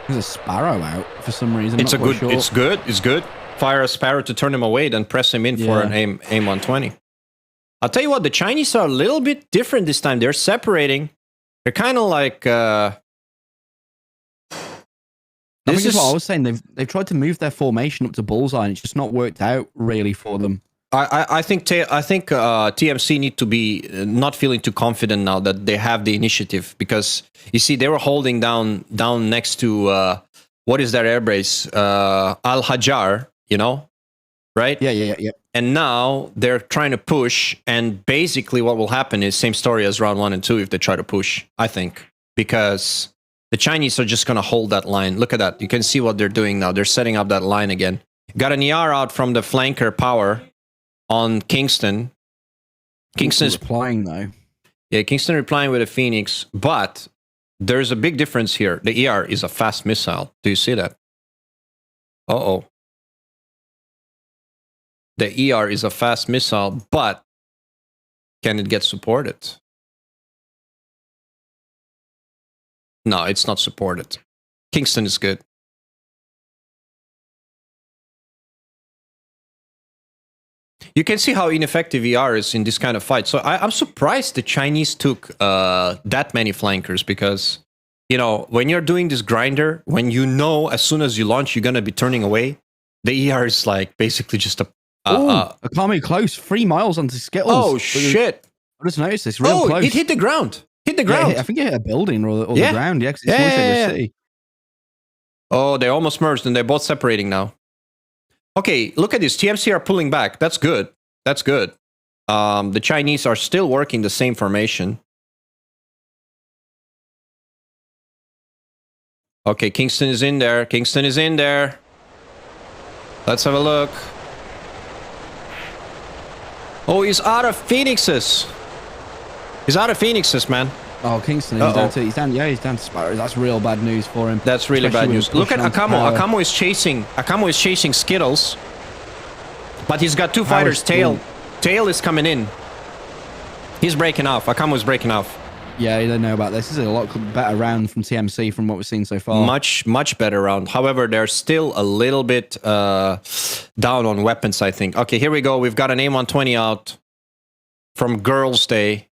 S2: There's a Sparrow out for some reason.
S1: It's
S2: not
S1: a
S2: quite
S1: good.
S2: sure.
S1: It's good. It's good. Fire a Sparrow to turn him away, then press him in for
S2: Yeah.
S1: an aim 120. I'll tell you what. The Chinese are a little bit different this time. They're separating. They're kind of like.
S2: I think
S1: This
S2: it's
S1: is.
S2: what I was saying. They've tried to move their formation up to bullseye, and it's just not worked out really for them.
S1: I think TMC need to be not feeling too confident now that they have the initiative, because you see they were holding down next to what is that airbase, Al Hajar, you know, right?
S2: Yeah.
S1: And now they're trying to push, and basically what will happen is same story as round 1 and 2 if they try to push, I think, because the Chinese are just going to hold that line. Look at that. You can see what they're doing now. They're setting up that line again. Got an ER out from the flanker power on Kingston. Kingston's
S2: replying though.
S1: Yeah, Kingston replying with a Phoenix, but there's a big difference here. The ER is a fast missile. Do you see that? Uh-oh. The ER is a fast missile, but can it get supported? No, it's not supported. Kingston is good. You can see how ineffective ER is in this kind of fight. So I'm surprised the Chinese took that many flankers, because you know, when you're doing this grinder, when you know as soon as you launch, you're going to be turning away, the ER is like basically just a...
S2: I can't move close. 3 miles onto Skittles.
S1: Oh, shit.
S2: I just noticed this real close.
S1: It hit the ground. Hit the
S2: Yeah,
S1: ground.
S2: I think it hit a building or
S1: Yeah.
S2: the ground. Yeah, because it's
S1: Yeah.
S2: the city.
S1: Oh, they almost merged and they're both separating now. Okay, look at this. TMC are pulling back. That's good. That's good. The Chinese are still working the same formation. Okay, Kingston is in there. Kingston is in there. Let's have a look. Oh, he's out of Phoenixes. He's out of Phoenixes, man.
S2: Oh, Kingston, he's down to Sparrow. That's real bad news for him.
S1: That's really
S2: Especially
S1: bad news. Look at
S2: pushing onto
S1: Akamo.
S2: power.
S1: Akamo is chasing Skittles. But he's got 2
S2: Power's
S1: fighters.
S2: still-
S1: Tail is coming in. He's breaking off. Akamo's breaking off.
S2: Yeah, you don't know about this. This is a lot better round from TMC from what we've seen so far.
S1: Much better round. However, they're still a little bit down on weapons, I think. Okay, here we go. We've got an A120 out from Girls' Day.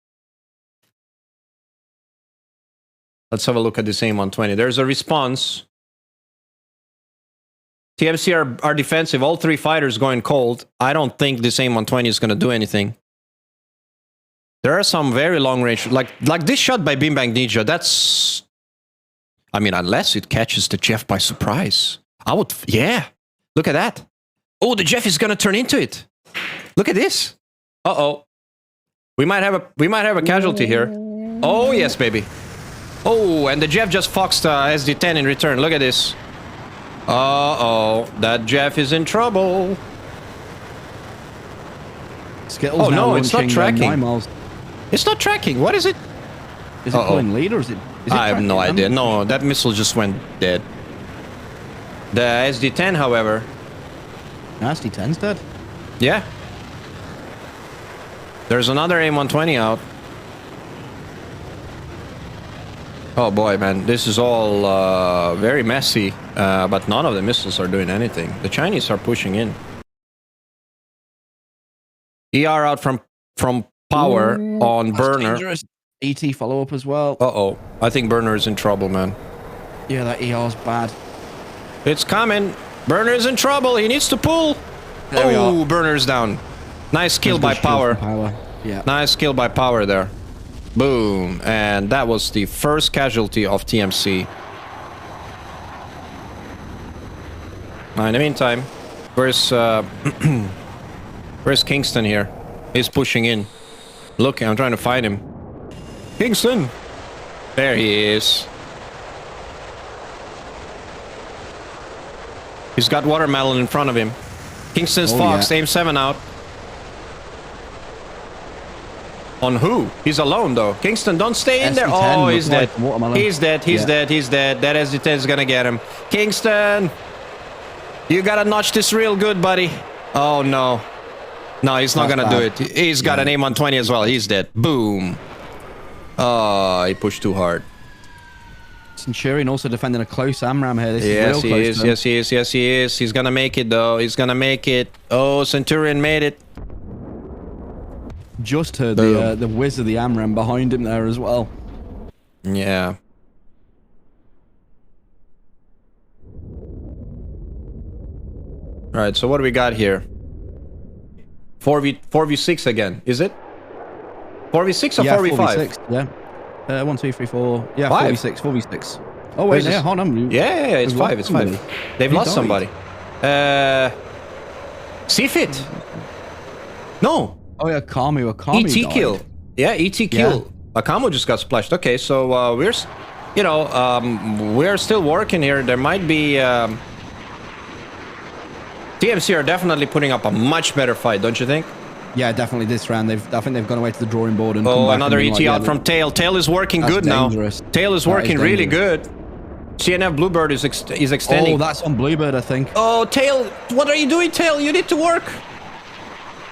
S1: Let's have a look at this A120. There's a response. TMC are defensive. All 3 fighters going cold. I don't think this A120 is going to do anything. There are some very long range, like this shot by Beanbag Ninja. That's, I mean, unless it catches the Jeff by surprise. I would, yeah. Look at that. Oh, the Jeff is going to turn into it. Look at this. Uh-oh. We might have a casualty here. Oh, yes, baby. Oh, and the Jeff just foxed SD10 in return. Look at this. Uh-oh. That Jeff is in trouble.
S2: Skittles
S1: Oh,
S2: now
S1: no, it's not
S2: launching,
S1: tracking.
S2: 9 miles.
S1: It's not tracking. What is it?
S2: Is it pulling lead or is it
S1: I have no
S2: tracking?
S1: idea. No, that missile just went dead. The SD10, however,
S2: Nasty 10's dead.
S1: yeah. There's another A120 out. Oh boy, man, this is all very messy, but none of the missiles are doing anything. The Chinese are pushing in. ER out from power on
S2: That's
S1: burner.
S2: dangerous. ET follow up as well.
S1: Uh-oh, I think burner is in trouble, man.
S2: Yeah, that ER's bad.
S1: It's coming. Burner is in trouble. He needs to pull.
S2: There we
S1: Oh,
S2: are.
S1: burner's down. Nice kill by
S2: Good shield
S1: power.
S2: from power. Yeah.
S1: Nice kill by power there. Boom. And that was the first casualty of TMC. Now, in the meantime, where's where's Kingston here? He's pushing in. Look, I'm trying to find him. Kingston! There he is. He's got watermelon in front of him. Kingston's
S2: Oh,
S1: Fox,
S2: yeah.
S1: aim 7 out. On who? He's alone though. Kingston, don't stay in there.
S2: SD10
S1: Oh, he's dead.
S2: looks like watermelon.
S1: He's dead. He's
S2: Yeah.
S1: dead. He's dead. That SD10 is gonna get him. Kingston, you gotta notch this real good, buddy. Oh no. No, he's not
S2: That's
S1: gonna do
S2: bad.
S1: it. He's got an A120 as well. He's dead. Boom. Oh, he pushed too hard.
S2: Centurion also defending a close AMRAM here. This
S1: Yes,
S2: is
S1: he
S2: real close.
S1: is.
S2: to him.
S1: Yes, he is. Yes, he is. He's gonna make it though. He's gonna make it. Oh, Centurion made it.
S2: Just heard
S1: Boom.
S2: the whiz of the AMRAM behind him there as well.
S1: Yeah. All right, so what do we got here? 4v6 again, is it? 4v6 or
S2: Yeah,
S1: 4v5?
S2: 4v6, yeah. 1, 2, 3, 4. Yeah,
S1: Five.
S2: 4v6, 4v6. Oh,
S1: Where's
S2: wait, yeah,
S1: this?
S2: hold on.
S1: Yeah, it's
S2: They've
S1: 5,
S2: lost
S1: it's 5.
S2: somebody.
S1: They've
S2: Who
S1: lost
S2: died?
S1: somebody. CFIT. No,
S2: Oh, yeah, Kamu. Kamu
S1: ET
S2: died.
S1: kill. Yeah, ET kill. Akamo just got splashed. Okay, so we're still working here. There might be... TMC are definitely putting up a much better fight, don't you think?
S2: Yeah, definitely this round. I think they've gone away to the drawing board and come
S1: Oh,
S2: back
S1: another
S2: and
S1: ET
S2: been like,
S1: out
S2: yeah,
S1: from Tail. Tail is working
S2: That's
S1: good
S2: dangerous.
S1: now. Tail is
S2: That is
S1: working really
S2: dangerous.
S1: good. CNF Bluebird is extending.
S2: Oh, that's on Bluebird, I think.
S1: Oh, Tail, what are you doing, Tail? You need to work.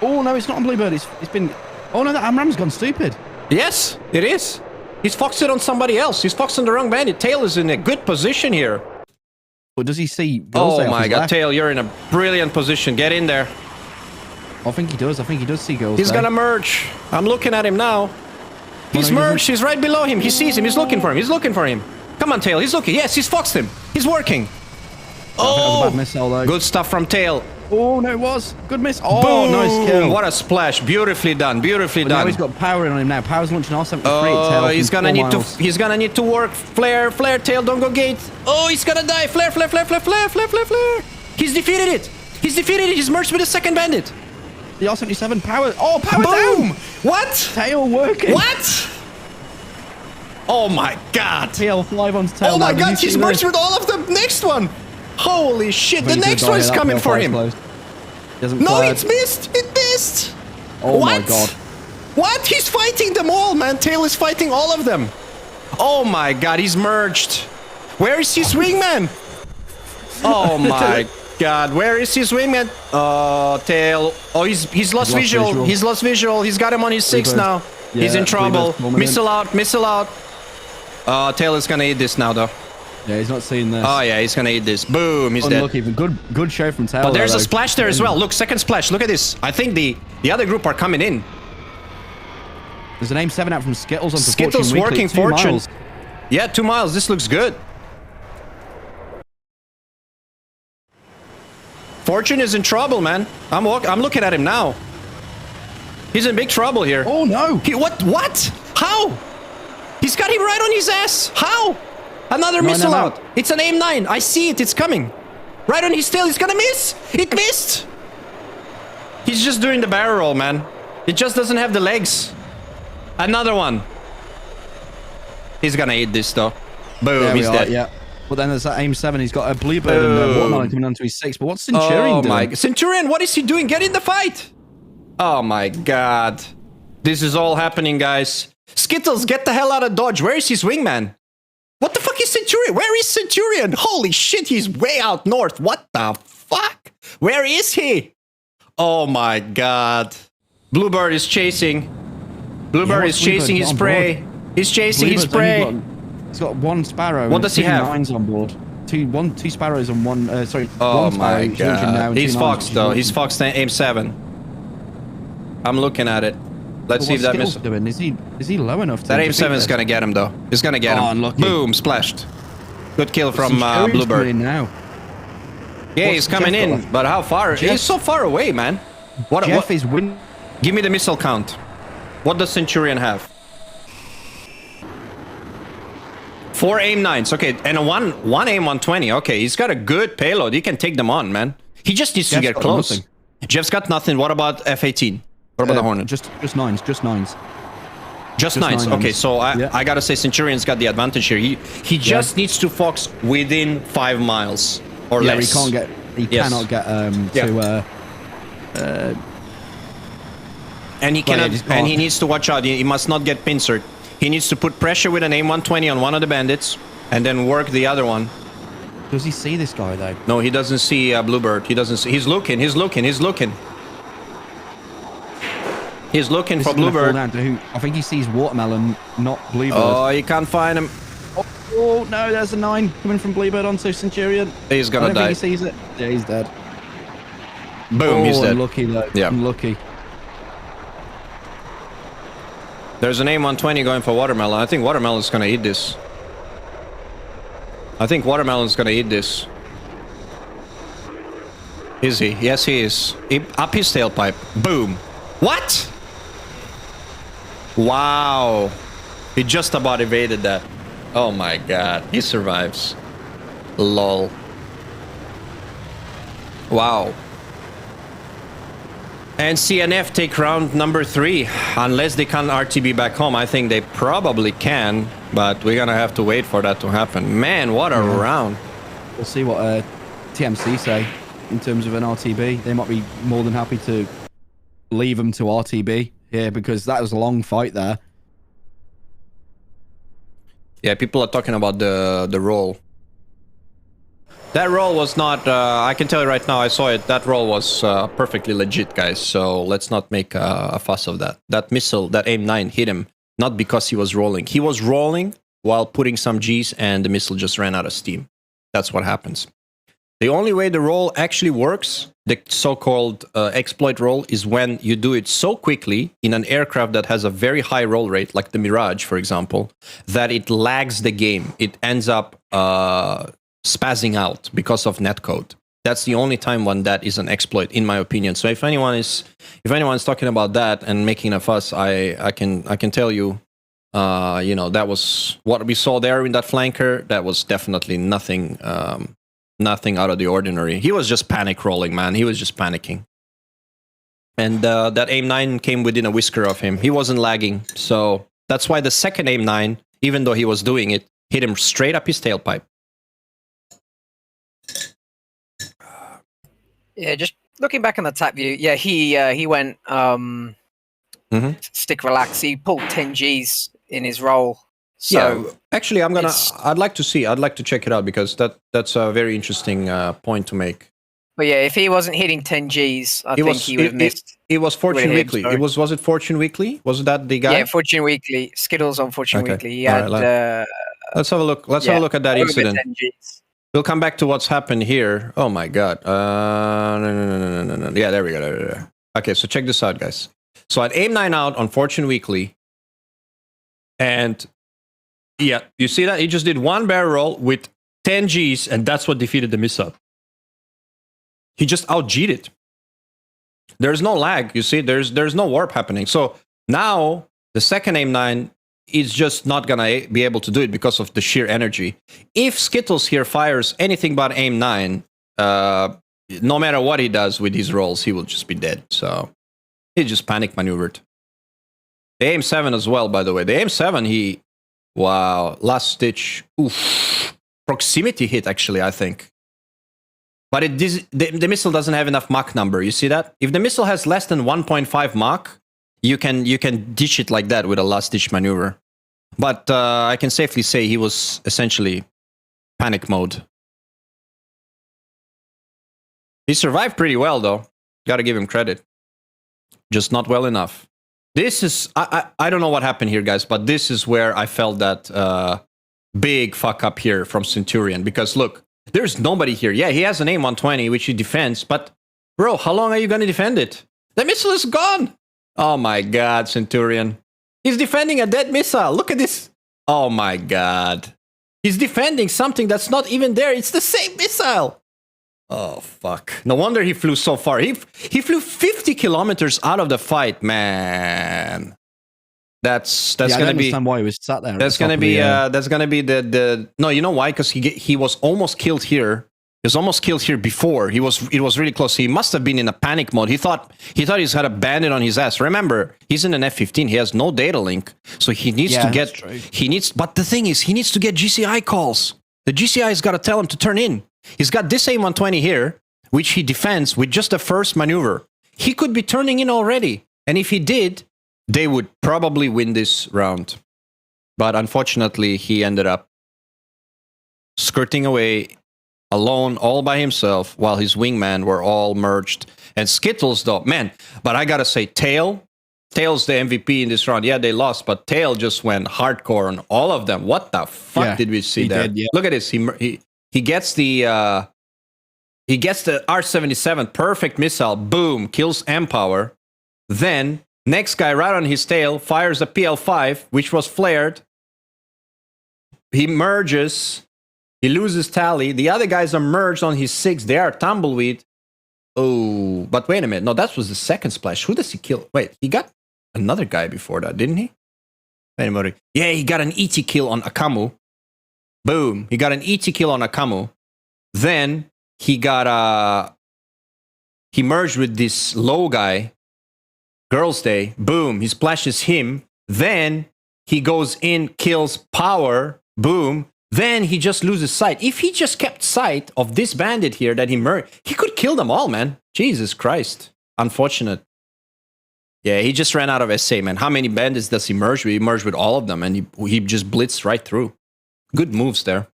S2: Oh, no, it's not on Bluebird. It's been... Oh, no, that AMRAM's gone stupid.
S1: Yes, it is. He's foxed it on somebody else. He's foxed on the wrong bandit. Tail is in a good position here.
S2: But does he see...
S1: Oh
S2: Girls off
S1: my
S2: his
S1: god,
S2: left?
S1: Tail, you're in a brilliant position. Get in there.
S2: I think he does. I think he does see Girls
S1: He's
S2: there.
S1: gonna merge. I'm looking at him now. He's
S2: no, he
S1: merged. He's right below him. He sees him. He's looking for him. He's looking for him. Come on, Tail. He's looking. Yes, he's foxed him. He's working.
S2: That was a bad
S1: Oh,
S2: missile, though.
S1: good stuff from Tail.
S2: Oh, no, it was. Good miss. Oh,
S1: Boom!
S2: nice kill.
S1: What a splash. Beautifully done. Beautifully
S2: But now
S1: done.
S2: he's got power in on him now. Power's launching R73 at
S1: Oh,
S2: Tail.
S1: he's
S2: from
S1: gonna
S2: 4
S1: need
S2: miles.
S1: to. He's gonna need to work. Flare, flare, Tail. Don't go gate. Oh, he's gonna die. Flare, flare, flare, flare, flare, flare, flare, flare. He's defeated it. He's defeated it. He's merged with the second bandit.
S2: The R77 power. Oh, power
S1: Boom!
S2: down.
S1: What?
S2: Tail working.
S1: What? Oh my God!
S2: Tail 5 on Tail.
S1: Oh my
S2: now. Did
S1: God!
S2: you see
S1: He's merged with all of them. Next one. Holy shit!
S2: I
S1: The
S2: think he's
S1: next
S2: gonna
S1: one
S2: die.
S1: is
S2: That
S1: coming
S2: Tail
S1: for
S2: fire's
S1: him.
S2: closed. He hasn't
S1: No,
S2: fired.
S1: it's missed. It missed.
S2: Oh my
S1: What?
S2: God.
S1: What? He's fighting them all, man. Tail is fighting all of them. Oh my God, he's merged. Where is his wingman? Oh my God, where is his wingman? Tail. Oh, he's lost visual. He's lost visual. He's got him on his 6
S2: Bleeber's-
S1: now. He's
S2: yeah,
S1: in trouble.
S2: Bleeber's coming
S1: Missile out, missile out. Tail is gonna eat this now, though.
S2: Yeah, he's not seeing this.
S1: Oh yeah, he's gonna eat this. Boom, he's dead.
S2: Unlucky, but good show from Tail.
S1: But there's
S2: though.
S1: a splash there as well. Look, second splash. Look at this. I think the other group are coming in.
S2: There's an aim 7 out from Skittles on
S1: Skittles
S2: Fortune
S1: working
S2: Weekly, 2
S1: Fortune.
S2: miles.
S1: Yeah, 2 miles. This looks good. Fortune is in trouble, man. I'm looking at him now. He's in big trouble here.
S2: Oh no!
S1: What? What? How? He's got him right on his ass. How? Another missile
S2: no.
S1: out. It's an aim 9. I see it. It's coming. Right on his tail. He's gonna miss. It missed. He's just doing the barrel roll, man. It just doesn't have the legs. Another one. He's gonna eat this though. Boom.
S2: There
S1: He's
S2: we are,
S1: dead.
S2: yeah. But then there's that aim 7. He's got a Bluebird and Watermelon coming onto his 6. But what's Centurion
S1: Oh
S2: doing?
S1: my! Centurion, what is he doing? Get in the fight! Oh my God! This is all happening, guys. Skittles, get the hell out of Dodge. Where is his wingman? What the fuck is Centurion? Where is Centurion? Holy shit, he's way out north. What the fuck? Where is he? Oh my God! Bluebird is chasing. Bluebird
S2: what's
S1: is chasing
S2: Bluebird
S1: his
S2: on
S1: prey.
S2: board?
S1: He's chasing his
S2: Bluebird's
S1: prey.
S2: only he's got 1 Sparrow.
S1: What
S2: and
S1: does he
S2: 2
S1: have?
S2: 9s on board. Two Sparrows and 1. Sorry.
S1: Oh
S2: 1 Sparrow,
S1: my
S2: which is launching now,
S1: God!
S2: and
S1: He's
S2: 2 9s,
S1: foxed
S2: which is
S1: though.
S2: launching.
S1: He's foxed aim 7. I'm looking at it. Let's
S2: But
S1: see if
S2: what's
S1: that
S2: Skittles
S1: misses.
S2: doing? Is he low enough to
S1: That aim
S2: defeat
S1: 7 is
S2: this?
S1: gonna get him though. He's gonna get him.
S2: Oh, unlucky.
S1: Boom, splashed. Good kill from
S2: Centurion's coming
S1: Bluebird.
S2: in now.
S1: Yeah, he's coming
S2: Jeff
S1: in,
S2: got?
S1: but how far?
S2: Jeff-
S1: He's so far away, man. What?
S2: Jeff
S1: What?
S2: is win.
S1: Give me the missile count. What does Centurion have? 4 aim 9s. Okay, and a one aim 120. Okay, he's got a good payload. He can take them on, man. He just needs to
S2: Jeff's
S1: get
S2: got
S1: close.
S2: nothing.
S1: Jeff's got nothing. What about F-18? What about the Hornet?
S2: Just 9s. Just 9s.
S1: Just
S2: Just
S1: 9s.
S2: 9
S1: Okay,
S2: nines.
S1: so
S2: Yeah.
S1: I gotta say Centurion's got the advantage here. He just needs to fox within 5 miles or
S2: Yeah,
S1: less.
S2: he can't get. He
S1: Yes.
S2: cannot get
S1: Yeah.
S2: to.
S1: And he
S2: Well, yeah,
S1: cannot.
S2: just
S1: And
S2: can't.
S1: he needs to watch out. He must not get pincered. He needs to put pressure with an aim 120 on one of the bandits, and then work the other one.
S2: Does he see this guy though?
S1: No, he doesn't see Bluebird. He doesn't see. He's looking. He's looking. He's looking. He's looking
S2: This
S1: for
S2: is gonna fall
S1: Bluebird.
S2: down to who? I think he sees Watermelon, not Bluebird.
S1: Oh, you can't find him.
S2: Oh no, there's a 9 coming from Bluebird onto Centurion.
S1: He's
S2: I
S1: gonna
S2: don't
S1: die.
S2: think he sees it. Yeah, he's dead.
S1: Boom, he's dead.
S2: Unlucky though.
S1: Yeah.
S2: Unlucky.
S1: There's an aim 120 going for Watermelon. I think Watermelon's gonna eat this. I think Watermelon's gonna eat this. Is he? Yes, he is. Up his tailpipe. Boom. What? Wow. He just about evaded that. Oh my God. He survives. Lol. Wow. And CNF take round number 3. Unless they can RTB back home. I think they probably can. But we're gonna have to wait for that to happen. Man, what a round.
S2: We'll see what TMC say in terms of an RTB. They might be more than happy to leave them to RTB here because that was a long fight there.
S1: Yeah, people are talking about the roll. That roll was not, I can tell you right now, I saw it. That roll was perfectly legit, guys. So let's not make a fuss of that. That missile, that aim 9 hit him, not because he was rolling. He was rolling while putting some Gs and the missile just ran out of steam. That's what happens. The only way the roll actually works, the so-called exploit roll, is when you do it so quickly in an aircraft that has a very high roll rate, like the Mirage, for example, that it lags the game. It ends up spazzing out because of netcode. That's the only time when that is an exploit, in my opinion. So if anyone's talking about that and making a fuss, I can tell you, that was what we saw there in that flanker. That was definitely nothing. Nothing out of the ordinary. He was just panic rolling, man. He was just panicking. And that AIM-9 came within a whisker of him. He wasn't lagging. So that's why the second AIM-9, even though he was doing it, hit him straight up his tailpipe.
S4: Yeah, just looking back on the tap view, yeah, he went stick relax. He pulled 10 Gs in his roll. So
S1: yeah, actually, I'd like to check it out because that's a very interesting point to make.
S4: But yeah, if he wasn't hitting 10 Gs, I think he would have missed.
S1: It was Fortune Weekly. Was it Fortune Weekly? Was that the guy?
S4: Yeah, Fortune Weekly. Skittles on Fortune Weekly. He had,
S1: let's have a look. Let's have a look at that incident. We'll come back to what's happened here. Oh my god. No. Yeah, there we go. Okay, so check this out, guys. So I had AIM-9 out on Fortune Weekly, and yeah, you see that? He just did one barrel roll with 10 Gs, and that's what defeated the missile. He just out-G'd it. There's no lag, you see? There's no warp happening. So now, the second AIM-9 is just not going to be able to do it because of the sheer energy. If Skittles here fires anything but AIM-9, no matter what he does with these rolls, he will just be dead. So he just panic maneuvered. The AIM-7 as well, by the way. The AIM-7, wow, last stitch. Oof. Proximity hit, actually, I think. But the missile doesn't have enough Mach number. You see that? If the missile has less than 1.5 Mach, you can dish it like that with a last ditch maneuver. But I can safely say he was essentially panic mode. He survived pretty well, though. Gotta give him credit. Just not well enough. This is... I don't know what happened here, guys, but this is where I felt that big fuck up here from Centurion. Because, look, there's nobody here. Yeah, he has an AIM-120, which he defends, but, bro, how long are you going to defend it? The missile is gone! Oh my god, Centurion. He's defending a dead missile. Look at this. Oh my god. He's defending something that's not even there. It's the same missile. Oh, fuck. No wonder he flew so far. He flew 50 kilometers out of the fight, man. That's gonna be. I
S2: understand why he was sat there.
S1: That's gonna be. That's gonna be the. No, you know why? Because he was almost killed here. He was almost killed here before. It was really close. He must have been in a panic mode. He thought he's had a bandit on his ass. Remember, he's in an F-15. He has no data link, so he needs to get. But the thing is, he needs to get GCI calls. The GCI's got to tell him to turn in. He's got this AIM-120 here, which he defends with just the first maneuver. He could be turning in already, and if he did, they would probably win this round. But unfortunately, he ended up skirting away alone, all by himself, while his wingman were all merged. And Skittles, though, man, but I gotta say, Tail's the MVP in this round. Yeah, they lost, but Tail just went hardcore on all of them. What the fuck did we see there? Did, yeah. Look at this. He gets the R-77, perfect missile, boom, kills Empower. Then, next guy right on his tail fires a PL-5, which was flared. He merges. He loses tally. The other guys are merged on his 6. They are tumbleweed. Oh, but wait a minute. No, that was the second splash. Who does he kill? Wait, he got another guy before that, didn't he? Wait a minute. Yeah, he got an ET kill on Akamu. Boom. He got an ET kill on Akamu. Then he got he merged with this low guy. Girls' Day. Boom. He splashes him. Then he goes in, kills Power. Boom. Then he just loses sight. If he just kept sight of this bandit here that he merged, he could kill them all, man. Jesus Christ. Unfortunate. Yeah, he just ran out of SA, man. How many bandits does he merge with? He merged with all of them, and he just blitzed right through. Good moves there.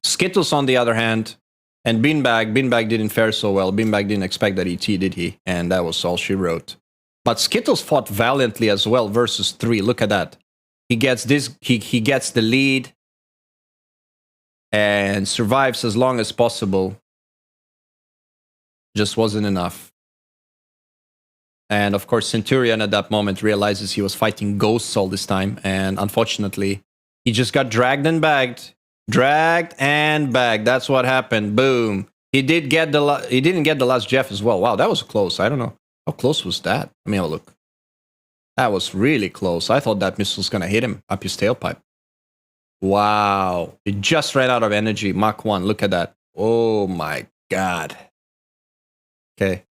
S1: Skittles, on the other hand, and Beanbag didn't fare so well. Beanbag didn't expect that ET, did he? And that was all she wrote. But Skittles fought valiantly as well versus 3. Look at that. He gets this. He gets the lead and survives as long as possible. Just wasn't enough. And of course, Centurion at that moment realizes he was fighting ghosts all this time. And unfortunately, he just got dragged and bagged. Dragged and bagged. That's what happened. Boom. He didn't get the last Jeff as well. Wow, that was close. I don't know. How close was that? Let me have a look. That was really close. I thought that missile was going to hit him up his tailpipe. Wow. It just ran out of energy. Mach 1. Look at that. Oh my God. Okay.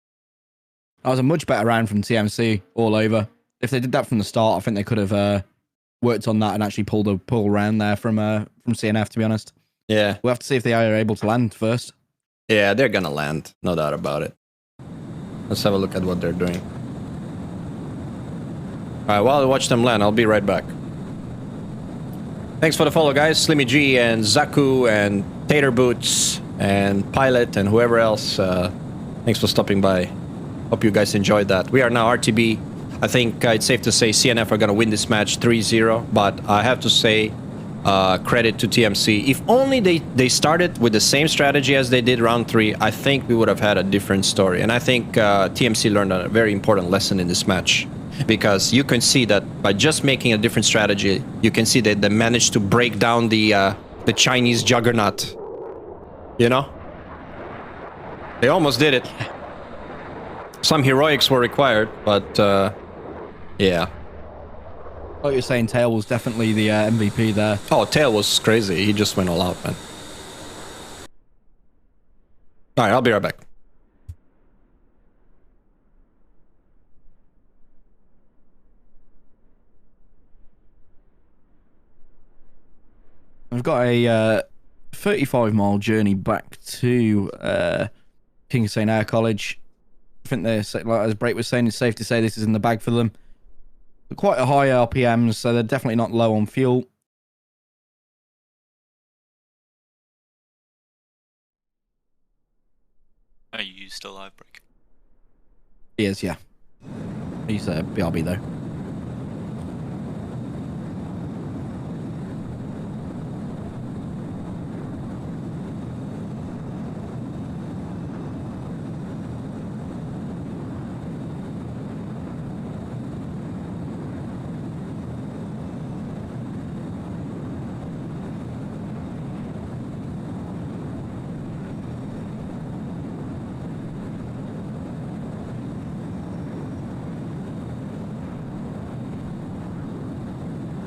S2: That was a much better round from TMC all over. If they did that from the start, I think they could have worked on that and actually pulled a pull round there from CNF, to be honest.
S1: Yeah.
S2: We'll have to see if they are able to land first.
S1: Yeah, they're going to land. No doubt about it. Let's have a look at what they're doing. All right, while I watch them land, I'll be right back. Thanks for the follow, guys. Slimmy G and Zaku and Tater Boots and Pilot and whoever else. Thanks for stopping by. Hope you guys enjoyed that. We are now RTB. I think it's safe to say CNF are going to win this match 3-0. But I have to say, credit to TMC. If only they started with the same strategy as they did round 3, I think we would have had a different story. And I think TMC learned a very important lesson in this match. Because you can see that by just making a different strategy, you can see that they managed to break down the Chinese juggernaut. You know? They almost did it. Some heroics were required, but yeah.
S2: Like you're saying, Tail was definitely the MVP there.
S1: Oh, Tail was crazy. He just went all out, man. Alright, I'll be right back.
S2: I've got a 35-mile journey back to King Hussein Air College. I think they're, like as Brake was saying, it's safe to say this is in the bag for them. They're quite a high RPMs, so they're definitely not low on fuel.
S5: Are you still live, Brake?
S2: He is, yeah. He's BRB though.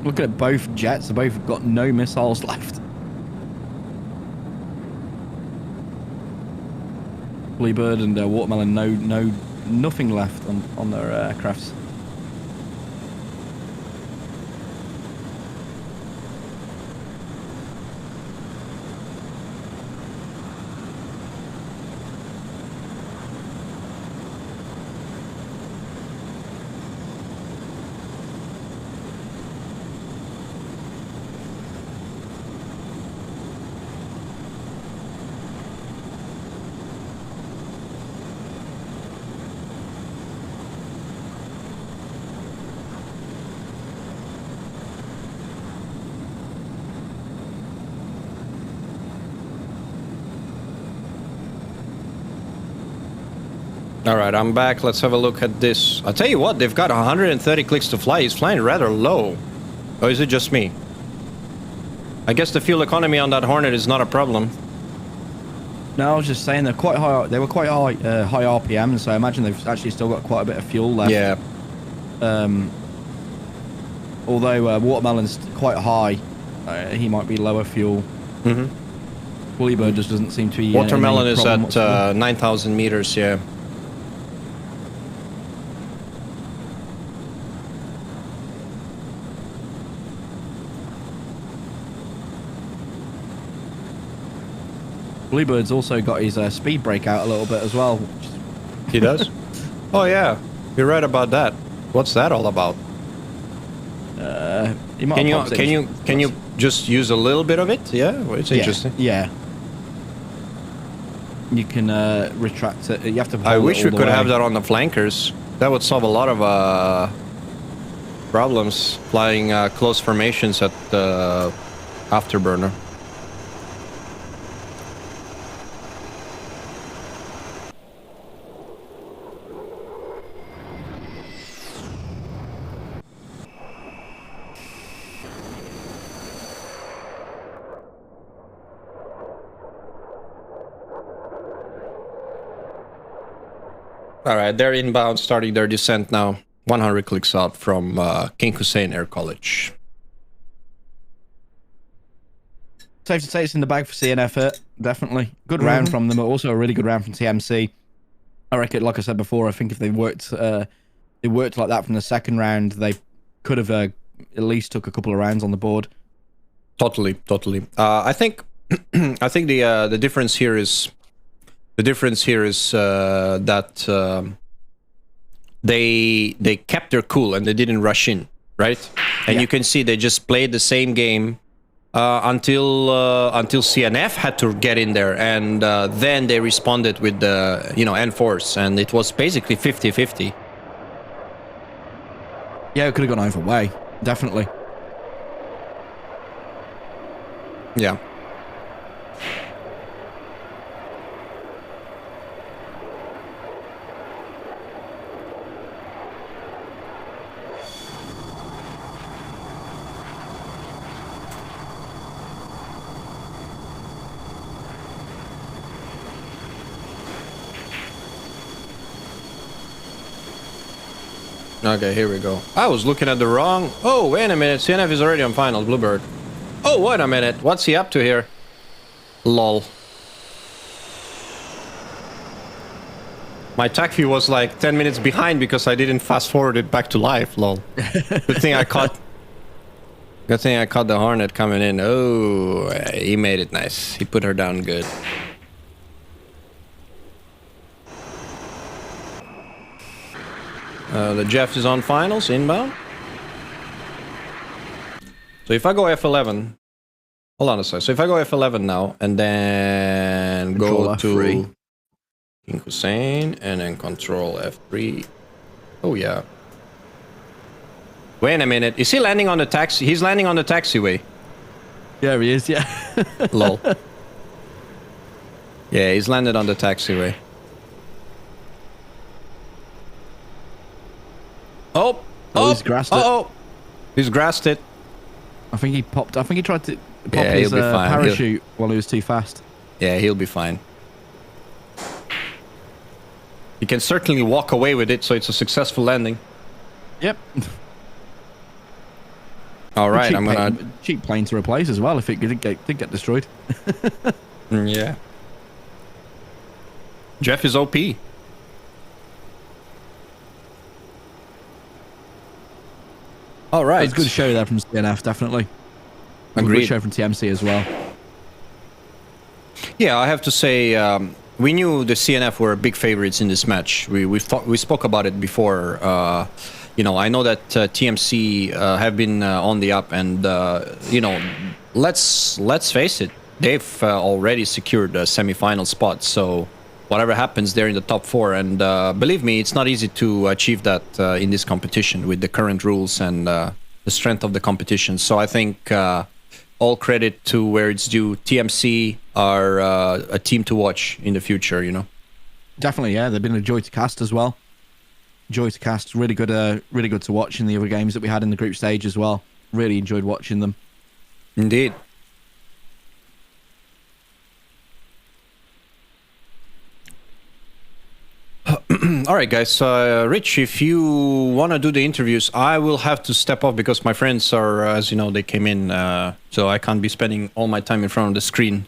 S2: Looking at both jets, they both got no missiles left. Bluebird and Watermelon, nothing left on their aircrafts.
S1: All right, I'm back. Let's have a look at this. I'll tell you what, they've got 130 clicks to fly. He's flying rather low. Or is it just me? I guess the fuel economy on that Hornet is not a problem.
S2: No, I was just saying they're quite high. They were quite high RPM, so I imagine they've actually still got quite a bit of fuel left.
S1: Yeah.
S2: Although Watermelon's quite high, he might be lower fuel.
S1: Mm-hmm.
S2: Bluebird just doesn't seem to be.
S1: Watermelon is at 9,000 meters. Yeah.
S2: Bluebird's also got his speed brake out a little bit as well.
S1: He does? Oh yeah, you're right about that. What's that all about? Can you just use a little bit of it? Yeah, well, it's interesting.
S2: Yeah. You can retract it. You have to.
S1: I wish we could have that on the flankers. That would solve a lot of problems flying close formations at the afterburner. All right, they're inbound, starting their descent now. 100 clicks out from King Hussein Air College.
S2: Safe to say it's in the bag for CNF here, definitely. Good round from them, but also a really good round from TMC. I reckon, like I said before, I think if they worked like that from the second round, they could have at least took a couple of rounds on the board.
S1: Totally. I think the difference here is that they kept their cool and they didn't rush in, right? And you can see they just played the same game until CNF had to get in there, and then they responded with the N-Force, and it was basically 50-50.
S2: Yeah, it could have gone either way, definitely.
S1: Yeah. Okay, here we go. I was looking at the wrong... Oh, wait a minute. CNF is already on finals, Bluebird. Oh, wait a minute. What's he up to here? Lol. My TAC view was like 10 minutes behind because I didn't fast forward it back to life, lol. Good thing I caught the Hornet coming in. Oh, he made it nice. He put her down good. The Jeff is on finals, inbound. So if I go F11... Hold on a second. So if I go F11 now, and then go to King Hussein, and then control F3. Oh, yeah. Wait a minute. Is he landing on the taxi? He's landing on the taxiway.
S2: Yeah, he is, yeah.
S1: Lol. Yeah, he's landed on the taxiway. Oh,
S2: he's grassed it.
S1: Oh, he's grassed it.
S2: I think he popped. I think he tried to pop
S1: Yeah,
S2: his
S1: he'll be fine.
S2: parachute while he was too fast.
S1: Yeah, he'll be fine. He can certainly walk away with it, so it's a successful landing.
S2: Yep.
S1: All right, I'm gonna
S2: cheap plane to replace as well if it did get destroyed.
S1: Yeah. Jeff is OP. All right.
S2: It's a good show there from CNF, definitely.
S1: Agreed.
S2: Good show from TMC as well.
S1: Yeah, I have to say, we knew the CNF were big favorites in this match. We spoke about it before. I know that TMC have been on the up, and let's face it, they've already secured a semi-final spot. So whatever happens, they're in the top 4. And believe me, it's not easy to achieve that in this competition with the current rules and the strength of the competition. So I think all credit to where it's due. TMC are a team to watch in the future,
S2: Definitely, yeah. They've been a joy to cast as well. Joy to cast, really good to watch in the other games that we had in the group stage as well. Really enjoyed watching them.
S1: Indeed. All right, guys. Rich, if you want to do the interviews, I will have to step off because my friends are, as you know, they came in, so I can't be spending all my time in front of the screen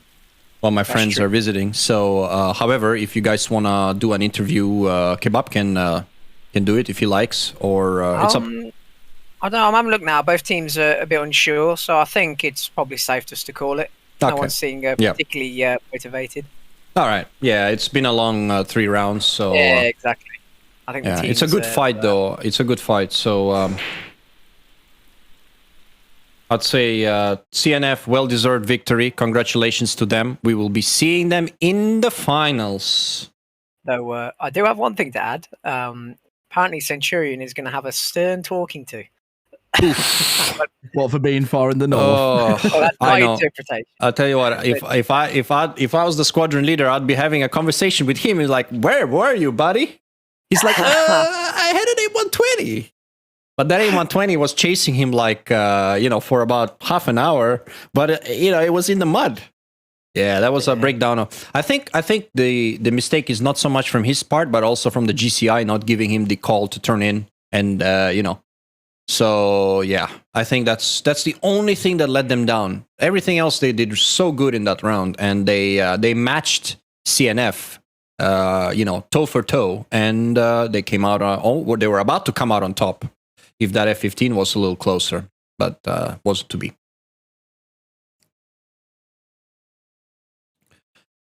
S1: while my friends are visiting. So, however, if you guys want to do an interview, Kebab can do it if he likes, or it's up.
S4: I don't know. I'm having a look now. Both teams are a bit unsure, so I think it's probably safe just to call it. No
S1: Okay.
S4: one's seeing particularly motivated.
S1: All right. Yeah, it's been a long 3 rounds, so
S4: Yeah, exactly. I think the
S1: yeah,
S4: teams,
S1: it's a good fight, though. It's a good fight. So I'd say CNF, well-deserved victory. Congratulations to them. We will be seeing them in the finals.
S4: Though I do have one thing to add. Apparently, Centurion is going to have a stern talking to.
S2: What, for being far in the north?
S1: Oh,
S4: Well, that's
S1: I
S4: my
S1: know.
S4: interpretation.
S1: I'll tell you what. If I was the squadron leader, I'd be having a conversation with him. He's like, "Where were you, buddy?" He's like, "I had an A120." But that A120 was chasing him like, for about half an hour. But, it was in the mud. Yeah, that was a
S4: Yeah.
S1: breakdown of. I think the mistake is not so much from his part, but also from the GCI not giving him the call to turn in, and So yeah, I think that's the only thing that let them down. Everything else they did so good in that round, and they matched CNF, toe for toe, and they came out. They were about to come out on top if that F-15 was a little closer, but wasn't to be.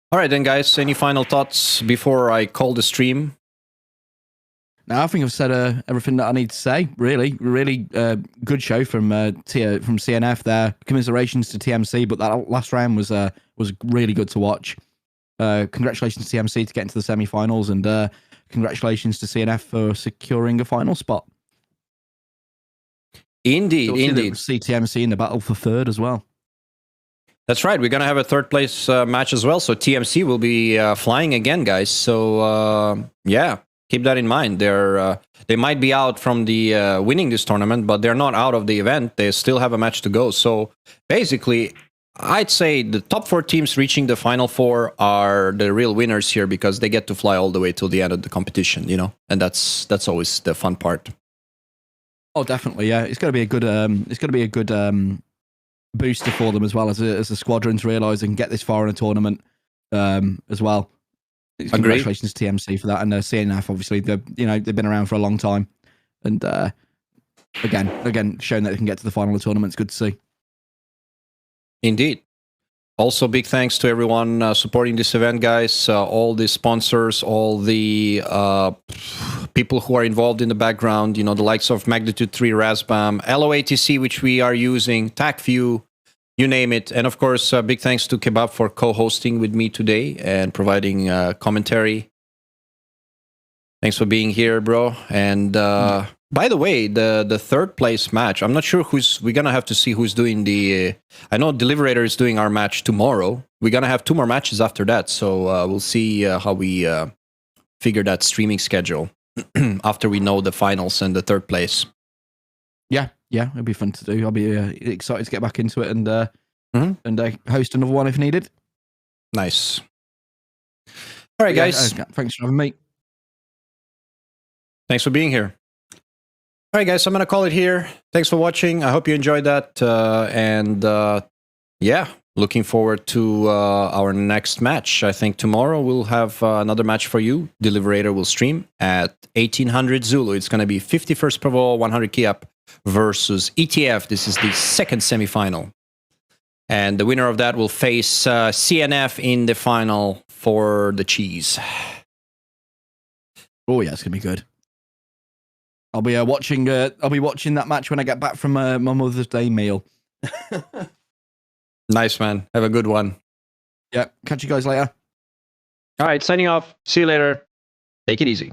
S1: All right, then, guys. Any final thoughts before I call the stream?
S2: No, I think I've said everything that I need to say. Really good show from CNF there. Commiserations to TMC, but that last round was really good to watch. Congratulations to TMC to get into the semi-finals, and congratulations to CNF for securing a final spot.
S1: Indeed,
S2: So
S1: indeed.
S2: see TMC in the battle for third as well.
S1: That's right. We're going to have a third place match as well. So TMC will be flying again, guys. So yeah, keep that in mind. They might be out from the winning this tournament, but they're not out of the event. They still have a match to go. So basically, I'd say the top 4 teams reaching the final 4 are the real winners here because they get to fly all the way till the end of the competition, and that's always the fun part.
S2: Oh, definitely, yeah. It's going to be a good booster for them as well as the squadrons realise they can get this far in a tournament as well. Congratulations to TMC for that, and CNF obviously they've been around for a long time, and again showing that they can get to the final of the tournament. It's good to see.
S1: Indeed. Also, big thanks to everyone supporting this event, guys. All the sponsors, all the people who are involved in the background, the likes of Magnitude 3, Rasbam, LOATC, which we are using, TACView, you name it. And of course, big thanks to Kebab for co-hosting with me today and providing commentary. Thanks for being here, bro. And by the way, the third place match, I'm not sure we're going to have to see who's doing I know Deliberator is doing our match tomorrow. We're going to have 2 more matches after that. So we'll see how we figure that streaming schedule after we know the finals and the third place.
S2: Yeah, it'll be fun to do. I'll be excited to get back into it and host another one if needed.
S1: Nice. All right, guys.
S2: Thanks for having me.
S1: Thanks for being here. All right, guys, I'm going to call it here. Thanks for watching. I hope you enjoyed that. Yeah, looking forward to our next match. I think tomorrow we'll have another match for you. Deliberator will stream at 1800 Zulu. It's going to be 51st Provo, 100 key up versus ETF. This is the second semifinal. And the winner of that will face CNF in the final for the cheese.
S2: Oh, yeah, it's going to be good. I'll be watching that match when I get back from my Mother's Day meal.
S1: Nice, man. Have a good one.
S2: Yeah, catch you guys later.
S1: All right, signing off. See you later. Take it easy.